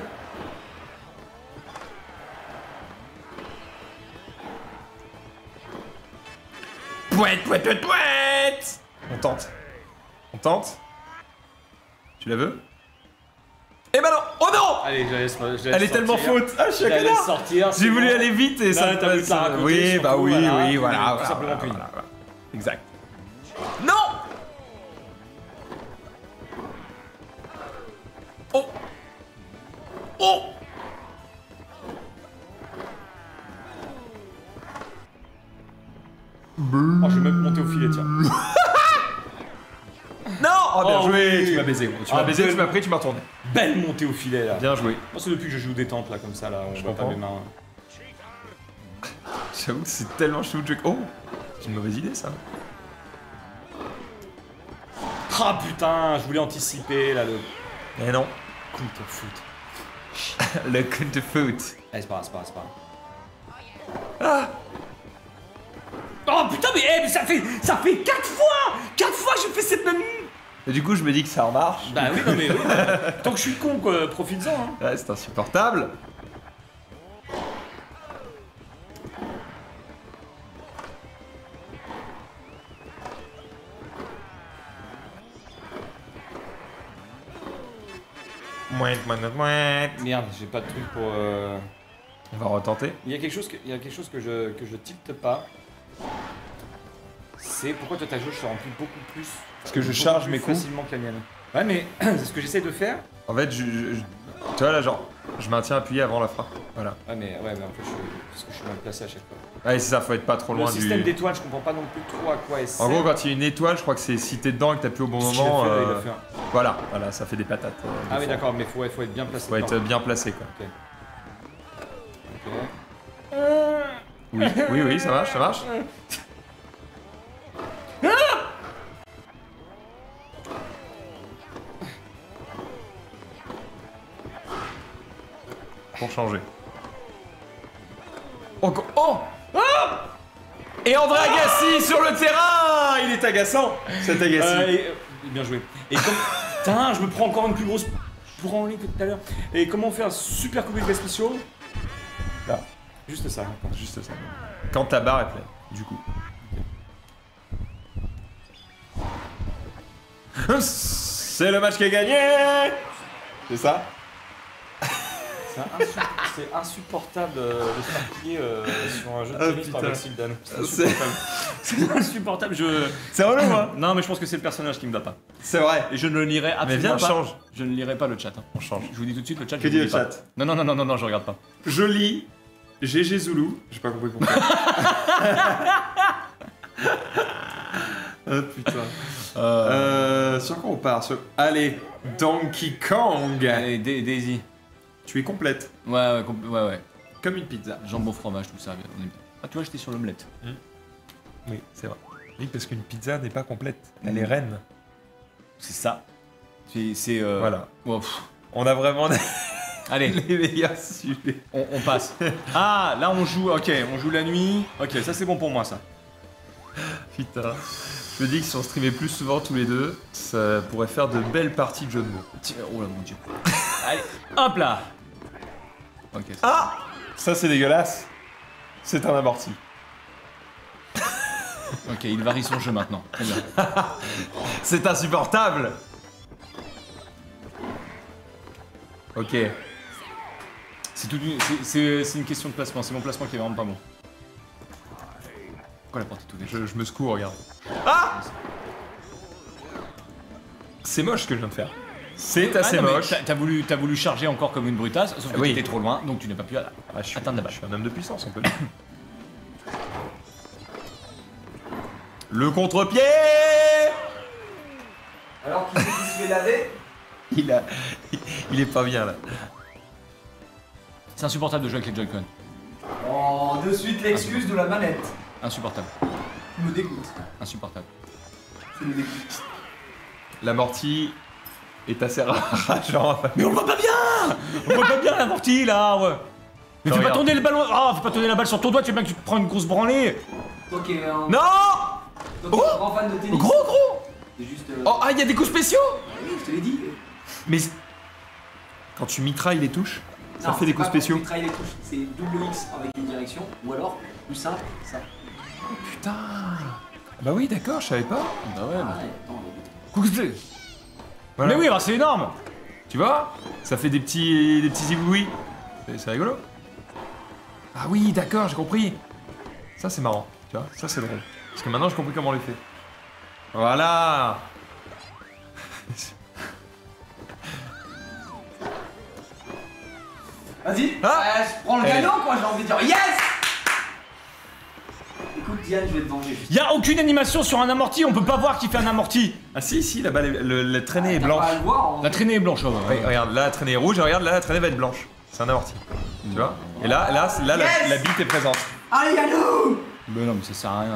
Speaker 4: Pouette. On tente. Tu la veux? Eh ben non. Oh non.
Speaker 7: Allez, je la laisse
Speaker 4: Elle est tellement faute. Ah, je suis un connard.
Speaker 7: sortir.
Speaker 4: J'ai voulu aller vite et ça
Speaker 7: t'as voulu te la raconter,
Speaker 4: Oui,
Speaker 7: surtout,
Speaker 4: bah oui,
Speaker 7: voilà,
Speaker 4: oui,
Speaker 7: tout
Speaker 4: voilà.
Speaker 7: simplement puni.
Speaker 4: Voilà. Exact. Non. Oh. Oh.
Speaker 7: Oh, je vais même monter au filet, tiens.
Speaker 4: Non. Oh, bien
Speaker 7: Oh,
Speaker 4: joué.
Speaker 7: oui.
Speaker 4: Tu m'as baisé. Tu
Speaker 7: Ah,
Speaker 4: m'as baisé,
Speaker 7: belle-
Speaker 4: tu m'as pris, tu m'as retourné.
Speaker 7: Belle montée au filet là.
Speaker 4: Bien joué.
Speaker 7: Moi, c'est depuis que je joue détente là, comme ça, là, on
Speaker 4: Je
Speaker 7: voit pas
Speaker 4: comprends.
Speaker 7: mes mains.
Speaker 4: J'avoue que c'est tellement chou. Oh. C'est une mauvaise idée ça.
Speaker 7: Ah putain, je voulais anticiper là le
Speaker 4: Mais non.
Speaker 7: coup de foot.
Speaker 4: Le coup de foot.
Speaker 7: Allez, c'est pas grave, c'est pas grave. Oh putain, mais ça fait 4 fois 4 fois que je fais cette même...
Speaker 4: Et du coup, je me dis que ça en marche.
Speaker 7: Bah oui, non mais oui, bah, tant que je suis con, quoi, profites-en. Hein.
Speaker 4: Ouais, c'est insupportable. Mouette.
Speaker 7: Merde, j'ai pas de truc pour...
Speaker 4: On va retenter.
Speaker 7: Il y a quelque chose que je tilte pas. C'est pourquoi toi ta jauge se remplit beaucoup plus.
Speaker 4: Parce que je
Speaker 7: beaucoup
Speaker 4: charge
Speaker 7: plus
Speaker 4: mes coups.
Speaker 7: facilement que la mienne. Ouais, mais c'est ce que j'essaie de faire.
Speaker 4: En fait, tu vois là, genre, je maintiens appuyé avant la frappe. Voilà.
Speaker 7: Ouais, mais en fait, parce que je suis mal placé à chaque fois.
Speaker 4: Ouais, c'est ça, faut être pas trop
Speaker 7: Le
Speaker 4: loin
Speaker 7: système
Speaker 4: du.
Speaker 7: d'étoiles, je comprends pas non plus trop à quoi elle sert.
Speaker 4: En gros, quand il y a une étoile, je crois que c'est si t'es dedans et que t'appuies au bon
Speaker 7: Ce qu'il a
Speaker 4: moment.
Speaker 7: fait, là, il a fait un-
Speaker 4: Voilà, ça fait des patates.
Speaker 7: Ah
Speaker 4: des
Speaker 7: oui,
Speaker 4: fois.
Speaker 7: d'accord, mais faut être bien placé.
Speaker 4: Faut être
Speaker 7: dedans.
Speaker 4: bien placé, quoi.
Speaker 7: Ok.
Speaker 4: Oui, ça marche. Pour changer. Oh, Et André Agassi sur le terrain. Il est agaçant, cet Agassi.
Speaker 7: Bien joué. Et comme... Putain, je me prends encore une plus grosse... branlé que tout à l'heure. Et comment on fait un super coup d'effets spéciaux?
Speaker 4: Là.
Speaker 7: Juste ça.
Speaker 4: Juste ça. Quand ta barre est pleine, du coup. C'est le match qui est gagné. C'est ça?
Speaker 7: C'est insupportable de s'appuyer sur un jeu de tennis par Maxime Dan. C'est insupportable.
Speaker 4: C'est relou, hein?
Speaker 7: Non, mais je pense que c'est le personnage qui me va pas.
Speaker 4: C'est vrai.
Speaker 7: Et je ne le lirai absolument
Speaker 4: Mais viens,
Speaker 7: pas.
Speaker 4: change.
Speaker 7: Je ne lirai pas le chat. Hein.
Speaker 4: On change.
Speaker 7: Je vous dis tout de suite, le chat.
Speaker 4: Que
Speaker 7: je
Speaker 4: dit
Speaker 7: ne
Speaker 4: le
Speaker 7: lis pas.
Speaker 4: chat?
Speaker 7: Non, je regarde pas.
Speaker 4: Je lis GG Zoulou. J'ai pas compris pourquoi. Oh putain. Sur quoi on part? Allez, Donkey Kong.
Speaker 7: Allez, Daisy.
Speaker 4: Tu es complète.
Speaker 7: Ouais.
Speaker 4: Comme une pizza.
Speaker 7: Jambon, fromage, tout ça. On est bien. Ah, tu vois, j'étais sur l'omelette.
Speaker 4: Oui, c'est vrai. Oui, parce qu'une pizza n'est pas complète. Elle est reine.
Speaker 7: C'est ça. C'est
Speaker 4: Voilà.
Speaker 7: Oh,
Speaker 4: On a vraiment
Speaker 7: allez,
Speaker 4: les meilleurs sujets.
Speaker 7: on passe. Ah, là on joue. Ok, on joue la nuit. Ok, ça c'est bon pour moi ça.
Speaker 4: Putain. Je me dis que si on streamait plus souvent tous les deux, ça pourrait faire de belles parties de jeux de mots.
Speaker 7: Oh là mon dieu. Allez, hop là. Ok.
Speaker 4: Ah! Ça c'est dégueulasse. C'est un amorti.
Speaker 7: Ok, il varie son jeu maintenant. Très bien.
Speaker 4: C'est insupportable. Ok.
Speaker 7: C'est une question de placement. C'est mon placement qui est vraiment pas bon. Pourquoi la porte est ouverte?
Speaker 4: Je me secoue, regarde. Ah! C'est moche ce que je viens de faire. C'est assez
Speaker 7: non, mais
Speaker 4: moche.
Speaker 7: T'as voulu charger encore comme une brutasse, sauf que
Speaker 4: Oui.
Speaker 7: t'étais trop loin, donc tu n'as pas pu
Speaker 4: Ah, je suis
Speaker 7: atteindre la balle.
Speaker 4: Je suis un homme de puissance, on peut dire. Le contre-pied!
Speaker 2: Alors qui c'est qui se fait laver?
Speaker 4: Il est pas bien là.
Speaker 7: C'est insupportable de jouer avec les Joy-Con.
Speaker 2: Oh, de suite l'excuse de la manette.
Speaker 7: Insupportable.
Speaker 2: Tu me dégoûtes.
Speaker 7: Insupportable.
Speaker 2: Tu me dégoûtes.
Speaker 4: L'amorti est assez rageant.
Speaker 7: Mais on le voit pas bien! On voit pas bien l'amorti là, ouais! Mais fais pas
Speaker 4: Regarde.
Speaker 7: tourner le ballon! Ah, fais pas tourner la balle sur ton doigt, tu sais bien que tu te prends une grosse branlée!
Speaker 2: Ok,
Speaker 4: Non!
Speaker 2: donc un grand fan de tennis.
Speaker 4: Gros!
Speaker 2: C'est juste.
Speaker 4: Oh, ah, il y a des coups spéciaux!
Speaker 2: Oui, je te l'ai dit.
Speaker 4: Mais quand tu mitrailles les touches, ça
Speaker 2: Non,
Speaker 4: fait des
Speaker 2: c'est
Speaker 4: coups
Speaker 2: pas
Speaker 4: spéciaux.
Speaker 2: quand tu travailles les touches, c'est double X avec une direction, ou alors, plus simple, ça.
Speaker 4: Putain! Bah oui, d'accord, je savais pas.
Speaker 7: Bah ouais,
Speaker 2: Ah, ouais, attends,
Speaker 7: Coups spéciaux.
Speaker 4: Voilà.
Speaker 7: Mais oui, bah c'est énorme!
Speaker 4: Tu vois? Ça fait des petits zigouis. C'est rigolo. Ah oui, d'accord, j'ai compris. Ça c'est marrant, tu vois? Ça c'est drôle. Parce que maintenant j'ai compris comment on les fait. Voilà.
Speaker 2: Vas-y,
Speaker 4: Ah
Speaker 2: je prends le
Speaker 4: Allez.
Speaker 2: gagnant quoi, j'ai envie de dire yes. Écoute Diane, je vais te venger.
Speaker 7: Y'a aucune animation sur un amorti, on peut pas voir qui fait un amorti!
Speaker 4: Ah si, là-bas, la traînée est
Speaker 2: T'as
Speaker 4: blanche.
Speaker 2: pas à le voir, en
Speaker 7: La traînée est blanche, ouais.
Speaker 4: Oui, regarde, là la traînée est rouge, et regarde, là la traînée va être blanche. C'est un amorti. Tu vois? Et là, la bite est présente.
Speaker 2: Allez, Yannou.
Speaker 7: Mais non, mais ça sert à rien.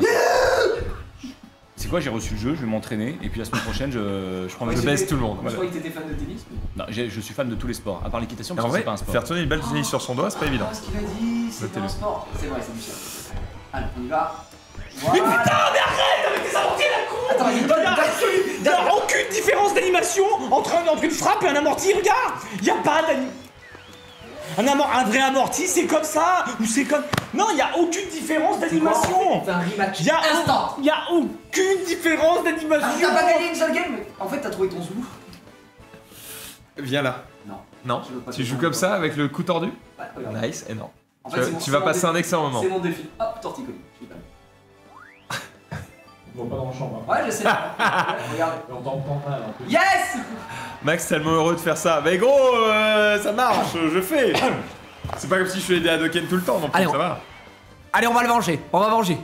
Speaker 7: C'est quoi, j'ai reçu le jeu, je vais m'entraîner, et puis la semaine prochaine, je prends mes
Speaker 4: Je baisse tout le monde.
Speaker 2: Je croyais que t'étais fan de tennis.
Speaker 7: Non, je suis fan de tous les sports, à part l'équitation,
Speaker 4: Et
Speaker 7: parce
Speaker 4: en
Speaker 7: que c'est
Speaker 4: vrai,
Speaker 7: pas un sport.
Speaker 4: faire tourner une balle de tennis sur son doigt, c'est pas évident.
Speaker 2: Ah, ce qu'il a dit, c'est pas
Speaker 4: Notez-le.
Speaker 2: un sport. C'est vrai, c'est du ciel. Allez, on y va.
Speaker 7: Mais putain, mais arrête avec tes amortis la con!
Speaker 2: Attends, il
Speaker 7: Y a aucune différence d'animation entre une frappe et un amorti, regarde! Y a pas d'animation. Un vrai amorti, c'est comme ça, ou c'est comme. Non, y a aucune différence
Speaker 2: On
Speaker 7: d'animation!
Speaker 2: fait un rematch.
Speaker 7: Y a
Speaker 2: Instant.
Speaker 7: Y a aucune différence
Speaker 2: Ah,
Speaker 7: d'animation!
Speaker 2: t'as pas gagné une seule game. En fait, t'as trouvé ton zoulou.
Speaker 4: Viens là.
Speaker 2: Non.
Speaker 4: Non?
Speaker 2: Je veux pas
Speaker 4: Tu
Speaker 2: te
Speaker 4: joues
Speaker 2: prendre.
Speaker 4: comme ça avec le coup tordu?
Speaker 2: Ouais, regarde.
Speaker 4: Nice, et non.
Speaker 2: En
Speaker 4: Tu
Speaker 2: fait,
Speaker 4: vas-
Speaker 2: c'est mon-
Speaker 4: tu
Speaker 2: c'est
Speaker 4: vas
Speaker 2: mon
Speaker 4: passer
Speaker 2: défi.
Speaker 4: un excellent moment.
Speaker 2: C'est mon défi. Hop, torticolis. Je suis pas.
Speaker 6: On va pas dans la chambre.
Speaker 2: Ouais, je sais. Regarde.
Speaker 6: Et on t'en prend un là. En plus.
Speaker 2: Yes.
Speaker 4: Max tellement heureux de faire ça. Mais gros, ça marche, je fais. C'est pas comme si je faisais des Hadoken tout le temps, non plus,
Speaker 2: Allez,
Speaker 4: ça va.
Speaker 2: Allez, on va le venger. On va venger.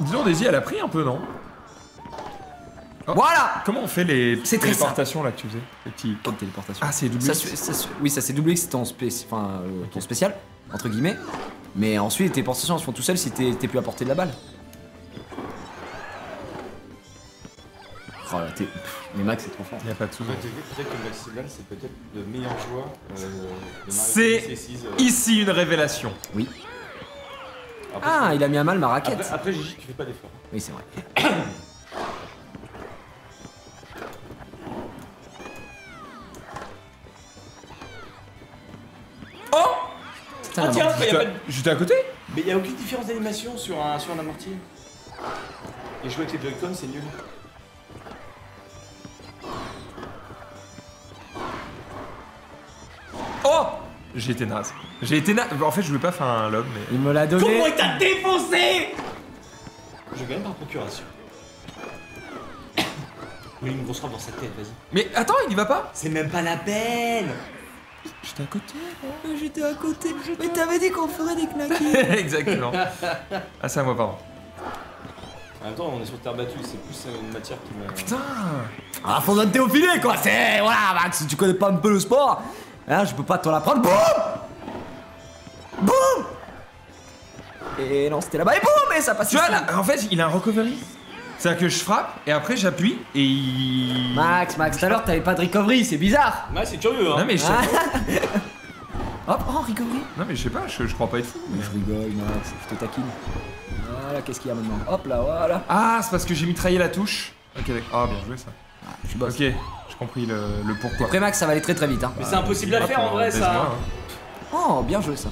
Speaker 4: Dis donc, Daisy, elle a pris un peu, non? Oh.
Speaker 2: Voilà.
Speaker 4: Comment on fait les
Speaker 2: C'est très
Speaker 4: téléportations là que tu faisais? Les petits...
Speaker 2: Comme téléportation.
Speaker 4: Ah, c'est double
Speaker 2: Ça,
Speaker 4: X.
Speaker 2: oui, ça c'est double X, c'est ton, ton spécial, entre guillemets. Mais ensuite, les téléportations elles se font tout seuls si t'es plus à portée de la balle. Oh là, mais Max, c'est trop fort.
Speaker 4: Y a pas de soucis.
Speaker 9: Peut-être que Max Silval, c'est peut-être le meilleur joueur de Mario
Speaker 4: C'est
Speaker 9: Tennis et
Speaker 4: ici une révélation.
Speaker 2: Oui.
Speaker 9: Après,
Speaker 2: Ah, il a mis à mal ma raquette.
Speaker 9: après Gigi, tu fais pas d'effort.
Speaker 2: Oui, c'est vrai.
Speaker 7: Ah tiens, il y a pas de...
Speaker 4: J'étais à côté.
Speaker 7: Mais il y a aucune différence d'animation sur un amorti. Et jouer avec les Joy-Con, c'est nul.
Speaker 4: Oh, j'ai été naze. En fait, je voulais pas faire un lob, mais.
Speaker 2: Il me l'a donné.
Speaker 7: Comment il t'a défoncé? Je gagne par procuration. Oui, une grosse frappe dans sa tête, vas-y.
Speaker 4: Mais attends, il y va pas.
Speaker 7: C'est même pas la peine.
Speaker 4: J'étais à côté.
Speaker 2: J'étais à côté. Mais t'avais dit qu'on ferait des knackis.
Speaker 4: Exactement. Ah, c'est à moi, pardon.
Speaker 7: En même temps, on est sur terre battue, c'est plus une matière qui me...
Speaker 4: Putain.
Speaker 2: Ah, faut donner au filet quoi. C'est. Voilà, Max, si tu connais pas un peu le sport, hein, je peux pas te l'apprendre. Boum. Boum. Et non, c'était là-bas et boum, et ça passe.
Speaker 4: Tu vois, là, en fait, il a un recovery. C'est-à-dire que je frappe et après j'appuie et il.
Speaker 2: Max, tout à l'heure t'avais pas de recovery, c'est bizarre.
Speaker 7: Ouais, c'est curieux, hein.
Speaker 4: Non, mais je sais
Speaker 2: Hop, oh, recovery.
Speaker 4: Non, mais je sais pas, je crois pas être fou.
Speaker 2: Mais je rigole, Max, je te taquine. Voilà, qu'est-ce qu'il y a maintenant? Hop là, voilà.
Speaker 4: Ah, c'est parce que j'ai mitraillé la touche. Ok, d'accord. Ah, bien joué ça.
Speaker 2: Ah, je suis boss.
Speaker 4: Ok, j'ai compris le pourquoi.
Speaker 2: Après, Max, ça va aller très vite. Hein.
Speaker 7: Mais c'est impossible à faire en vrai,
Speaker 4: Baise-moi,
Speaker 7: ça.
Speaker 4: hein.
Speaker 2: Oh, bien joué ça.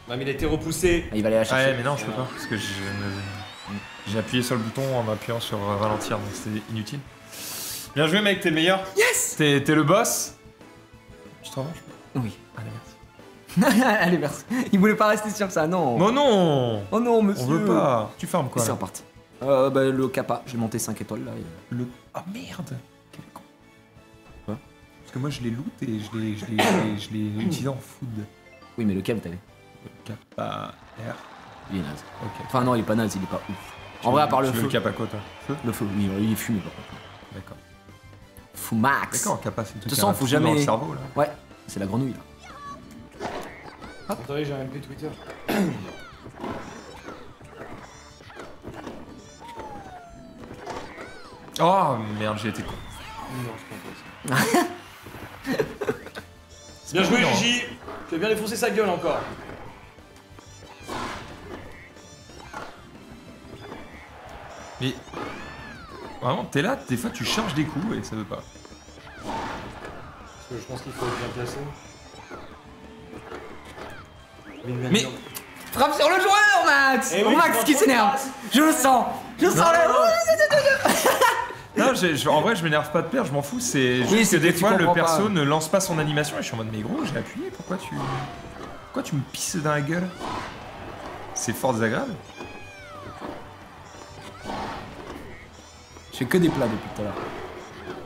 Speaker 7: Ouais, mais il a été repoussé.
Speaker 2: Ah, il va aller la chercher.
Speaker 4: Ouais, mais non, je peux pas parce que j'ai appuyé sur le bouton en appuyant sur ralentir, donc c'était inutile. Bien joué, mec, t'es le meilleur.
Speaker 2: Yes.
Speaker 4: T'es le boss. Tu te revanches?
Speaker 2: Oui.
Speaker 4: Allez, merci.
Speaker 2: Allez, merci. Il voulait pas rester sur ça, non.
Speaker 4: Oh non.
Speaker 2: Oh non, monsieur.
Speaker 4: On veut pas. Tu fermes quoi
Speaker 2: C'est
Speaker 4: là
Speaker 2: reparti. Bah, le kappa, j'ai monté 5 étoiles là.
Speaker 4: Le. Ah merde. Quel con.
Speaker 2: Quoi?
Speaker 4: Parce que moi je l'ai loot et je l'ai utilisé en food.
Speaker 2: Oui, mais lequel t'avais?
Speaker 4: Kappa R.
Speaker 2: Il est naze.
Speaker 4: Ok.
Speaker 2: Enfin, non, il est pas naze, il est pas ouf. En vrai, à part le
Speaker 4: Tu veux
Speaker 2: feu.
Speaker 4: le kappa quoi toi? Feu.
Speaker 2: Le feu, oui, il est fumé par contre.
Speaker 4: D'accord.
Speaker 2: Fou max.
Speaker 4: D'accord, kappa c'est le
Speaker 2: De
Speaker 4: truc
Speaker 2: toute
Speaker 4: qui a
Speaker 2: façon,
Speaker 4: un
Speaker 2: faut
Speaker 4: trou dans
Speaker 2: jamais.
Speaker 4: le cerveau là.
Speaker 2: Ouais, c'est la grenouille là.
Speaker 7: Attendez, j'ai un MP Twitter.
Speaker 4: Oh merde, j'ai été con.
Speaker 7: Non, c'est pas possible. Bien joué, Gigi. Tu as bien défoncé sa gueule encore.
Speaker 4: Mais vraiment, t'es là, des fois tu charges des coups et ça veut pas.
Speaker 7: Parce que je pense qu'il faut être bien placé.
Speaker 4: Mais
Speaker 2: Frappe sur le joueur, Max.
Speaker 7: Eh oui,
Speaker 2: Oh, Max
Speaker 7: tu
Speaker 2: qui
Speaker 7: prends
Speaker 2: s'énerve.
Speaker 7: trop de
Speaker 2: Je le sens. Je sens
Speaker 4: non, en vrai, je m'énerve pas de perdre, je m'en fous. C'est juste
Speaker 2: Oui,
Speaker 4: que
Speaker 2: c'est
Speaker 4: des
Speaker 2: que tu
Speaker 4: fois, le
Speaker 2: comprends
Speaker 4: perso
Speaker 2: pas.
Speaker 4: ne lance pas son animation et je suis en mode, mais gros, j'ai appuyé, pourquoi tu me pisses dans la gueule? C'est fort désagréable.
Speaker 2: Je fais que des plats depuis tout à l'heure.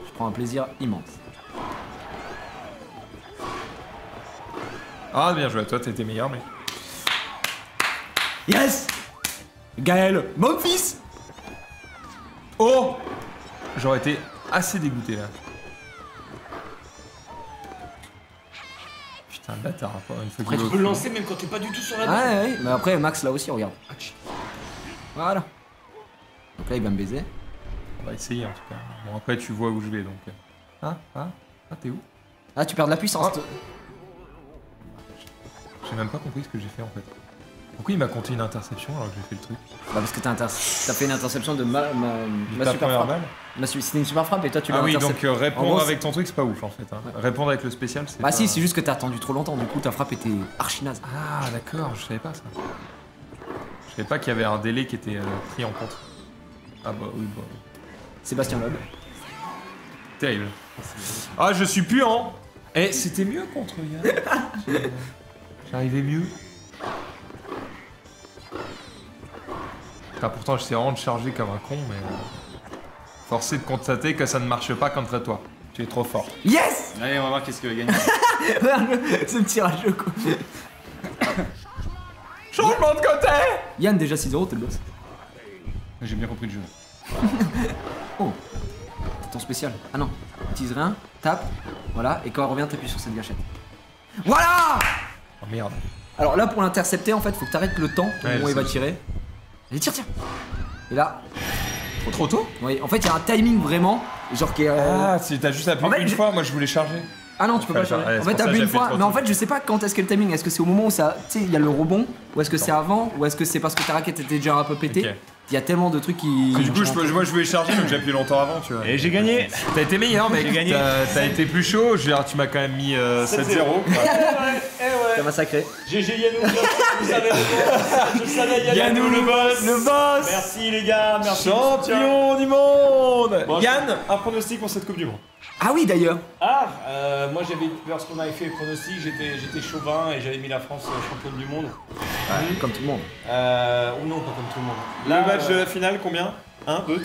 Speaker 2: Je prends un plaisir immense.
Speaker 4: Ah, bien joué à toi, t'étais meilleur, mais.
Speaker 2: Yes. Gaël, mon fils.
Speaker 4: Oh! J'aurais été assez dégoûté là. Putain, le bâtard, une fois
Speaker 7: Après,
Speaker 4: qu'il
Speaker 7: tu
Speaker 4: va
Speaker 7: peux
Speaker 4: au
Speaker 7: le
Speaker 4: cul.
Speaker 7: lancer même quand t'es pas du tout sur la
Speaker 2: Ah
Speaker 7: balle.
Speaker 2: ouais, mais après Max là aussi, regarde. Voilà. Donc là il va me baiser.
Speaker 4: On va essayer en tout cas. Bon, après, tu vois où je vais donc. Ah, t'es où?
Speaker 2: Ah, tu perds de la puissance.
Speaker 4: Oh. J'ai même pas compris ce que j'ai fait en fait. Pourquoi il m'a compté une interception alors que j'ai fait le truc?
Speaker 2: Bah parce que t'as fait une interception de ma
Speaker 4: La
Speaker 2: super
Speaker 4: première
Speaker 2: frappe.
Speaker 4: balle?
Speaker 2: C'était une super frappe et toi tu l'as
Speaker 4: Ah oui,
Speaker 2: intercepté.
Speaker 4: donc
Speaker 2: En
Speaker 4: répondre
Speaker 2: gros,
Speaker 4: avec ton truc c'est pas ouf en fait. Hein. Répondre avec le spécial c'est
Speaker 2: Bah
Speaker 4: pas...
Speaker 2: si, c'est juste que t'as attendu trop longtemps, du coup ta frappe était archi naze.
Speaker 4: Ah d'accord, je savais pas ça. Je savais pas qu'il y avait un délai qui était pris en compte. Ah bah oui, bah...
Speaker 2: Sébastien Loeb.
Speaker 4: Terrible. Ah je suis puant. Eh c'était mieux contre Yann. J'arrivais mieux. Pourtant j'essaie vraiment de charger comme un con mais... Forcé de constater que ça ne marche pas contre toi. Tu es trop fort.
Speaker 2: Yes.
Speaker 7: Allez, on va voir qu'est-ce que gagne.
Speaker 2: C'est un petit rageux quoi.
Speaker 4: Changement de côté.
Speaker 2: Yann déjà 6-0, t'es le boss.
Speaker 9: J'ai bien compris le jeu.
Speaker 2: Oh. Ton spécial. Ah non. Utilise rien, tape, voilà, et quand elle revient, t'appuies sur cette gâchette. Voilà.
Speaker 4: Oh merde.
Speaker 2: Alors là, pour l'intercepter, en fait, faut que t'arrêtes le temps au
Speaker 4: Ouais,
Speaker 2: moment où il
Speaker 4: je
Speaker 2: va
Speaker 4: sais.
Speaker 2: tirer. Allez, tire. Et là,
Speaker 4: Trop tôt?
Speaker 2: oui, en fait, il y a un timing vraiment, genre qui est.
Speaker 4: Ah, si t'as juste appuyé
Speaker 2: En fait,
Speaker 4: une fois, moi je voulais charger.
Speaker 2: Ah non, tu peux pas le
Speaker 4: Fallait
Speaker 2: changer.
Speaker 4: faire-
Speaker 2: En
Speaker 4: ouais,
Speaker 2: fait,
Speaker 4: c'est pour ça
Speaker 2: t'appuies
Speaker 4: que
Speaker 2: une
Speaker 4: j'ai fait
Speaker 2: fois,
Speaker 4: trop
Speaker 2: mais en
Speaker 4: tôt.
Speaker 2: fait, je sais pas quand est-ce que le timing. Est-ce que c'est au moment où ça, tu sais, il y a le rebond, ou est-ce que c'est avant, ou est-ce que c'est parce que ta raquette était déjà un peu pétée.
Speaker 4: Ok.
Speaker 2: Il y a tellement de trucs qui.
Speaker 4: Du coup, moi je voulais charger donc j'ai appuyé longtemps avant, tu vois.
Speaker 7: Et j'ai gagné.
Speaker 4: T'as été meilleur, mec.
Speaker 7: J'ai gagné.
Speaker 4: T'as été plus chaud. Je veux dire, tu m'as quand même mis 7-0.
Speaker 2: T'as massacré.
Speaker 7: GG Yannou, vous savez je savais
Speaker 4: Yannou le boss.
Speaker 7: Le boss. Merci les gars, merci.
Speaker 4: Champion du monde.
Speaker 7: Bon,
Speaker 4: Yann, un pronostic pour cette Coupe du Monde.
Speaker 2: Ah oui, d'ailleurs.
Speaker 7: Moi j'avais lorsqu'on avait fait le pronostic, j'étais chauvin et j'avais mis la France championne du monde.
Speaker 2: Ouais, comme tout le monde.
Speaker 7: Ou non, pas comme tout le monde.
Speaker 4: Le match de la finale, combien 1, 2, 3-0.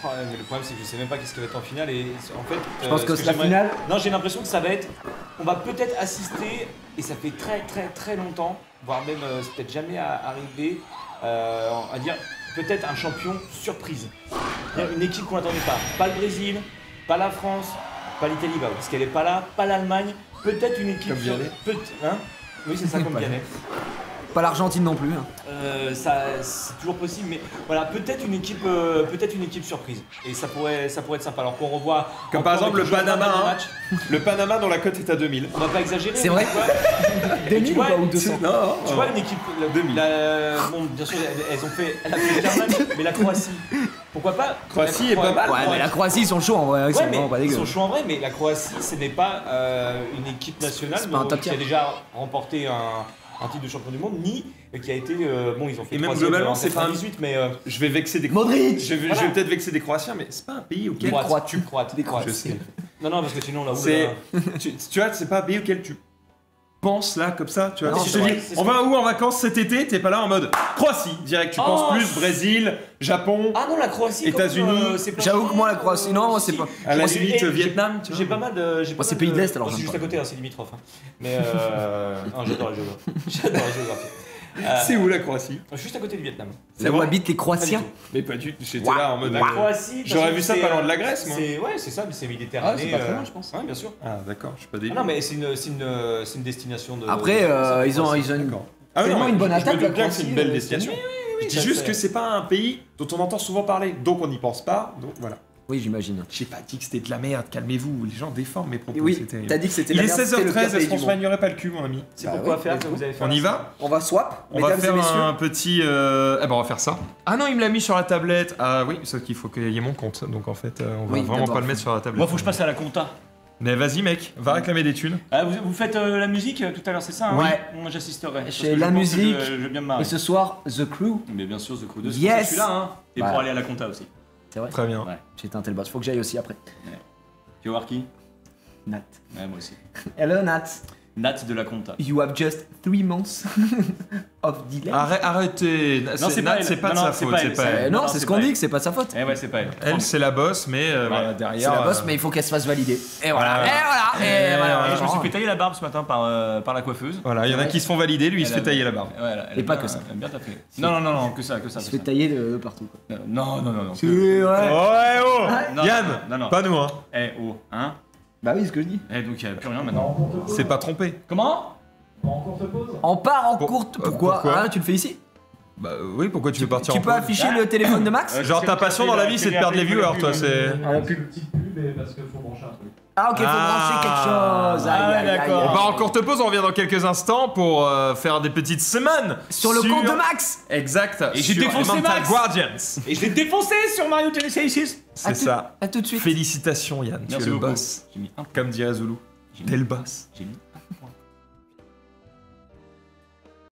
Speaker 7: Oh, mais le problème c'est que je sais même pas qu'est-ce qui va être en finale et en fait.
Speaker 2: Je pense que c'est la
Speaker 7: j'aimerais-
Speaker 2: finale.
Speaker 7: Non, j'ai l'impression que ça va être. On va peut-être assister et ça fait très longtemps, voire même c'est peut-être jamais arrivé, à dire peut-être un champion surprise. C'est-à-dire une équipe qu'on n'attendait pas. Pas le Brésil, pas la France, pas l'Italie, bah, parce qu'elle est pas là, pas l'Allemagne. Peut-être une équipe.
Speaker 4: Comme Vianney.
Speaker 7: Hein oui, c'est ça comme Vianney.
Speaker 2: Pas l'Argentine non plus. Hein.
Speaker 7: Ça, c'est toujours possible, mais voilà, peut-être une équipe surprise. Et ça pourrait être sympa. Alors qu'on revoit.
Speaker 4: Comme par exemple le Panama,
Speaker 7: hein.
Speaker 4: match. Le Panama dont la cote est à 2000.
Speaker 7: On va pas exagérer.
Speaker 2: C'est
Speaker 7: mais
Speaker 2: vrai.
Speaker 7: tu vois,
Speaker 2: 2000 ou
Speaker 7: vois,
Speaker 2: pas ou 200
Speaker 4: Non,
Speaker 7: tu vois une équipe.
Speaker 4: 2000.
Speaker 7: Bon, bien sûr, elle a fait le match, mais la Croatie. Pourquoi pas
Speaker 4: Croatie est pas mal.
Speaker 2: Ouais, mais la Croatie, ils sont chauds en vrai. Ils sont
Speaker 7: Ouais, mais
Speaker 2: vraiment pas
Speaker 7: ils
Speaker 2: dégueux.
Speaker 7: sont chauds en vrai, mais la Croatie, ce n'est pas une équipe nationale
Speaker 2: C'est pas un top
Speaker 7: qui a
Speaker 2: tier.
Speaker 7: déjà remporté un titre de champion du monde, ni qui a été. Bon, ils ont fait
Speaker 4: Et même
Speaker 7: troisième
Speaker 4: globalement,
Speaker 7: en
Speaker 4: c'est pas un-
Speaker 7: 98, mais.
Speaker 4: Je vais vexer des
Speaker 2: Modric.
Speaker 4: Je vais
Speaker 7: Voilà.
Speaker 4: peut-être vexer des Croatiens, mais c'est pas un pays auquel
Speaker 7: Croate,
Speaker 4: tu.
Speaker 7: Croate.
Speaker 4: Je sais.
Speaker 7: Non, parce que sinon, là,
Speaker 4: C'est. Tu vois, c'est pas un pays auquel tu penses là, comme ça. Tu vois,
Speaker 2: Non,
Speaker 4: si je
Speaker 2: c'est
Speaker 4: te
Speaker 2: vrai.
Speaker 4: dis, on va où en vacances cet été, t'es pas là en mode Croatie, direct. Tu penses plus Brésil, Japon,
Speaker 7: Ah non, la Croatie.
Speaker 4: États-Unis.
Speaker 2: J'avoue que moi, la Croatie, non, moi, c'est pas.
Speaker 4: à la
Speaker 7: Moi,
Speaker 4: limite
Speaker 7: j'ai-
Speaker 4: Vietnam, tu vois.
Speaker 7: J'ai pas mal de.
Speaker 2: Moi, c'est pays de l'Est, alors
Speaker 7: C'est
Speaker 2: j'aime
Speaker 7: juste
Speaker 2: pas.
Speaker 7: à côté, hein, c'est limitrophe. Hein. Mais. Non, j'adore la géographie. J'adore la géographie.
Speaker 4: C'est où la Croatie?
Speaker 7: Juste à côté du Vietnam.
Speaker 2: Là où habitent les Croatiens.
Speaker 4: Mais pas du tout. J'étais là en mode.
Speaker 7: La Croatie.
Speaker 4: J'aurais vu ça pas loin de la Grèce, moi.
Speaker 7: Ouais, c'est ça, mais c'est Méditerranée.
Speaker 2: Ah, c'est pas très loin, je pense.
Speaker 7: Ouais, bien sûr.
Speaker 4: Ah, d'accord, je suis pas débile.
Speaker 7: Ah non, mais c'est une destination de.
Speaker 2: Après,
Speaker 7: de-
Speaker 2: ils ont une.
Speaker 4: D'accord. Ah
Speaker 2: Tellement une bonne
Speaker 4: je
Speaker 2: attaque,
Speaker 4: me
Speaker 2: la
Speaker 4: doute bien que c'est une
Speaker 2: Croatie,
Speaker 4: belle destination. Je dis
Speaker 7: ça,
Speaker 4: juste
Speaker 7: c'est-
Speaker 4: que c'est pas un pays dont on entend souvent parler, donc on n'y pense pas, donc voilà.
Speaker 2: Oui, j'imagine.
Speaker 4: J'ai pas dit que c'était de la merde, calmez-vous, les gens déforment mes propos.
Speaker 2: Oui,
Speaker 4: c'est terrible.
Speaker 2: t'as dit que c'était
Speaker 4: Il
Speaker 2: la
Speaker 4: est
Speaker 2: merde, c'était le pire
Speaker 4: 16h13,
Speaker 2: pays
Speaker 4: est-ce qu'on
Speaker 2: du
Speaker 4: se
Speaker 2: monde.
Speaker 4: maniorait pas le cul, mon ami?
Speaker 7: C'est
Speaker 2: Bah
Speaker 7: pourquoi
Speaker 2: oui,
Speaker 7: faire
Speaker 2: let's
Speaker 7: que
Speaker 2: go.
Speaker 7: vous avez fait.
Speaker 4: On y va?
Speaker 2: On va swap,
Speaker 4: On va
Speaker 2: mesdames et
Speaker 4: faire
Speaker 2: messieurs.
Speaker 4: un petit. Eh ben, on va faire ça. Ah non, il me l'a mis sur la tablette. Ah oui, sauf qu'il faut qu'il y ait mon compte, donc en fait, on va
Speaker 2: Oui,
Speaker 4: vraiment
Speaker 2: d'abord.
Speaker 4: pas le mettre sur la tablette.
Speaker 7: Moi, faut que je passe à la compta.
Speaker 4: Mais vas-y, mec, va réclamer des thunes.
Speaker 7: Vous faites la musique tout à l'heure, c'est ça hein
Speaker 2: Ouais.
Speaker 7: Moi, j'assisterai. parce
Speaker 2: Chez
Speaker 7: que je
Speaker 2: la
Speaker 7: pense que
Speaker 2: musique.
Speaker 7: Je vais bien me marrer.
Speaker 2: Et ce soir, The Crew.
Speaker 7: Mais bien sûr, The Crew 2,
Speaker 2: Yes.
Speaker 7: je suis là, hein. Et
Speaker 2: Bah.
Speaker 7: pour aller à la compta aussi.
Speaker 2: C'est vrai.
Speaker 4: Très bien.
Speaker 7: Ouais.
Speaker 2: J'ai éteint le boss. Faut que j'aille aussi après.
Speaker 7: Tu vas voir qui?
Speaker 2: Nat.
Speaker 7: Ouais, moi aussi.
Speaker 2: Hello Nat.
Speaker 7: Nat de la compta.
Speaker 2: You have just 3 months of delay.
Speaker 4: Arrêtez.
Speaker 7: c'est
Speaker 4: Nat,
Speaker 7: pas elle.
Speaker 4: c'est pas de
Speaker 7: Non,
Speaker 4: sa
Speaker 7: non, c'est
Speaker 4: faute,
Speaker 7: pas
Speaker 4: c'est
Speaker 7: elle,
Speaker 4: pas
Speaker 7: c'est
Speaker 4: elle.
Speaker 2: Non,
Speaker 7: non,
Speaker 2: c'est
Speaker 7: c'est
Speaker 2: ce qu'on
Speaker 7: pas
Speaker 2: dit,
Speaker 7: elle.
Speaker 2: que c'est pas de sa faute.
Speaker 7: Eh ouais, c'est pas elle.
Speaker 4: Elle, c'est la boss, mais voilà, derrière.
Speaker 2: C'est la boss, mais il faut qu'elle se fasse valider. Et voilà.
Speaker 4: Voilà.
Speaker 2: Et voilà. Et voilà.
Speaker 7: Et je me suis fait tailler la barbe ce matin par la coiffeuse.
Speaker 4: Voilà, il y en a qui se font valider, lui il se fait tailler la barbe.
Speaker 7: Ouais, elle
Speaker 2: Et pas
Speaker 7: bien-
Speaker 2: que ça.
Speaker 7: Elle aime bien taper. Non, que ça.
Speaker 2: Il se fait tailler de partout. Quoi.
Speaker 7: Non.
Speaker 2: C'est vrai.
Speaker 4: Ouais, oh
Speaker 7: Non,
Speaker 4: Yann,
Speaker 7: non.
Speaker 4: pas nous, hein.
Speaker 7: Eh, oh, hein.
Speaker 2: Bah oui, ce que je dis.
Speaker 7: Eh, donc il n'y a plus rien maintenant.
Speaker 4: C'est pas trompé.
Speaker 7: Comment?
Speaker 6: En courte pause.
Speaker 2: On part en
Speaker 4: Pour-
Speaker 2: courte. Pourquoi
Speaker 4: pourquoi
Speaker 2: Ah, tu le fais ici.
Speaker 4: Bah oui, pourquoi tu veux partir
Speaker 2: Tu
Speaker 4: en
Speaker 2: peux
Speaker 4: pause
Speaker 2: afficher le téléphone de Max
Speaker 4: Genre ta passion dans la vie c'est de perdre les viewers, toi, c'est...
Speaker 6: Une petite pub et parce qu'il faut brancher un truc.
Speaker 2: Ah ok, faut brancher quelque chose.
Speaker 7: Ah,
Speaker 2: Aïe, aïe, aïe,
Speaker 7: d'accord.
Speaker 2: aïe.
Speaker 4: On part en courte pause, on revient dans quelques instants pour faire des petites semaines
Speaker 2: Sur le compte de Max.
Speaker 4: Exact.
Speaker 7: Et j'ai
Speaker 4: sur
Speaker 7: défoncé
Speaker 4: Mental
Speaker 7: Max.
Speaker 4: Guardians.
Speaker 7: Et je l'ai défoncé sur Mario Tennis 6.
Speaker 4: C'est ça.
Speaker 2: À tout de suite.
Speaker 4: Félicitations Yann, tu es
Speaker 7: Merci
Speaker 4: le
Speaker 7: beaucoup.
Speaker 4: boss.
Speaker 7: J'ai mis un.
Speaker 4: Comme dirait Zulu. T'es le boss.
Speaker 7: J'ai mis